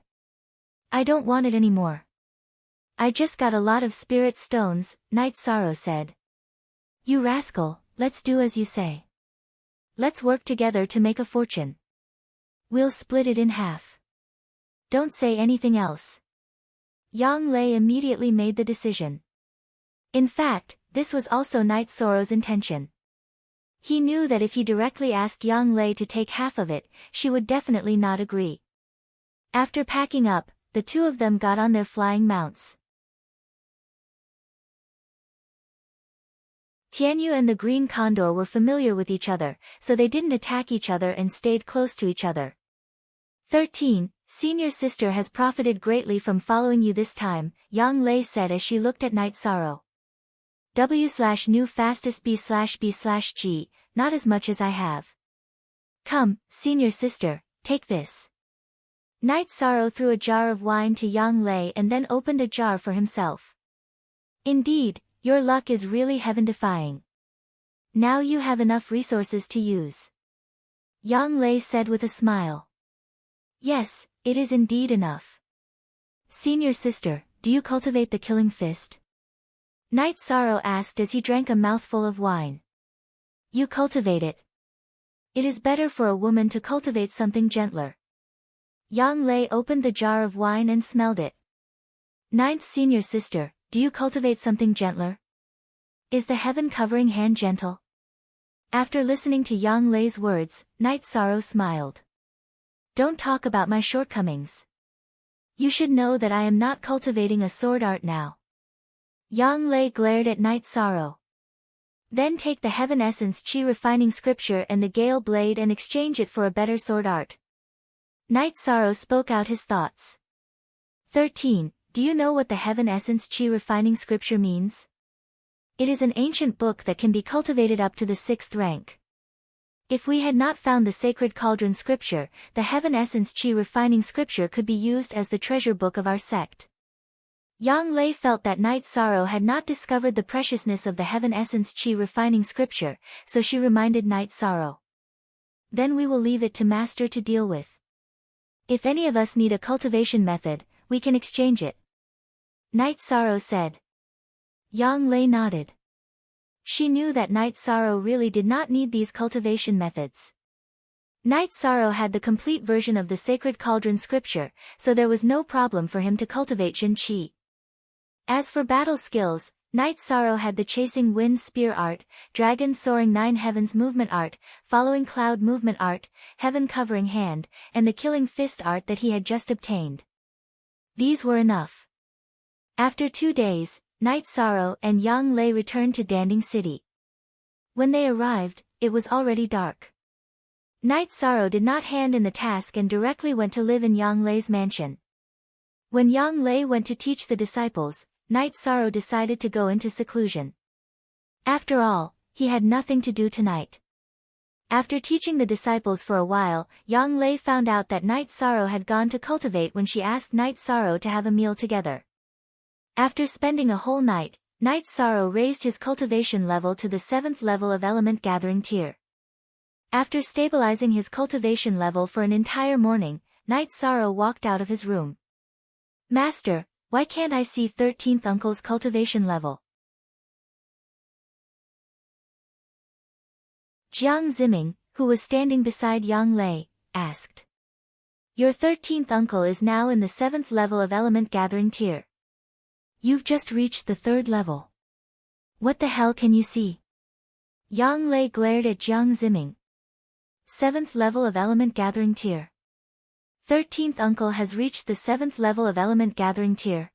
I don't want it anymore. I just got a lot of spirit stones, Knight Sorrow said. You rascal, let's do as you say. Let's work together to make a fortune. We'll split it in half. Don't say anything else. Yang Lei immediately made the decision. In fact, this was also Knight Sorrow's intention. He knew that if he directly asked Yang Lei to take half of it, she would definitely not agree. After packing up, the 2 of them got on their flying mounts. Tianyu and the Green Condor were familiar with each other, so they didn't attack each other and stayed close to each other. 13. Senior sister has profited greatly from following you this time, Yang Lei said as she looked at Knight Sorrow. W/new fastest B/B/G, not as much as I have. Come, senior sister, take this. Knight Sorrow threw a jar of wine to Yang Lei and then opened a jar for himself. Indeed, your luck is really heaven-defying. Now you have enough resources to use. Yang Lei said with a smile. Yes, it is indeed enough. Senior sister, do you cultivate the killing fist? Knight Sorrow asked as he drank a mouthful of wine. You cultivate it. It is better for a woman to cultivate something gentler. Yang Lei opened the jar of wine and smelled it. Ninth senior sister, do you cultivate something gentler? Is the heaven-covering hand gentle? After listening to Yang Lei's words, Knight Sorrow smiled. Don't talk about my shortcomings. You should know that I am not cultivating a sword art now. Yang Lei glared at Night Sorrow. Then take the Heaven Essence Chi Refining Scripture and the Gale Blade and exchange it for a better sword art. Night Sorrow spoke out his thoughts. 13. Do you know what the Heaven Essence Chi Refining Scripture means? It is an ancient book that can be cultivated up to the 6th rank. If we had not found the Sacred Cauldron Scripture, the Heaven Essence Chi Refining Scripture could be used as the treasure book of our sect. Yang Lei felt that Night Sorrow had not discovered the preciousness of the Heaven Essence Chi Refining Scripture, so she reminded Night Sorrow. Then we will leave it to Master to deal with. If any of us need a cultivation method, we can exchange it. Night Sorrow said. Yang Lei nodded. She knew that Night Sorrow really did not need these cultivation methods. Night Sorrow had the complete version of the Sacred Cauldron Scripture, so there was no problem for him to cultivate Jin Qi. As for battle skills, Night Sorrow had the Chasing Wind Spear Art, Dragon Soaring 9 Heavens Movement Art, Following Cloud Movement Art, Heaven Covering Hand, and the Killing Fist Art that he had just obtained. These were enough. After 2 days, Night Sorrow and Yang Lei returned to Danding City. When they arrived, it was already dark. Night Sorrow did not hand in the task and directly went to live in Yang Lei's mansion. When Yang Lei went to teach the disciples, Night Sorrow decided to go into seclusion. After all, he had nothing to do tonight. After teaching the disciples for a while, Yang Lei found out that Night Sorrow had gone to cultivate when she asked Night Sorrow to have a meal together. After spending a whole night, Night Sorrow raised his cultivation level to the 7th level of Element Gathering tier. After stabilizing his cultivation level for an entire morning, Night Sorrow walked out of his room. Master, why can't I see 13th Uncle's cultivation level? Jiang Ziming, who was standing beside Yang Lei, asked. Your 13th uncle is now in the 7th level of Element Gathering tier. You've just reached the 3rd level. What the hell can you see? Yang Lei glared at Jiang Ziming. 7th level of Element Gathering tier. 13th uncle has reached the 7th level of Element Gathering tier.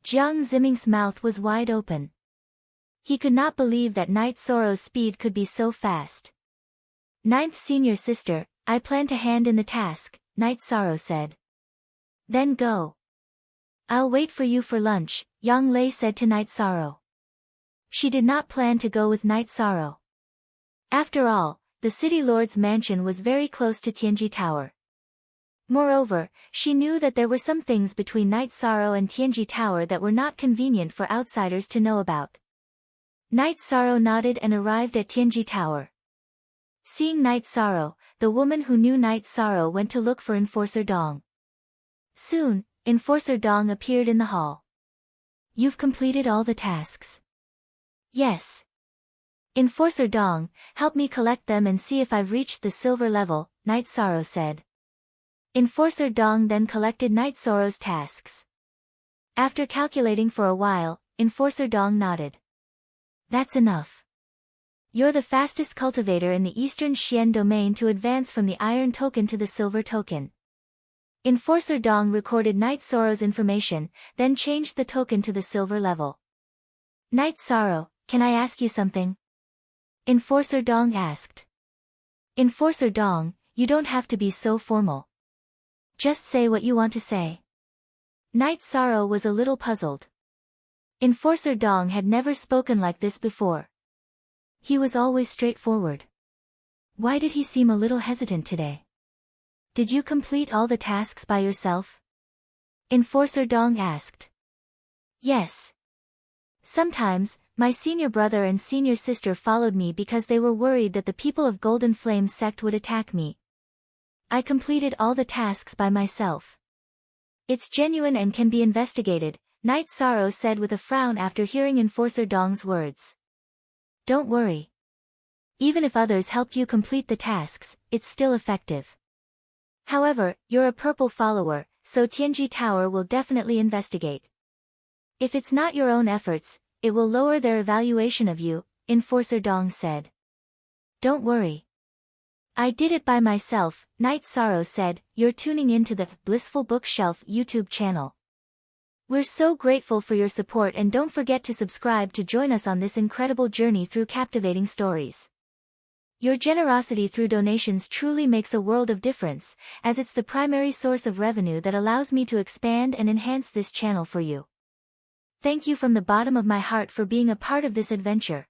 Jiang Ziming's mouth was wide open. He could not believe that Night Sorrow's speed could be so fast. 9th senior sister, I plan to hand in the task, Night Sorrow said. Then go. I'll wait for you for lunch, Yang Lei said to Night Sorrow. She did not plan to go with Night Sorrow. After all, the city lord's mansion was very close to Tianji Tower. Moreover, she knew that there were some things between Night Sorrow and Tianji Tower that were not convenient for outsiders to know about. Night Sorrow nodded and arrived at Tianji Tower. Seeing Night Sorrow, the woman who knew Night Sorrow went to look for Enforcer Dong. Soon, Enforcer Dong appeared in the hall. You've completed all the tasks. Yes. Enforcer Dong, help me collect them and see if I've reached the silver level, Night Sorrow said. Enforcer Dong then collected Night Sorrow's tasks. After calculating for a while, Enforcer Dong nodded. That's enough. You're the fastest cultivator in the Eastern Xian domain to advance from the Iron Token to the Silver Token. Enforcer Dong recorded Night Sorrow's information, then changed the token to the silver level. Night Sorrow, can I ask you something? Enforcer Dong asked. Enforcer Dong, you don't have to be so formal. Just say what you want to say. Night Sorrow was a little puzzled. Enforcer Dong had never spoken like this before. He was always straightforward. Why did he seem a little hesitant today? Did you complete all the tasks by yourself? Enforcer Dong asked. Yes. Sometimes, my senior brother and senior sister followed me because they were worried that the people of Golden Flame sect would attack me. I completed all the tasks by myself. It's genuine and can be investigated, Night Sorrow said with a frown after hearing Enforcer Dong's words. Don't worry. Even if others helped you complete the tasks, it's still effective. However, you're a purple follower, so Tianji Tower will definitely investigate. If it's not your own efforts, it will lower their evaluation of you, Enforcer Dong said. Don't worry. I did it by myself, Night Sorrow said. You're tuning into the Blissful Bookshelf YouTube channel. We're so grateful for your support, and don't forget to subscribe to join us on this incredible journey through captivating stories. Your generosity through donations truly makes a world of difference, as it's the primary source of revenue that allows me to expand and enhance this channel for you. Thank you from the bottom of my heart for being a part of this adventure.